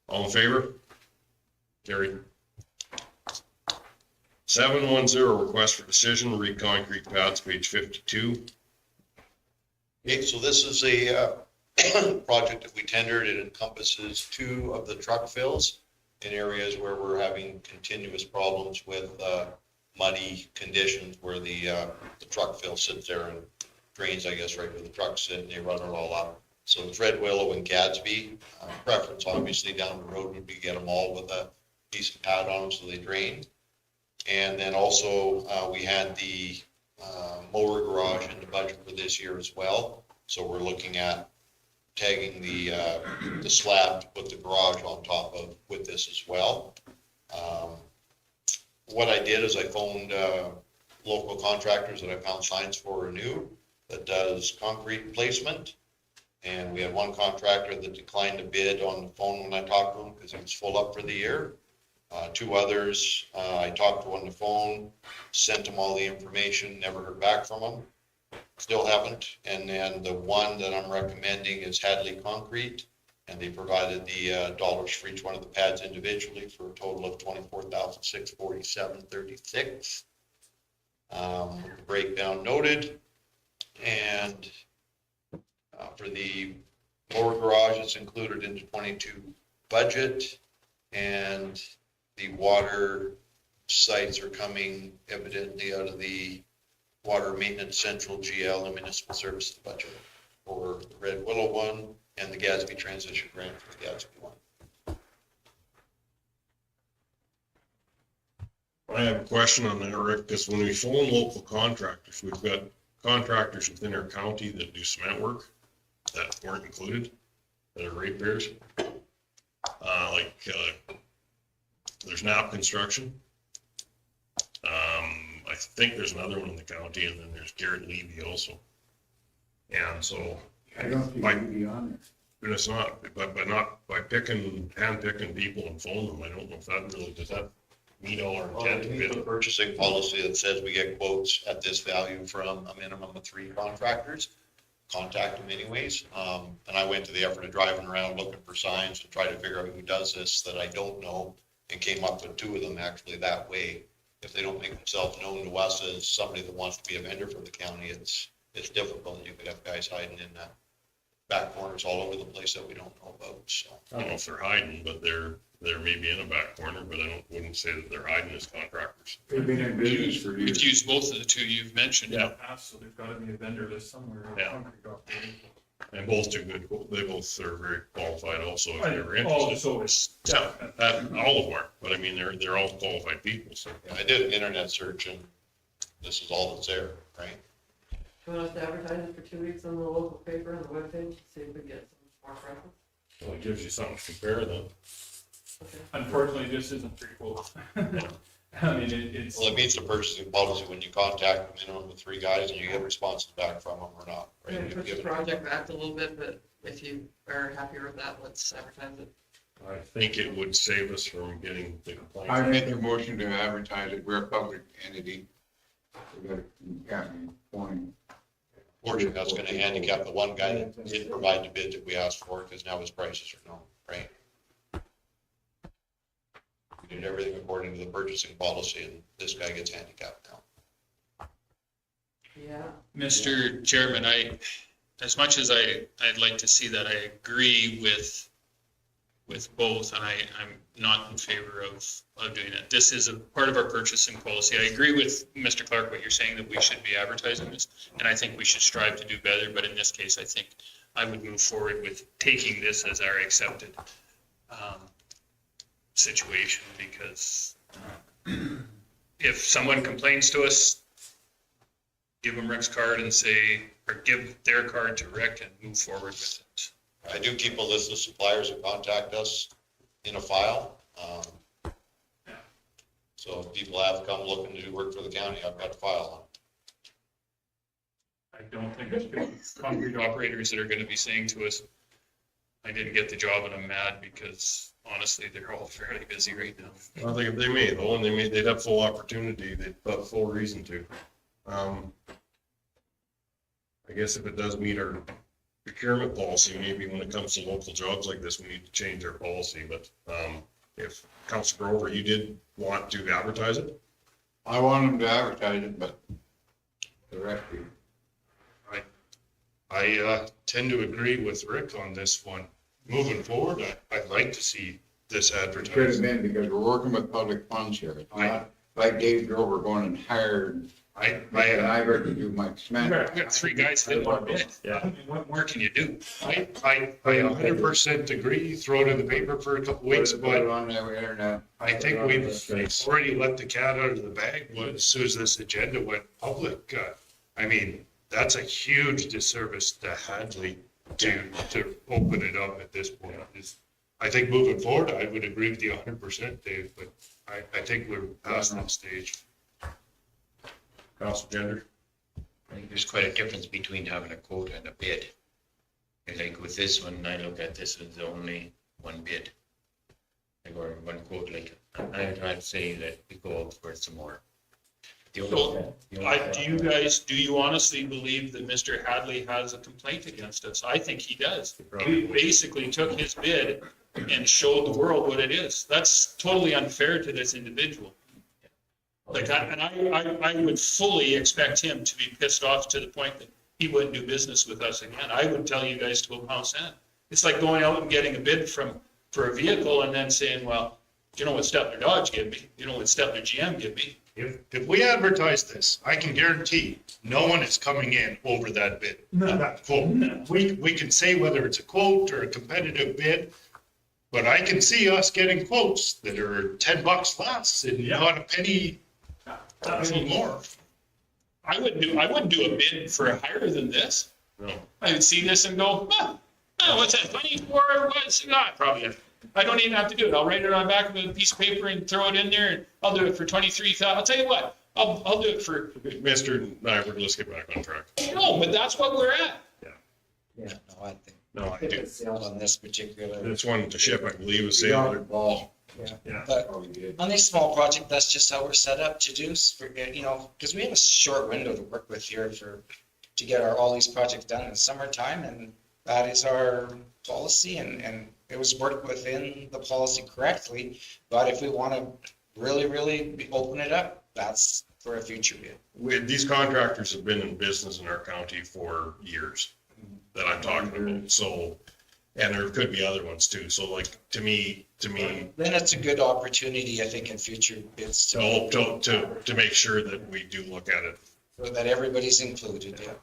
All in favor? Carried. 710, request for decision, read concrete pads, page 52. Okay, so this is a project that we tendered. It encompasses 2 of the truck fills in areas where we're having continuous problems with muddy conditions where the truck fill sits there and drains, I guess, right where the trucks sit, and they run it all up. So it's Red Willow and Gadsby. Preference, obviously, down the road would be get them all with a decent pad on them so they drain. And then also, we had the mower garage in the budget for this year as well. So we're looking at tagging the slab to put the garage on top of with this as well. What I did is I phoned local contractors that I found signs for renew that does concrete placement. And we had one contractor that declined to bid on the phone when I talked to him because he was full up for the year. 2 others, I talked to on the phone, sent them all the information, never heard back from them. Still haven't. And then the one that I'm recommending is Hadley Concrete. And they provided the dollars for each one of the pads individually for a total of $24,647.36. The breakdown noted. And for the lower garage, it's included in the 22 budget. And the water sites are coming evidently out of the Water Maintenance Central GL and Municipal Services budget for the Red Willow one and the Gadsby Transition Grant for the Gadsby one. I have a question on that, Rick, because when we phone local contractors, we've got contractors within our county that do cement work that weren't included, that are ratepayers. There's Knapp Construction. I think there's another one in the county, and then there's Garrett Levy also. And so. I don't think you'd be on there. But it's not, but not by hand picking people and phone them. I don't know if that really, does that meet all our intent? We have a purchasing policy that says we get quotes at this value from a minimum of 3 contractors. Contact them anyways. And I went to the effort of driving around looking for signs to try to figure out who does this that I don't know, and came up with 2 of them actually that way. If they don't make themselves known to us as somebody that wants to be a vendor for the county, it's difficult. You could have guys hiding in that. back corners all over the place that we don't know about, so. I don't know if they're hiding, but they're maybe in a back corner, but wouldn't say that they're hiding as contractors. They've been in business for We've years. used both of the two you've mentioned. Yeah. So there's gotta be a vendor list somewhere. Yeah. And both do good, they both are very qualified also, if they were Oh, interested. so it's. Yeah, all of them are, but I mean, they're all qualified people, so. Yeah, I did an internet search and this is all that's there, right? Do you want us to advertise it for 2 weeks on the local paper and the webpage, see if we get some more traffic? Well, it gives you something to compare then. Unfortunately, this isn't three quotes. I mean, it's. Well, it meets the purchasing policy when you contact a minimum of 3 guys and you get responses back from them or not, right? Yeah, You've push the given- project back a little bit, but if you are happier with that, let's advertise it. I think it would save us from getting the complaints. I make a motion to advertise it. We're a public entity. We got a county point. Fortunately, that's gonna handicap the one guy that didn't provide the bid that we asked for, because now his prices are known, right? We did everything according to the purchasing policy, and this guy gets handicapped now. Yeah. Mr. Chairman, as much as I'd like to see that, I agree with both, and I'm not in favor of doing it. This is a part of our purchasing policy. I agree with Mr. Clark, what you're saying, that we should be advertising this, and I think we should strive to do better, but in this case, I think I would move forward with taking this as our accepted situation, because if someone complains to us, give them Rick's card and say, or give their card to Rick and move forward with it. I do keep a list of suppliers that contact us in a file. So if people have come looking to do work for the county, I've got a file on. I don't think there's concrete operators that are gonna be saying to us, I didn't get the job and I'm mad, because honestly, they're all fairly busy right now. I think if they may, though, and they'd have full opportunity, they'd have full reason to. I guess if it does meet our procurement policy, maybe when it comes to local jobs like this, we need to change our policy, but, if Councilor Grover, you did want to advertise it? I want them to advertise it, but directly. I tend to agree with Rick on this one. Moving forward, I'd like to see this It could have advertised. been because we're working with public funds here. It's not like Dave Grover going and hired. I got to do Mike Smith. I've got 3 guys that want to bid. Yeah. What more can you do? I 100% agree, throw it in the paper for a couple weeks, Put but it on the internet. I think we've already let the cat out of the bag as soon as this agenda went public. I mean, that's a huge disservice to Hadley to open it up at this point. I think moving forward, I would agree with you 100%, Dave, but I think we're past that stage. Council Gender? I think there's quite a difference between having a quote and a bid. And like with this one, I look at this as only one bid. Like, or one quote, like, I'd say that we go out for some more. The only- Do you honestly believe that Mr. Hadley has a complaint against us? I think he does. We basically took his bid and showed the world what it is. That's totally unfair to this individual. I would fully expect him to be pissed off to the point that he wouldn't do business with us again. I would tell you guys to go pound sand. It's like going out and getting a bid for a vehicle and then saying, well, you know what Stettler Dodge give me? You know what Stettler GM give me? If we advertise this, I can guarantee no one is coming in over that bid. That quote. We can say whether it's a quote or a competitive bid, but I can see us getting quotes that are $10 less and not a penny more. I wouldn't do a bid for higher than this. No. I would see this and go, what's that, 24, what's that? Probably. I don't even have to do it. I'll write it on the back of a piece of paper and throw it in there, and I'll do it for 23,000. I'll tell you what, I'll do it for. Mr. Nyberg, let's get back on track. No, but that's what we're at. Yeah, no, I think. No, I do. On this particular. This one, the ship, I believe, is sailing. Ball. Yeah. But on these small projects, that's just how we're set up to do, because we have a short window to work with here to get all these projects done in the summertime, and that is our policy, and it was worked within the policy correctly. But if we want to really open it up, that's for a future bid. These contractors have been in business in our county for years. that I'm talking about, so, and there could be other ones too, so like, to me, Then it's a good opportunity, I think, in future bids to make sure that we do look at it. so that everybody's included, yeah.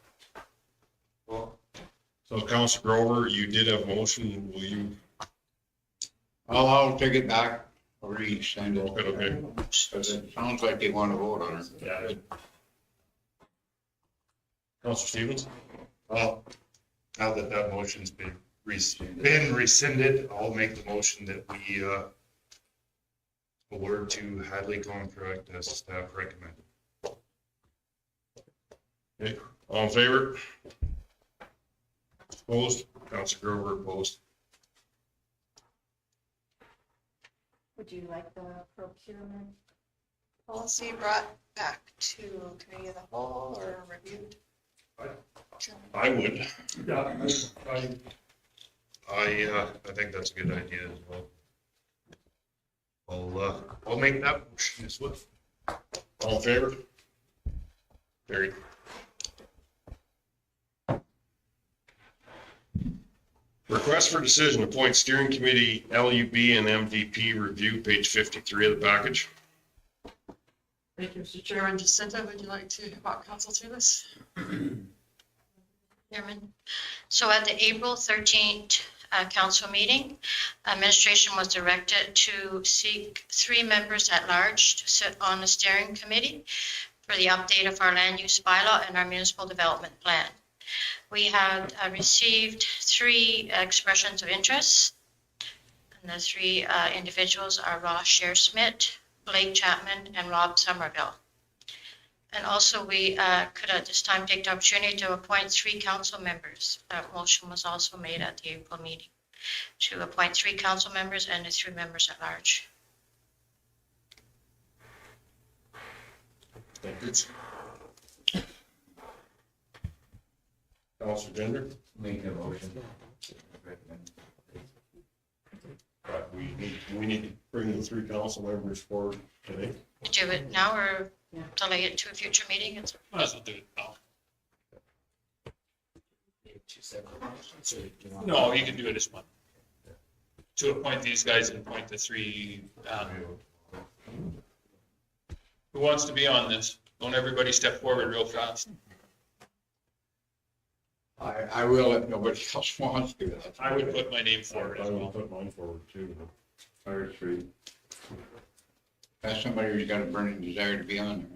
So Councilor Grover, you did have a motion, will you? I'll take it back, or resend it. Okay. Because it sounds like they want to vote on it. Yeah. Councilor Stevens? Well, now that that motion's been rescinded, I'll make the motion that we award to Hadley Contract as staff recommended. Okay, all in favor? Opposed? Councilor Grover opposed. Would you like the procurement? Policy brought back to committee of the whole or reviewed? I would. Yeah, I think that's a good idea as well. I'll make that motion as well. All in favor? Carried. Request for decision, appoint steering committee, LUB and MVP review, page 53 of the package. Thank you, Mr. Chairman. Jacinta, would you like to walk council through this? Chairman. So at the April 13th council meeting, administration was directed to seek 3 members at large to sit on the steering committee for the update of our land use bylaw and our municipal development plan. We had received 3 expressions of interest. And the 3 individuals are Ross Shearsmith, Blake Chapman, and Rob Somerville. And also we could at this time take the opportunity to appoint 3 council members. That motion was also made at the April meeting to appoint 3 council members and the 3 members at large. Thank you. Councilor Gender? Make a motion. Right, we need to bring the 3 council members forward today. Do it now or delay it to a future meeting? Might as well do it now. No, you can do it as one. To appoint these guys and appoint the 3, who wants to be on this? Don't everybody step forward real fast. I will if nobody else wants to. I would put my name forward as I well. will put mine forward too. Fire Street. That's somebody who's got a burning desire to be on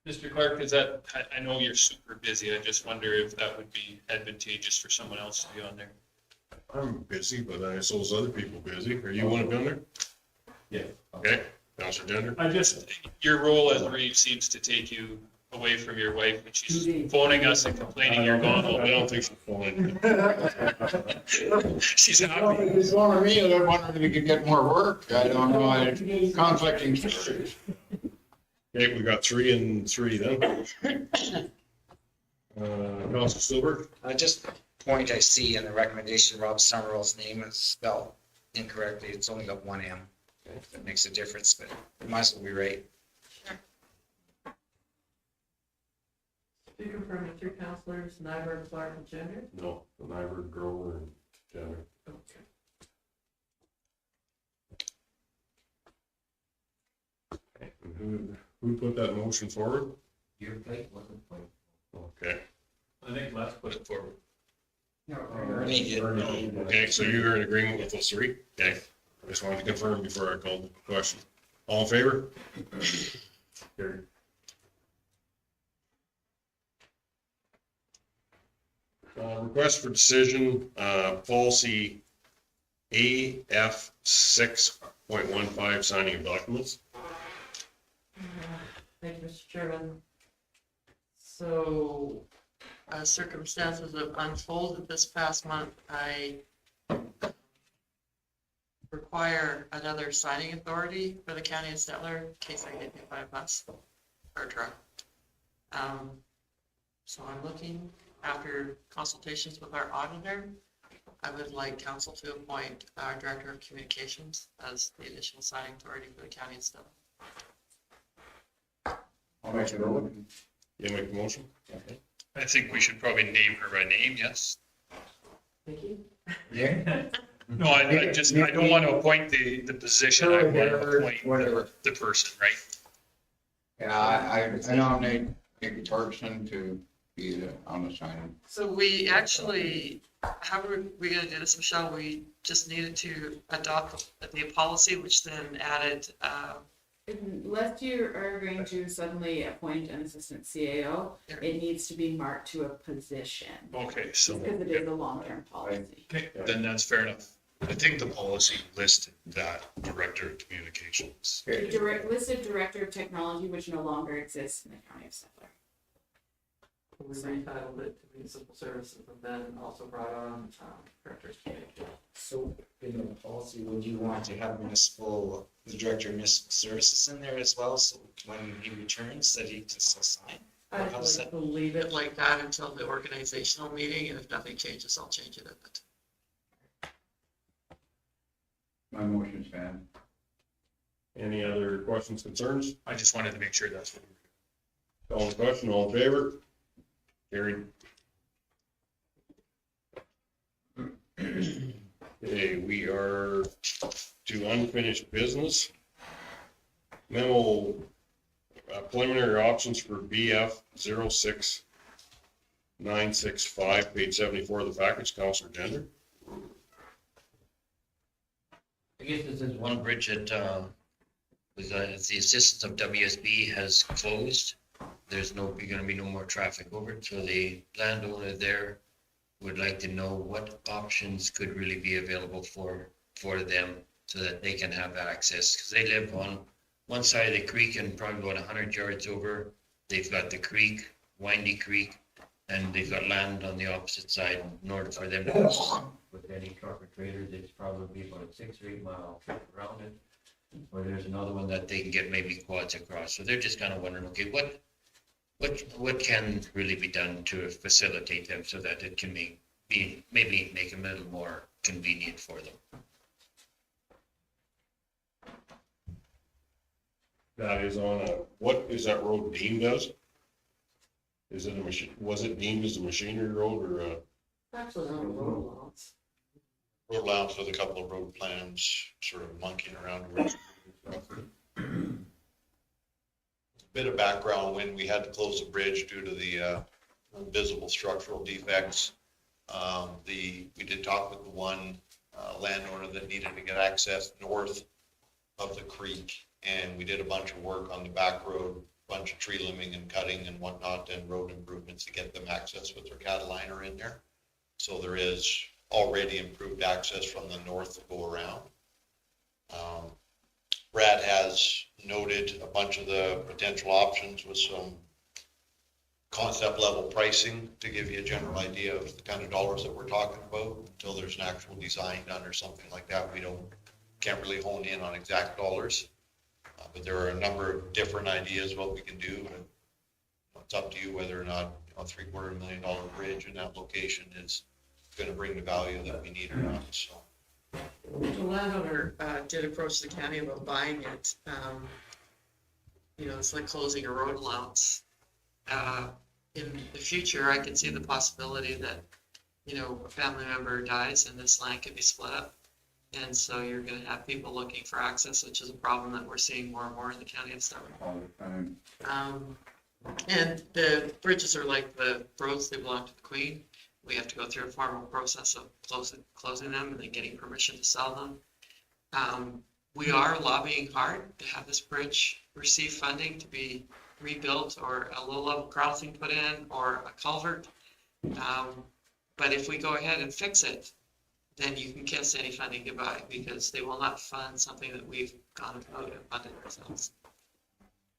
there. Mr. Clark, is that, I know you're super busy. I just wonder if that would be advantageous for someone else to be on there. I'm busy, but I saw those other people busy. Are you want to be on there? Yeah. Okay, Councilor Gender? I just, your role as Reeve seems to take you away from your wife when she's phoning us and complaining you're gone. I don't think she's phoning. She's happy. It's one of me, I wondered if we could get more work. I don't know, conflicting stories. Okay, we got 3 and 3 then. Councilor Silver? Just a point I see in the recommendation, Rob Somerville's name is spelled incorrectly. It's only got 1 M. That makes a difference, but it might as well be right. Do you confirm the 3 councilors, Nyberg, Clark, and Gender? No, the Nyberg, Grover, and Jenner. Okay. And who put that motion forward? Your plate wasn't played. Okay. I think Les put it forward. Okay, so you're in agreement with those 3? Okay. I just wanted to confirm before I called the question. All in favor? Carried. Request for decision, policy AF 6.15, signing of documents. Thank you, Mr. Chairman. So, as circumstances have unfolded this past month, I require another signing authority for the county of Stettler in case I get hit by a bus or a truck. So I'm looking, after consultations with our auditor, I would like council to appoint our director of communications as the additional signing authority for the county of Stettler. I'll make a motion. You make a motion? Okay. I think we should probably name her by name, yes. Vicky? Yeah. No, I just, I don't want to appoint the position, I want to appoint Whatever. the person, right? Yeah, I nominate Nikki Torgerson to be on the sign. So we actually, how are we gonna do this, Michelle? We just needed to adopt the policy, which then added, Unless you are going to suddenly appoint an assistant CAO, it needs to be marked to a position. Okay, so. Because it is a long-term policy. Then that's fair enough. I think the policy listed that director of communications. The listed director of technology, which no longer exists in the county of Stettler. we retitled it to municipal services and then also brought on, directors. So in the policy, would you want to have the director of municipal services in there as well? So when he returns, that he can still sign? I'd like to leave it like that until the organizational meeting, and if nothing changes, I'll change it. My motion stands. Any other questions, concerns? I just wanted to make sure that's what we All in question, all in favor? Carried. Okay, we are to unfinished business. Memo, preliminary options for BF 06965, page 74 of the package, Councilor Gender. I guess this is one bridge that, with the assistance of WSB has closed. There's gonna be no more traffic over it, so the landowner there would like to know what options could really be available for them so that they can have access, because they live on one side of the creek and probably about 100 yards over. They've got the creek, Windy Creek, and they've got land on the opposite side in order for them to. With any truck or trailers, it's probably about a 6 or 8 mile trip around it. Or there's another one that they can get maybe quads across. So they're just kind of wondering, okay, what can really be done to facilitate them so that it can maybe make them a little more convenient for them. That is on what is that road deemed as? Is it was it deemed as a machinery road or a? Actually, on the road allowance. Road allowance with a couple of road plans, sort of monkeying around with. Bit of background, when we had to close the bridge due to the visible structural defects. We did talk with the one landowner that needed to get access north of the creek, and we did a bunch of work on the back road, bunch of tree limbing and cutting and whatnot, and road improvements to get them access with their Cataliner in there. So there is already improved access from the north to go around. Brad has noted a bunch of the potential options with some concept level pricing to give you a general idea of the kind of dollars that we're talking about. Until there's an actual design done or something like that, we can't really hone in on exact dollars. But there are a number of different ideas what we can do, and it's up to you whether or not a $750,000 bridge in that location is going to bring the value that we need or not. So. The landowner did approach the county about buying it. It's like closing a road allowance. In the future, I can see the possibility that, a family member dies and this land can be split up. And so you're gonna have people looking for access, which is a problem that we're seeing more and more in the county of Stettler. All the time. And the bridges are like the roads, they belong to the Queen. We have to go through a formal process of closing them and then getting permission to sell them. We are lobbying hard to have this bridge receive funding to be rebuilt or a low level crossing put in or a culvert. But if we go ahead and fix it, then you can kiss any funding goodbye, because they will not fund something that we've gone out and funded ourselves.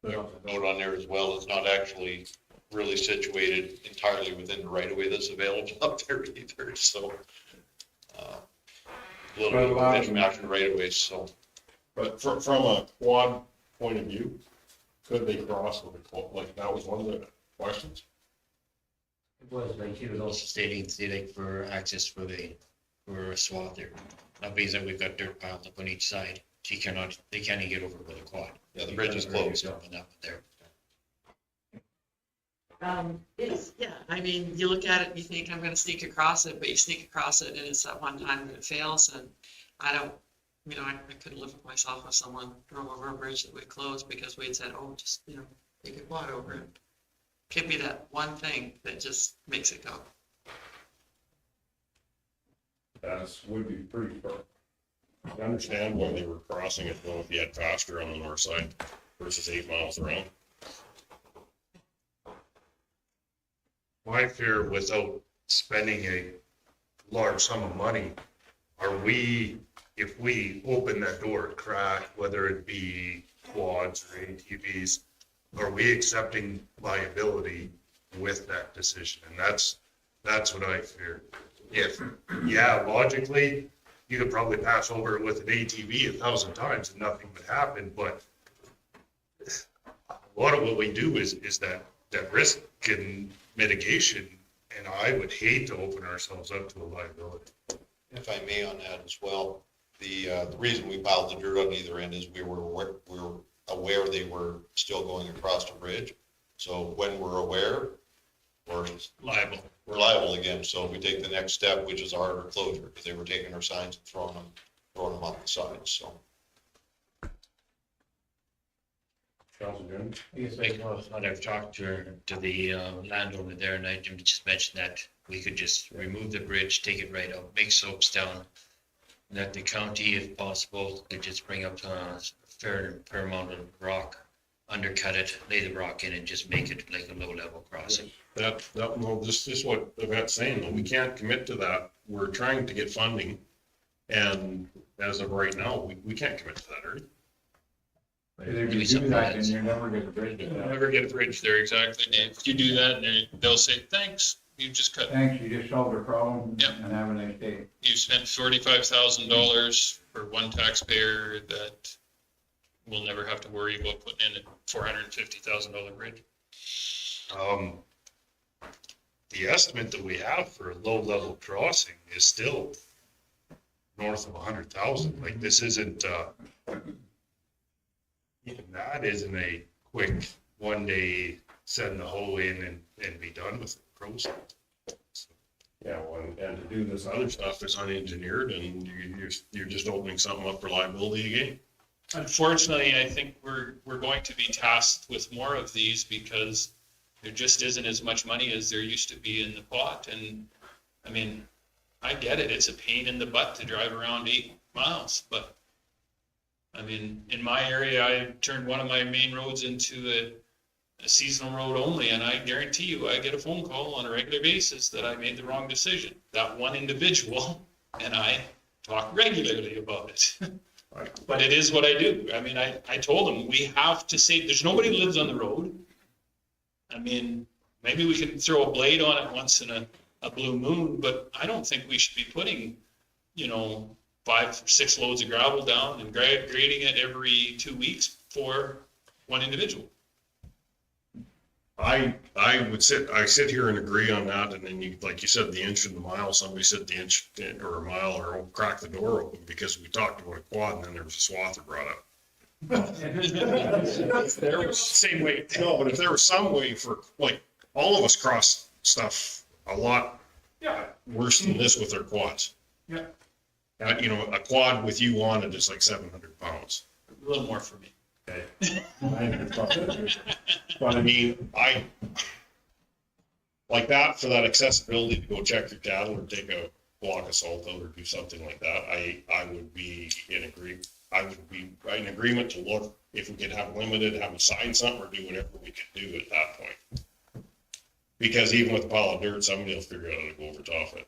Note on there as well, it's not actually really situated entirely within the right of way that's available up there either, so. A little bit of a mishmash of right of ways, so. But from a quad point of view, could they cross with a quad? Like, that was one of the questions. It was, like he was also stating, for access for a swath there. That means that we've got dirt piled up on each side. They can't even get over with a quad. Yeah, the bridge is closed. Up and up there. I I mean, you look at it and you think, I'm gonna sneak across it, but you sneak across it and it's that one time that it fails, and I don't, you know, I couldn't live with myself if someone drove over a bridge that we closed because we had said, oh, just, you know, take a quad over it. Could be that one thing that just makes it go. That's, would be pretty far. I understand why they were crossing it, though, if you had faster on the north side versus 8 miles around. My fear, without spending a large sum of money, are we, if we open that door and crack, whether it be quads or ATVs, are we accepting liability with that decision? And that's what I fear. If, yeah, logically, you could probably pass over it with an ATV 1,000 times and nothing would happen, but a lot of what we do is that risk and mitigation, and I would hate to open ourselves up to a liability. If I may on that as well, the reason we piled the dirt on either end is we were aware they were still going across the bridge. So when we're aware, we're Liable. we're liable again. So we take the next step, which is a harder closure, because they were taking our signs and throwing them off the sides, so. I've talked to the landowner there, and I just mentioned that we could just remove the bridge, take it right out, make slopes down. That the county, if possible, could just bring up a fair amount of rock, undercut it, lay the rock in and just make it like a low level crossing. No, this is what Yvette's saying, though. We can't commit to that. We're trying to get funding. And as of right now, we can't commit to that, right? If you do that, then you never get a bridge. Never get a bridge there, exactly. And if you do that, they'll say, thanks, you just cut. Thanks, you just solved the problem Yep. and have a nice day. You spent $45,000 for one taxpayer that will never have to worry about putting in a $450,000 bridge. The estimate that we have for a low-level crossing is still north of 100,000. Like, this isn't, even that isn't a quick one-day send the hoe in and be done with the process. Yeah, well, and to do this other stuff that's unengineered, and you're just opening something up for liability again. Unfortunately, I think we're going to be tasked with more of these because there just isn't as much money as there used to be in the pot. And I mean, I get it. It's a pain in the butt to drive around 8 miles, but I mean, in my area, I turned one of my main roads into a seasonal road only, and I guarantee you, I get a phone call on a regular basis that I made the wrong decision. That one individual and I talk regularly about it. But it is what I do. I mean, I told them we have to save, there's nobody who lives on the road. I mean, maybe we can throw a blade on it once in a blue moon, but I don't think we should be putting, 5 or 6 loads of gravel down and grading it every 2 weeks for one individual. I sit here and agree on that, and then you, like you said, the inch and the mile, somebody said the inch or a mile, or we'll crack the door open, because we talked about a quad, and then there was a swather brought up. There was same way, no, but if there was some way for, like, all of us cross stuff a lot worse than this with our quads. Yeah. A quad with you on it is like 700 pounds. A little more for me. Okay. But I mean, like that, for that accessibility to go check your cattle or take a block of salt out or do something like that, I would be in agreement to look if we could have limited, have them sign something or do whatever we could do at that point. Because even with a pile of dirt, somebody will figure out how to go over top of it.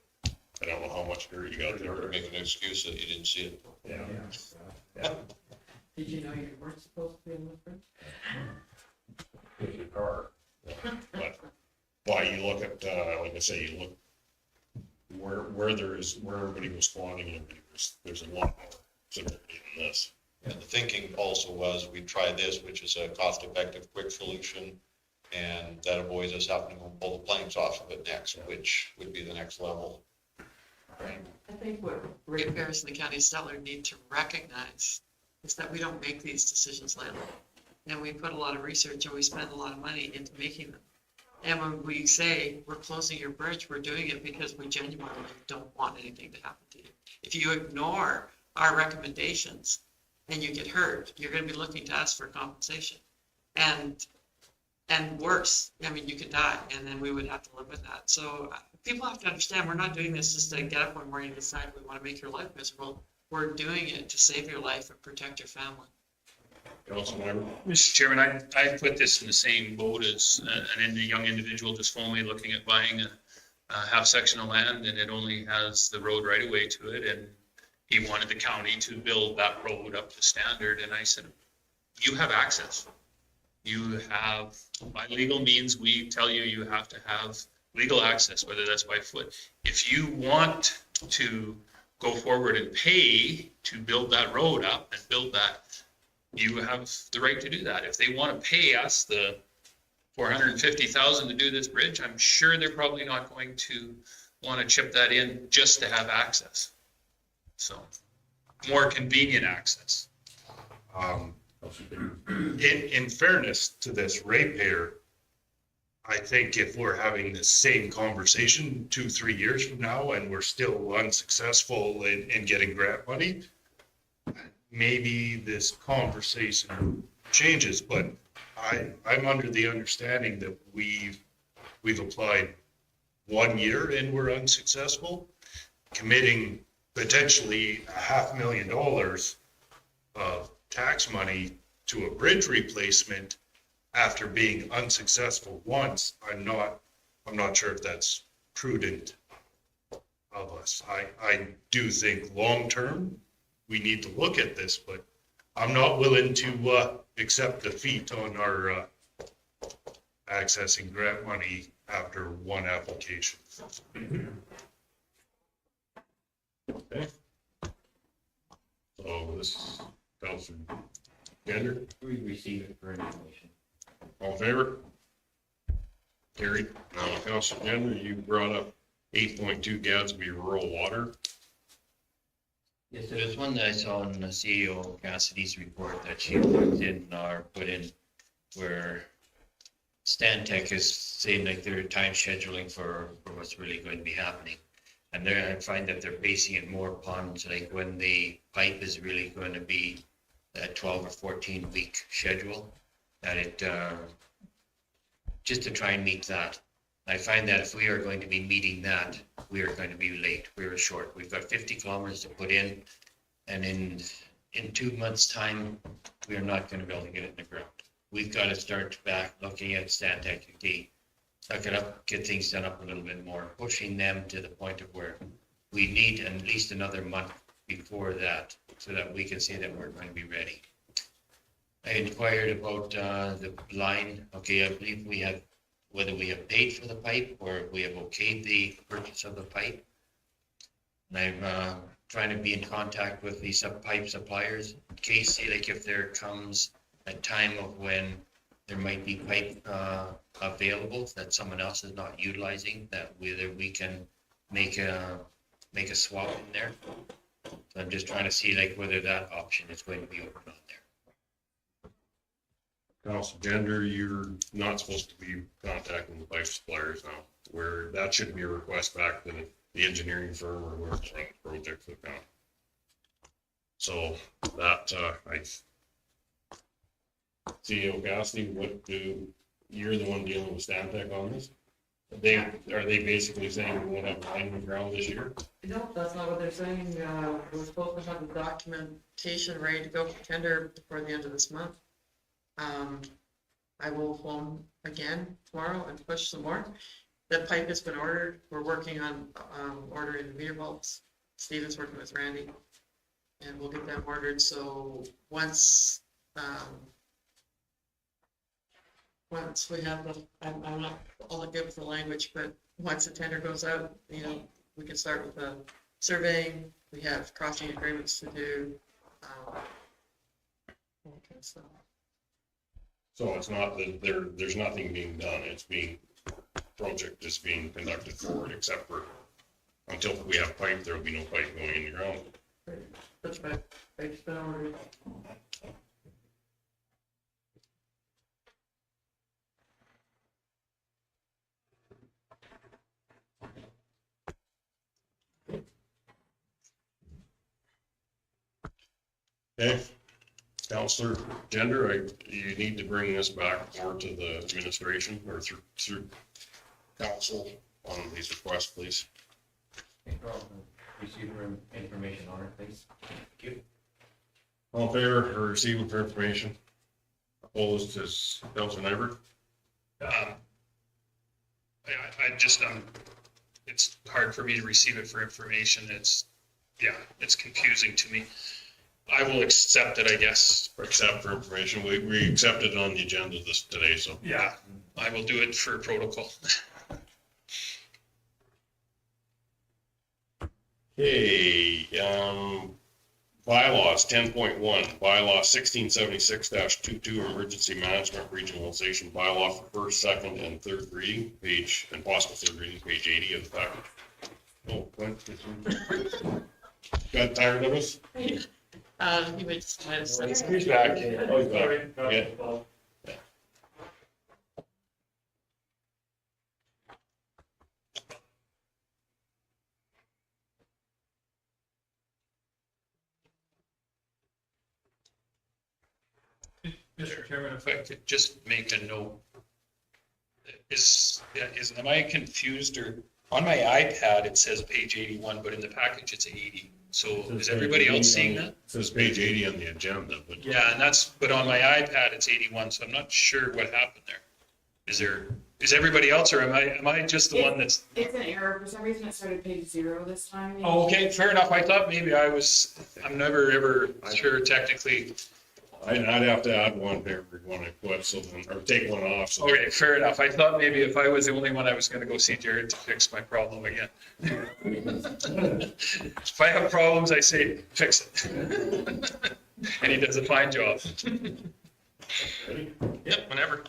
I don't know how much dirt you got there. Or make an excuse that you didn't see it. Yeah. Did you know you weren't supposed to be in the bridge? With your car. But why you look at, like I say, you look where everybody was spawning, and there's a lot more severity than this. And the thinking also was, we try this, which is a cost-effective, quick solution, and that avoids us having to go pull the planks off of it next, which would be the next level. I think what ratepayers in the county of Stellar need to recognize is that we don't make these decisions lightly. And we put a lot of research and we spend a lot of money into making them. And when we say we're closing your bridge, we're doing it because we genuinely don't want anything to happen to you. If you ignore our recommendations and you get hurt, you're gonna be looking to us for compensation. And worse, I mean, you could die, and then we would have to live with that. So people have to understand, we're not doing this just to get up one morning and decide we want to make your life miserable. We're doing it to save your life and protect your family. Councilmember? Mr. Chairman, I put this in the same boat as a young individual just phoned me looking at buying a half section of land, and it only has the road right away to it, and he wanted the county to build that road up to standard, and I said, you have access. You have, by legal means, we tell you, you have to have legal access, whether that's by foot. If you want to go forward and pay to build that road up and build that, you have the right to do that. If they want to pay us the $450,000 to do this bridge, I'm sure they're probably not going to want to chip that in just to have access. So, more convenient access. In fairness to this ratepayer, I think if we're having the same conversation 2-3 years from now and we're still unsuccessful in getting grant money, maybe this conversation changes, but I'm under the understanding that we've applied 1 year and we're unsuccessful, committing potentially $500,000 of tax money to a bridge replacement after being unsuccessful once. I'm not sure if that's prudent of us. I do think long-term, we need to look at this, but I'm not willing to accept defeat on our accessing grant money after one application. Okay. So this, Councilor Gender, We receive it for information. all in favor? Carried. Now, Councilor Gender, you brought up 8.2 Gadsby rural water. Yes, there's one that I saw in the CEO Cassidy's report that she put in, where Stantec is saying like they're time scheduling for what's really going to be happening. And there I find that they're basing it more upon like when the pipe is really going to be that 12 or 14 week schedule, that it, just to try and meet that. I find that if we are going to be meeting that, we are going to be late. We are short. We've got 50 kilometers to put in, and in 2 months' time, we are not going to be able to get it in the ground. We've got to start back looking at Stantec UD, suck it up, get things done up a little bit more, pushing them to the point of where we need at least another month before that, so that we can say that we're going to be ready. I inquired about the line. Okay, I believe we have, whether we have paid for the pipe or we have okayed the purchase of the pipe. And I'm trying to be in contact with these pipe suppliers in case, say, like if there comes a time of when there might be pipe available that someone else is not utilizing, that whether we can make a swap in there. So I'm just trying to see like whether that option is going to be open on there. Council Gender, you're not supposed to be contacting the pipe suppliers now, where that should be a request back to the engineering firm or whoever's running the project for the county. So that, CEO Cassidy, you're the one dealing with Stantec on this? Are they basically saying we won't have line in the ground this year? No, that's not what they're saying. We're supposed to have the documentation ready to go for tender before the end of this month. I will phone again tomorrow and push some more. The pipe has been ordered. We're working on ordering the meter vaults. Steven's working with Randy, and we'll get them ordered. So once we have the, I'm not all that good with the language, but once the tender goes out, we can start with the surveying. We have crossing agreements to do. Okay, so. So it's not that there's nothing being done, project is being conducted forward, except for until we have pipe, there will be no pipe going in the ground. That's right. Pipe's been ordered. Okay, Counselor Gender, you need to bring this back more to the administration or through council on these requests, please. Receive information on it, please. Thank you. All in favor of receiving for information? Opposed is Counselor Nyberg? I just, it's hard for me to receive it for information. It's confusing to me. I will accept it, I guess. Accept for information. We accepted it on the agenda today, so. Yeah, I will do it for protocol. Okay, bylaws 10.1, bylaw 1676-22, emergency management regionalization bylaw for first, second, and third reading, page, and possible third reading, page 80 of the package. Oh, Glenn, got tired of us? He would just might have said. He's back. Oh, he's back. Yeah. Mr. Chairman, if I could just make a note. Am I confused or, on my iPad, it says page 81, but in the package it's 80. So is everybody else seeing that? It says page 80 on the agenda, but. Yeah, but on my iPad it's 81, so I'm not sure what happened there. Is everybody else, or am I just the one that's? It's an error. For some reason, it started page 0 this time. Oh, okay, fair enough. I thought maybe I'm never ever sure technically. I'd have to add one to every one I put, so then, or take one off. So. Okay, fair enough. I thought maybe if I was the only one, I was gonna go see Jared to fix my problem again. If I have problems, I say, fix it. And he does a fine job. Yep, whenever.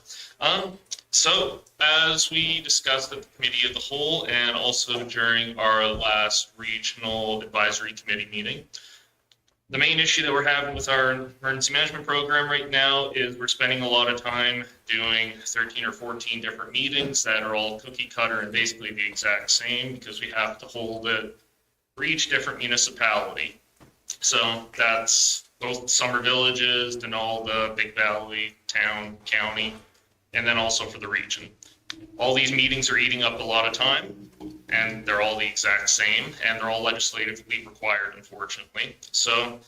So as we discussed at the committee of the whole and also during our last regional advisory committee meeting, the main issue that we're having with our emergency management program right now is we're spending a lot of time doing 13 or 14 different meetings that are all cookie cutter and basically the exact same because we have to hold it for each different municipality. So that's both summer villages, Denalda, Big Valley, town, county, and then also for the region. All these meetings are eating up a lot of time and they're all the exact same and they're all legislatively required, unfortunately. So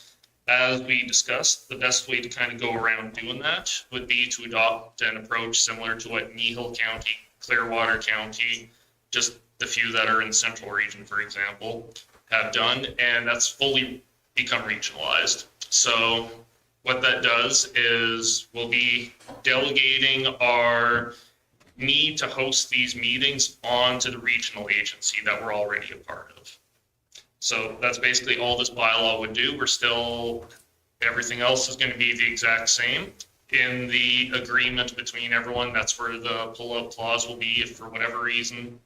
as we discussed, the best way to kind of go around doing that would be to adopt an approach similar to what Nehill County, Clearwater County, just the few that are in the central region, for example, have done, and that's fully become regionalized. So what that does is we'll be delegating our need to host these meetings onto the regional agency that we're already a part of. So that's basically all this bylaw would do. Everything else is going to be the exact same. In the agreement between everyone, that's where the pull-out clause will be. If for whatever reason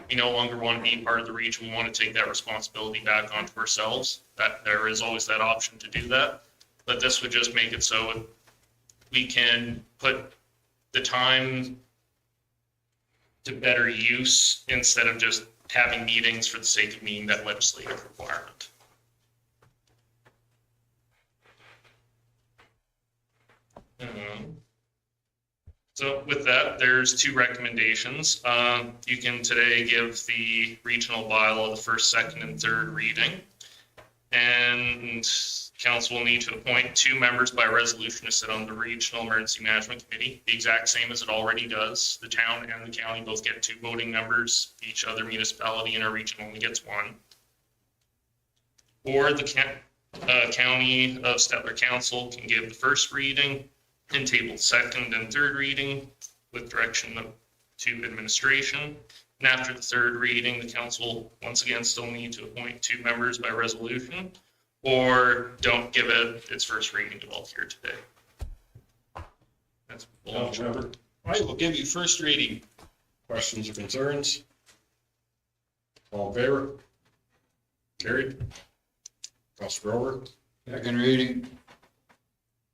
we no longer want to be part of the region, we want to take that responsibility back onto ourselves. That there is always that option to do that. But this would just make it so we can put the time to better use instead of just having meetings for the sake of meeting that legislative requirement. So with that, there's two recommendations. You can today give the regional bylaw the first, second, and third reading. And council will need to appoint 2 members by resolution to sit on the Regional Emergency Management Committee, the exact same as it already does. The town and the county both get 2 voting members. Each other municipality in our region only gets 1. Or the County of Stettler Council can give the first reading and table second and third reading with direction to administration. And after the third reading, the council once again still need to appoint 2 members by resolution, or don't give it its first reading to all here today. That's all. I will give you first reading. Questions or concerns? All in favor? Carried. Councilor Grover? Second reading.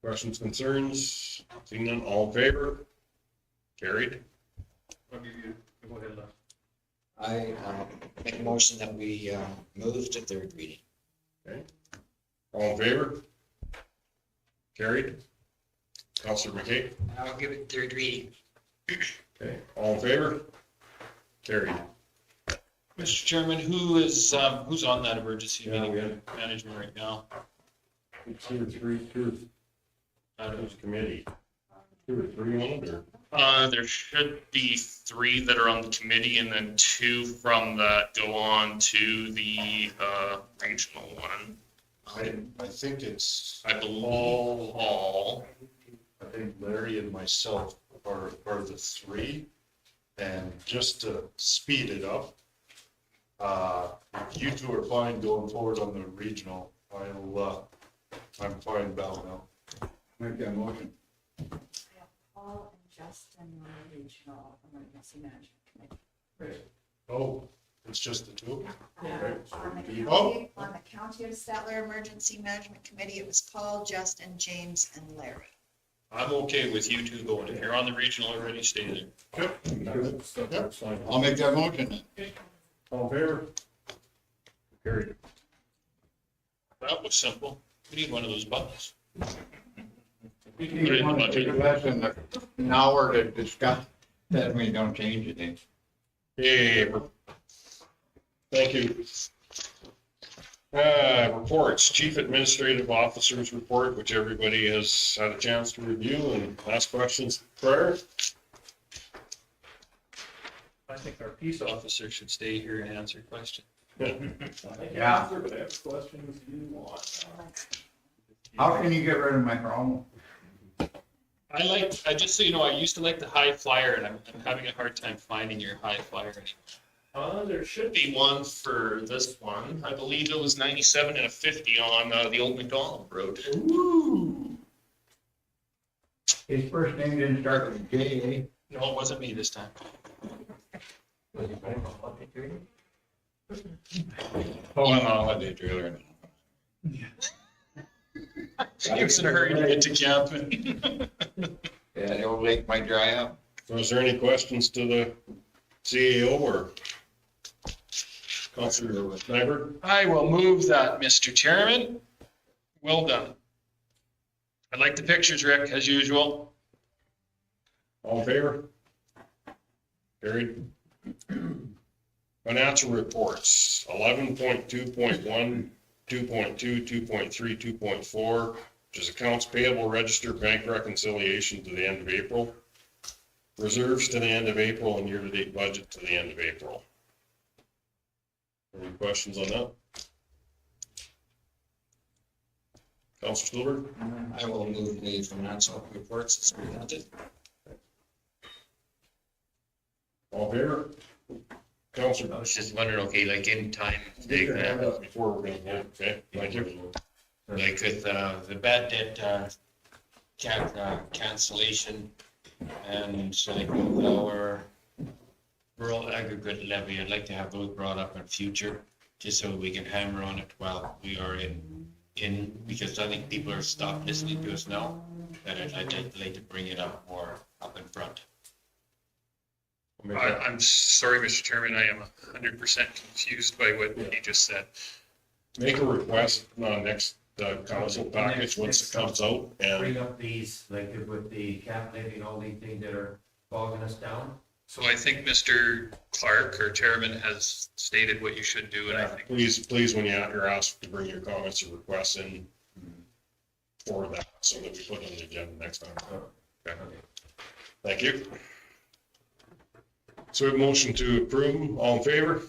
Questions, concerns? Seeing none, all in favor? Carried. Go ahead, Les. I make a motion that we move to third reading. Okay. All in favor? Carried. Counselor McKay? I'll give it third reading. Okay, all in favor? Carried. Mr. Chairman, who's on that emergency meeting management right now? Two or three, out of the committee. 2 or 3 on it, or? There should be 3 that are on the committee and then 2 from that go on to the, regional one. I think it's, I believe Paul. I think Larry and myself are the 3. And just to speed it up, if you 2 are fine going forward on the regional, I'm fine bowing out. Make that motion. Paul and Justin on the regional emergency management committee. Oh, it's just the 2? On the County of Statler Emergency Management Committee, it was Paul, Justin, James, and Larry. I'm okay with you 2 going. If you're on the regional already, stay there. I'll make that motion. All in favor? Carried. That was simple. We need one of those buttons. You need one to take less than an hour to discuss, that we don't change anything. Yay. Thank you. Reports, Chief Administrative Officer's report, which everybody has had a chance to review and ask questions prior. I think our peace officer should stay here and answer questions. Yeah. But I have questions you want. How can you get rid of my problem? I just so you know, I used to like the high flyer and I'm having a hard time finding your high flyer. There should be one for this one. I believe it was 97 and a 50 on, the old McDonald Road. His first name didn't start with J, No, it wasn't me this time. Oh, I'm on a holiday trailer. He was in a hurry to get to camp. Yeah, the old lake might dry up. So is there any questions to the CAO or Councilor Nyberg? I will move that, Mr. Chairman. Well done. I like the pictures, Rick, as usual. All in favor? Carried. Financial reports, 11.2.1, 2.2, 2.3, 2.4, which is accounts payable register bank reconciliation to the end of April. Reserves to the end of April and year-to-date budget to the end of April. Any questions on that? Councilor Stillberg? I will move the financial reports as presented. All in favor? Councilor? I was just wondering, okay, like in time, the example, Before we're gonna vote, okay, thank you. like with the bad debt cancellation and so like with our rural aggregate levy, I'd like to have those brought up in future, just so we can hammer on it while we are in because I think people are stopped listening to us now, that I'd like to bring it up more up in front. I'm sorry, Mr. Chairman, I am 100% confused by what he just said. Make a request on next council package once it comes out Bring and up these, like with the cap levy and all these things that are bogging us down. So I think Mr. Clark or Chairman has stated what you should do, and I think please, when you're asked to bring your comments or requests in for that, so that we put it on the agenda next time. Okay. Thank you. So we have a motion to approve, all in favor?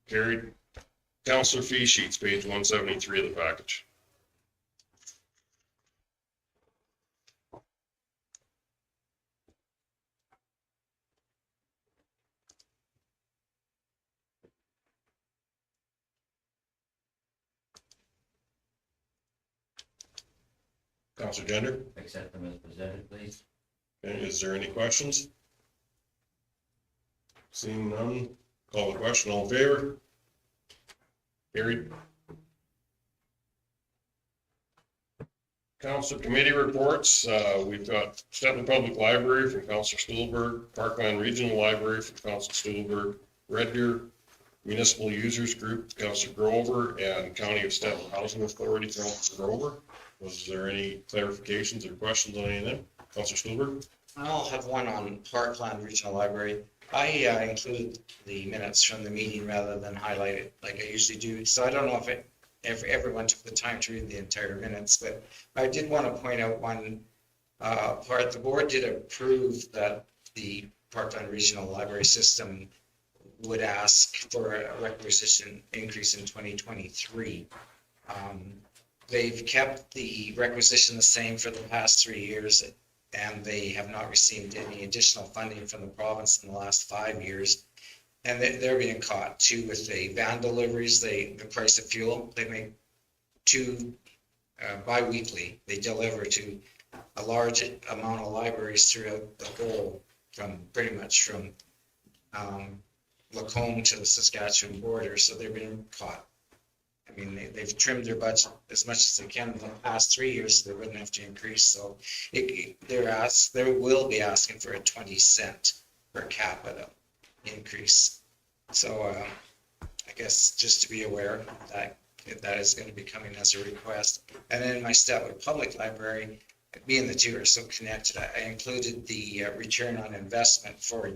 Carried. Counselor fee sheets, page 173 of the package. Counselor Gender? Accept them as presented, please. Okay, is there any questions? Seeing none, call the question, all in favor? Carried. Council committee reports, we've got Stettler Public Library from Councilor Stulberg, Parkland Regional Library from Councilor Stulberg, Red Deer Municipal Users Group, Councillor Grover, and County of Stettler Housing Authority, Councillor Grover. Was there any clarifications or questions on any of them? Councillor Stolberg? I'll have one on Parkland Regional Library. I include the minutes from the meeting rather than highlight it like I usually do. So I don't know if everyone took the time to read the entire minutes, but I did want to point out one part. The board did approve that the Parkland Regional Library System would ask for a requisition increase in 2023. They've kept the requisition the same for the past 3 years, and they have not received any additional funding from the province in the last 5 years. And they're being caught too with the van deliveries, the price of fuel. They make two bi-weekly. They deliver to a large amount of libraries throughout the whole, from pretty much from Lacombe to the Saskatchewan border. So they're being caught. I mean, they've trimmed their budget as much as they can in the past 3 years, so they wouldn't have to increase. So they will be asking for a 20-cent per capita increase. So I guess just to be aware that that is going to be coming as a request. And then my Stettler Public Library, being the two are so connected, I included the return on investment for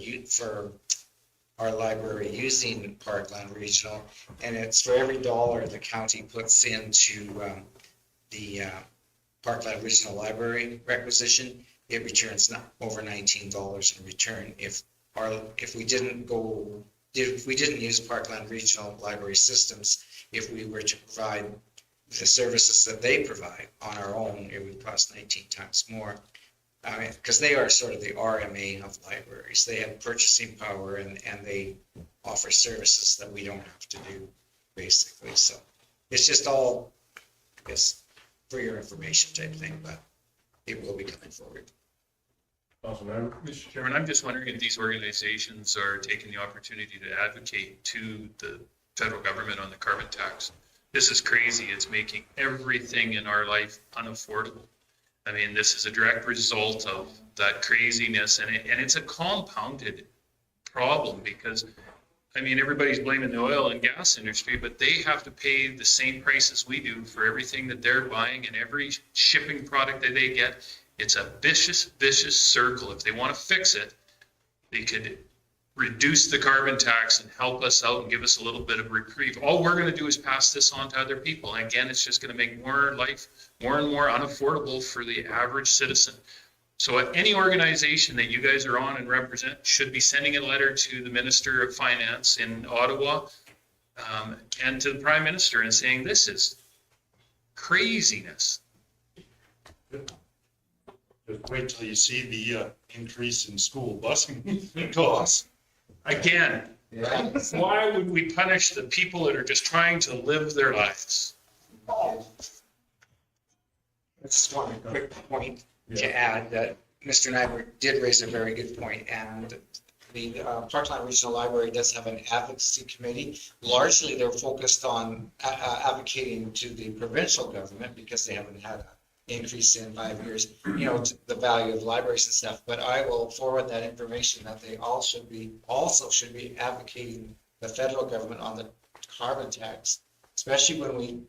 our library using Parkland Regional, and it's for every dollar the county puts into the Parkland Regional Library requisition, it returns over $19 in return. If we didn't use Parkland Regional Library Systems, if we were to provide the services that they provide on our own, it would cost 19 times more. I mean, because they are sort of the RMA of libraries. They have purchasing power and they offer services that we don't have to do, basically. So it's just all, I guess, for your information type thing, but it will be coming forward. Mr. Chairman, I'm just wondering if these organizations are taking the opportunity to advocate to the federal government on the carbon tax. This is crazy. It's making everything in our life unaffordable. I mean, this is a direct result of that craziness, and it's a compounded problem because, I mean, everybody's blaming the oil and gas industry, but they have to pay the same prices we do for everything that they're buying and every shipping product that they get. It's a vicious, vicious circle. If they want to fix it, they could reduce the carbon tax and help us out and give us a little bit of reprieve. All we're going to do is pass this on to other people. And again, it's just going to make life more and more unaffordable for the average citizen. So any organization that you guys are on and represent should be sending a letter to the Minister of Finance in Ottawa and to the Prime Minister and saying, this is craziness. Just wait till you see the increase in school busing costs. Again, why would we punish the people that are just trying to live their lives? Just one quick point to add that Mr. Nyberg did raise a very good point, and the Parkland Regional Library does have an advocacy committee. Largely, they're focused on advocating to the provincial government because they haven't had an increase in 5 years, the value of libraries and stuff. But I will forward that information that they also should be advocating the federal government on the carbon tax, especially when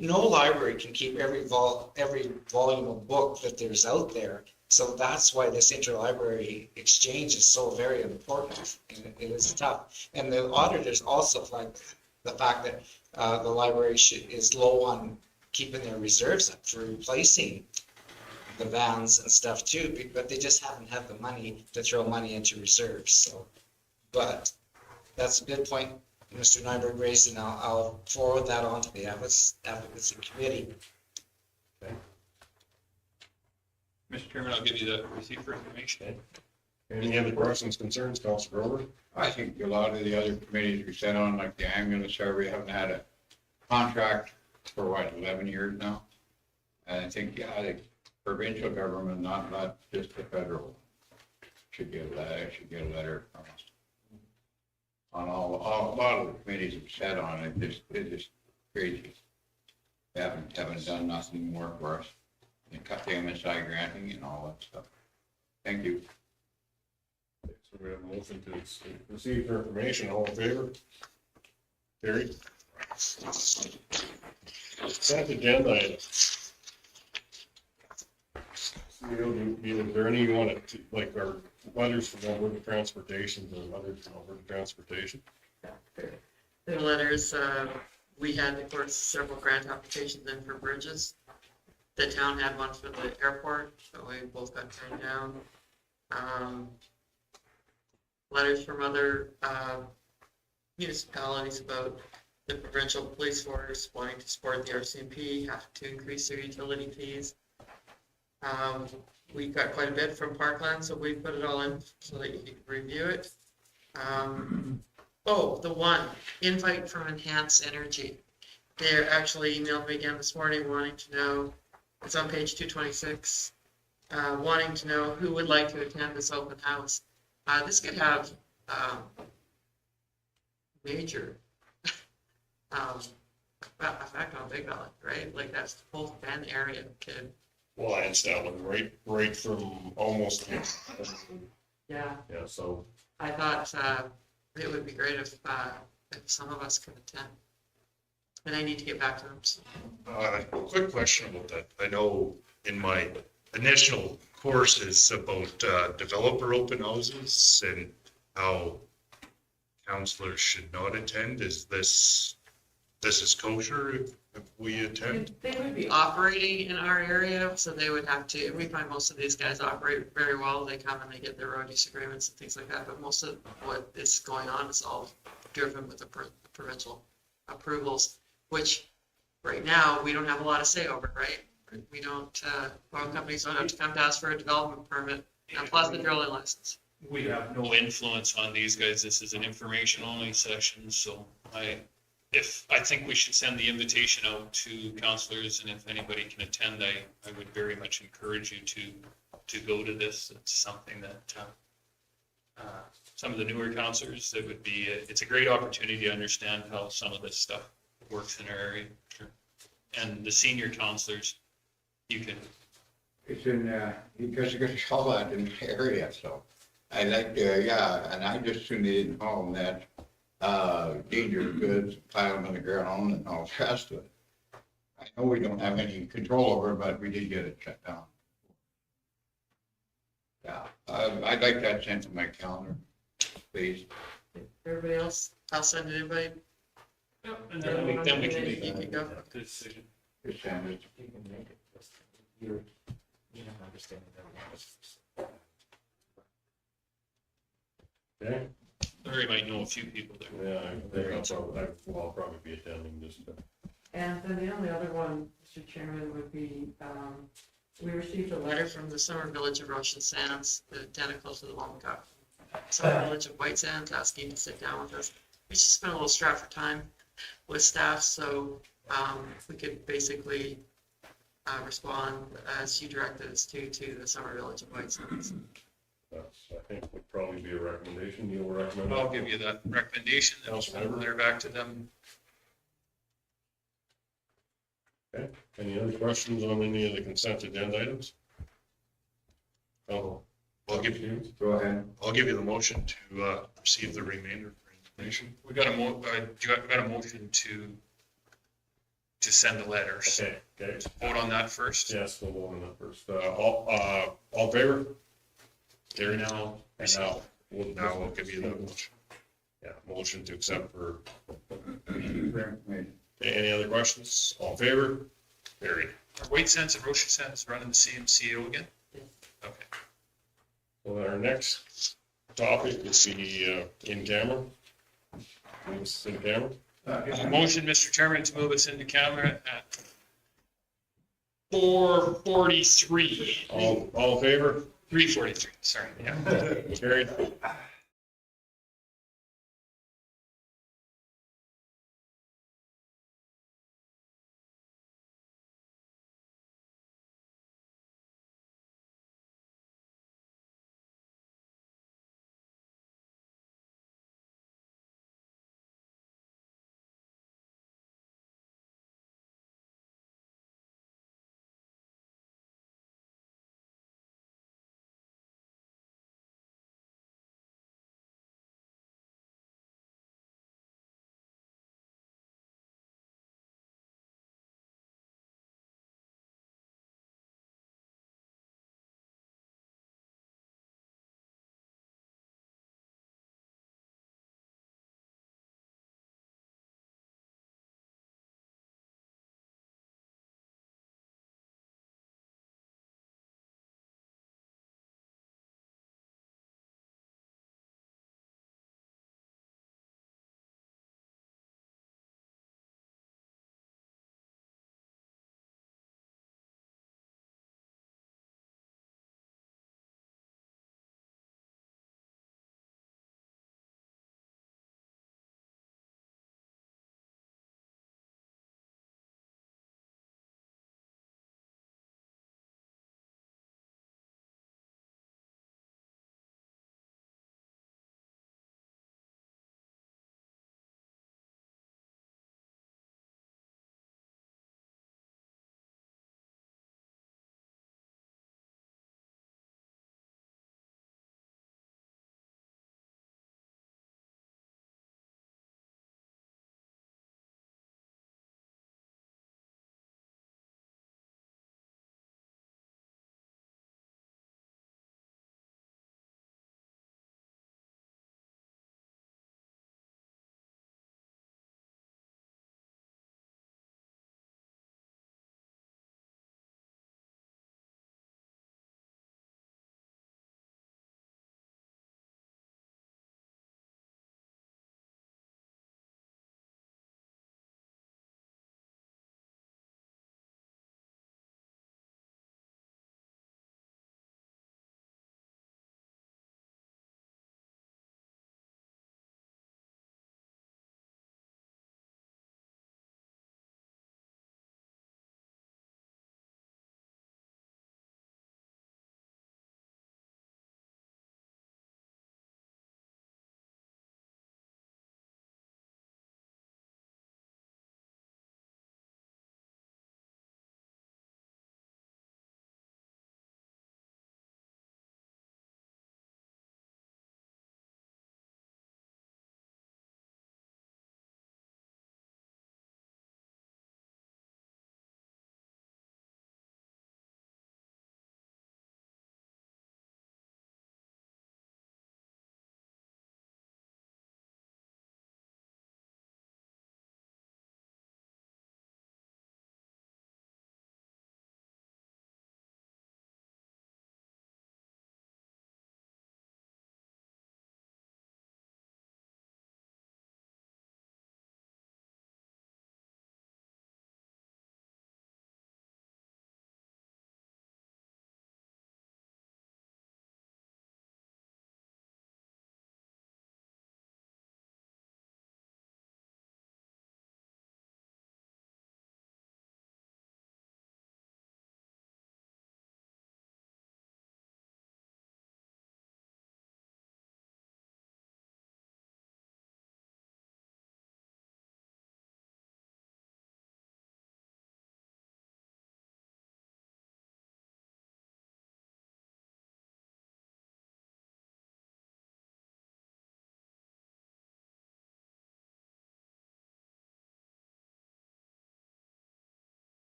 no library can keep every volume of book that there's out there. So that's why this interlibrary exchange is so very important, and it is tough. And the auditors also flagged the fact that the library is low on keeping their reserves up for replacing the vans and stuff too, but they just haven't had the money to throw money into reserves. So, but that's a good point Mr. Nyberg raised, and I'll forward that on to the advocacy committee. Okay. Mr. Chairman, I'll give you the receipt for information. Any other questions, concerns, Councillor Grover? I think a lot of the other committees we sent on, like the ambulance survey, haven't had a contract for 11 years now. And I think, the provincial government, not just the federal, should get a letter from us. On a lot of the committees we've sat on, it's just crazy. They haven't done nothing more for us. They cut the MSI granting and all that stuff. Thank you. So we have a motion to receive for information. All in favor? Carried. Consent agenda item. Is there any you want to, like our letters from Alberta Transportation or letters from Alberta Transportation? The letters, we had, of course, several grant applications in for bridges. The town had one for the airport, so we both got turned down. Letters from other municipalities about the provincial police force wanting to support the RCMP, have to increase their utility fees. We got quite a bit from Parkland, so we put it all in so that you can review it. Oh, the one, invite from Enhance Energy. They actually emailed me again this morning wanting to know, it's on page 226, wanting to know who would like to attend this open house. This could have major effect on Big Valley, right? Like that's the whole Bend area could. Well, I understand one right from almost. Yeah. Yeah, so. I thought it would be great if some of us could attend. And I need to get back to them. So. Quick question about that. I know in my initial courses about developer open houses and how counselors should not attend. Is this is kosher if we attend? They would be operating in our area, so they would have to, we find most of these guys operate very well. They come and they get their road use agreements and things like that, but most of what is going on is all driven with the provincial approvals, which right now, we don't have a lot of say over, right? We don't, oil companies don't have to come to us for a development permit, and plus the drilling license. We have no influence on these guys. This is an information only session, so I think we should send the invitation out to counselors, and if anybody can attend, I would very much encourage you to go to this. It's something that some of the newer counselors, it's a great opportunity to understand how some of this stuff works in our area. And the senior counselors, you can. It's in, because you're gonna show that in the area, so. I like, and I just tuned in home that, dangerous goods, pile them in the ground and all the rest of it. I know we don't have any control over it, but we did get it shut down. Yeah, I'd like that sent to my calendar, please. Everybody else, I'll send an invite. Yep, and then we can make You can go. the decision. Just send it. You can make it, just, you don't understand that. Okay. Larry might know a few people there. Yeah, I'll probably be attending this. And then the only other one, Mr. Chairman, would be, we received a letter from the Summer Village of Ocean Sands, identical to the one we got from Summer Village of White Sands, asking to sit down with us. We just spent a little Stratford time with staff, so we could basically respond as you directed us to the Summer Village of White Sands. That's, I think, would probably be a recommendation. You'll recommend. I'll give you that recommendation. I'll send a letter back to them. Okay, any other questions on any of the consent agenda items? Oh, I'll give you, go ahead. I'll give you the motion to receive the remainder for information. We got a motion to send the letters. Okay. Vote on that first. Yes, we'll vote on that first. All in favor? There now. And now we'll give you the motion. Yeah, motion to accept for. Okay, any other questions? All in favor? Carried. Are White Sands and Ocean Sands running the same CEO again? Okay. So our next topic is the in camera. In camera. Motion, Mr. Chairman, to move us into camera at 4:43. All in favor? 3:43, sorry, yeah. Carried.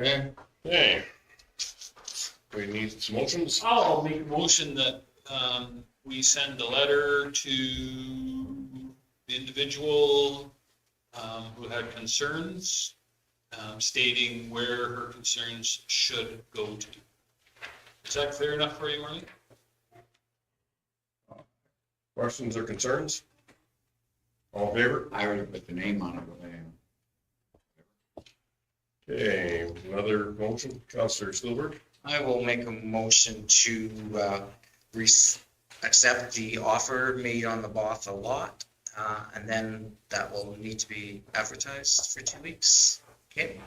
Okay, Okay. We need some motions. I'll make a motion that we send a letter to the individual who had concerns, stating where her concerns should go to. Is that clear enough for you, Marlene? Questions or concerns? All in favor? I already put the name on it, but Okay, another motion, Counselor Stillberg. I will make a motion to accept the offer made on the Botha lot. And then that will need to be advertised for 2 weeks. Okay,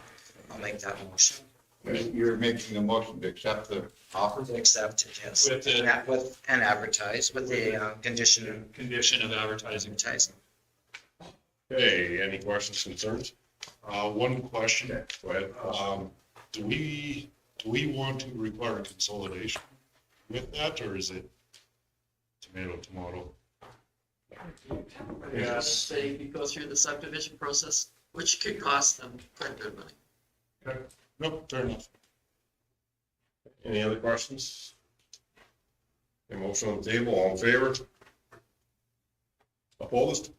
I'll make that motion. you're making a motion to accept the offer? Accept it, yes. With the- And advertise with the condition of advertising. Okay, any questions, concerns? One question. Go ahead. Do we want to require consolidation with that, or is it tomato? Yes. They could go through the subdivision process, which could cost them quite good money. Okay, nope, fair enough. Any other questions? A motion on the table, all in favor? Opposed?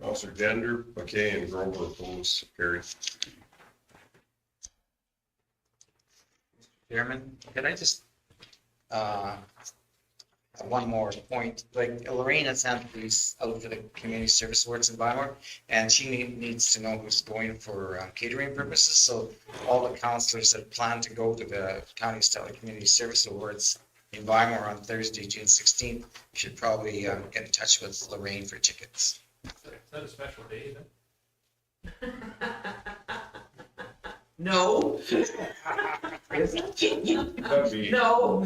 Counselor Gender, McKay, and Grover opposed, carried. Chairman, could I just, one more point, like Lorraine has sent these out for the community service awards in Weimar, and she needs to know who's going for catering purposes, so all the counselors that plan to go to the County Stellar Community Service Awards in Weimar on Thursday, June 16th, should probably get in touch with Lorraine for tickets. Is that a special day then? No. No.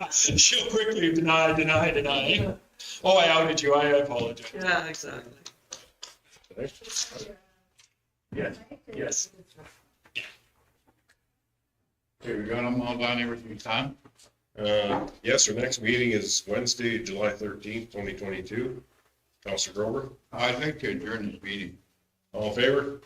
She'll quickly deny. Oh, I outed you, I apologize. Yeah, exactly. Yes. Okay, we got them all done, everything's done? Yes, our next meeting is Wednesday, July 13th, 2022. Counselor Grover, I'd like to adjourn this meeting. all in favor?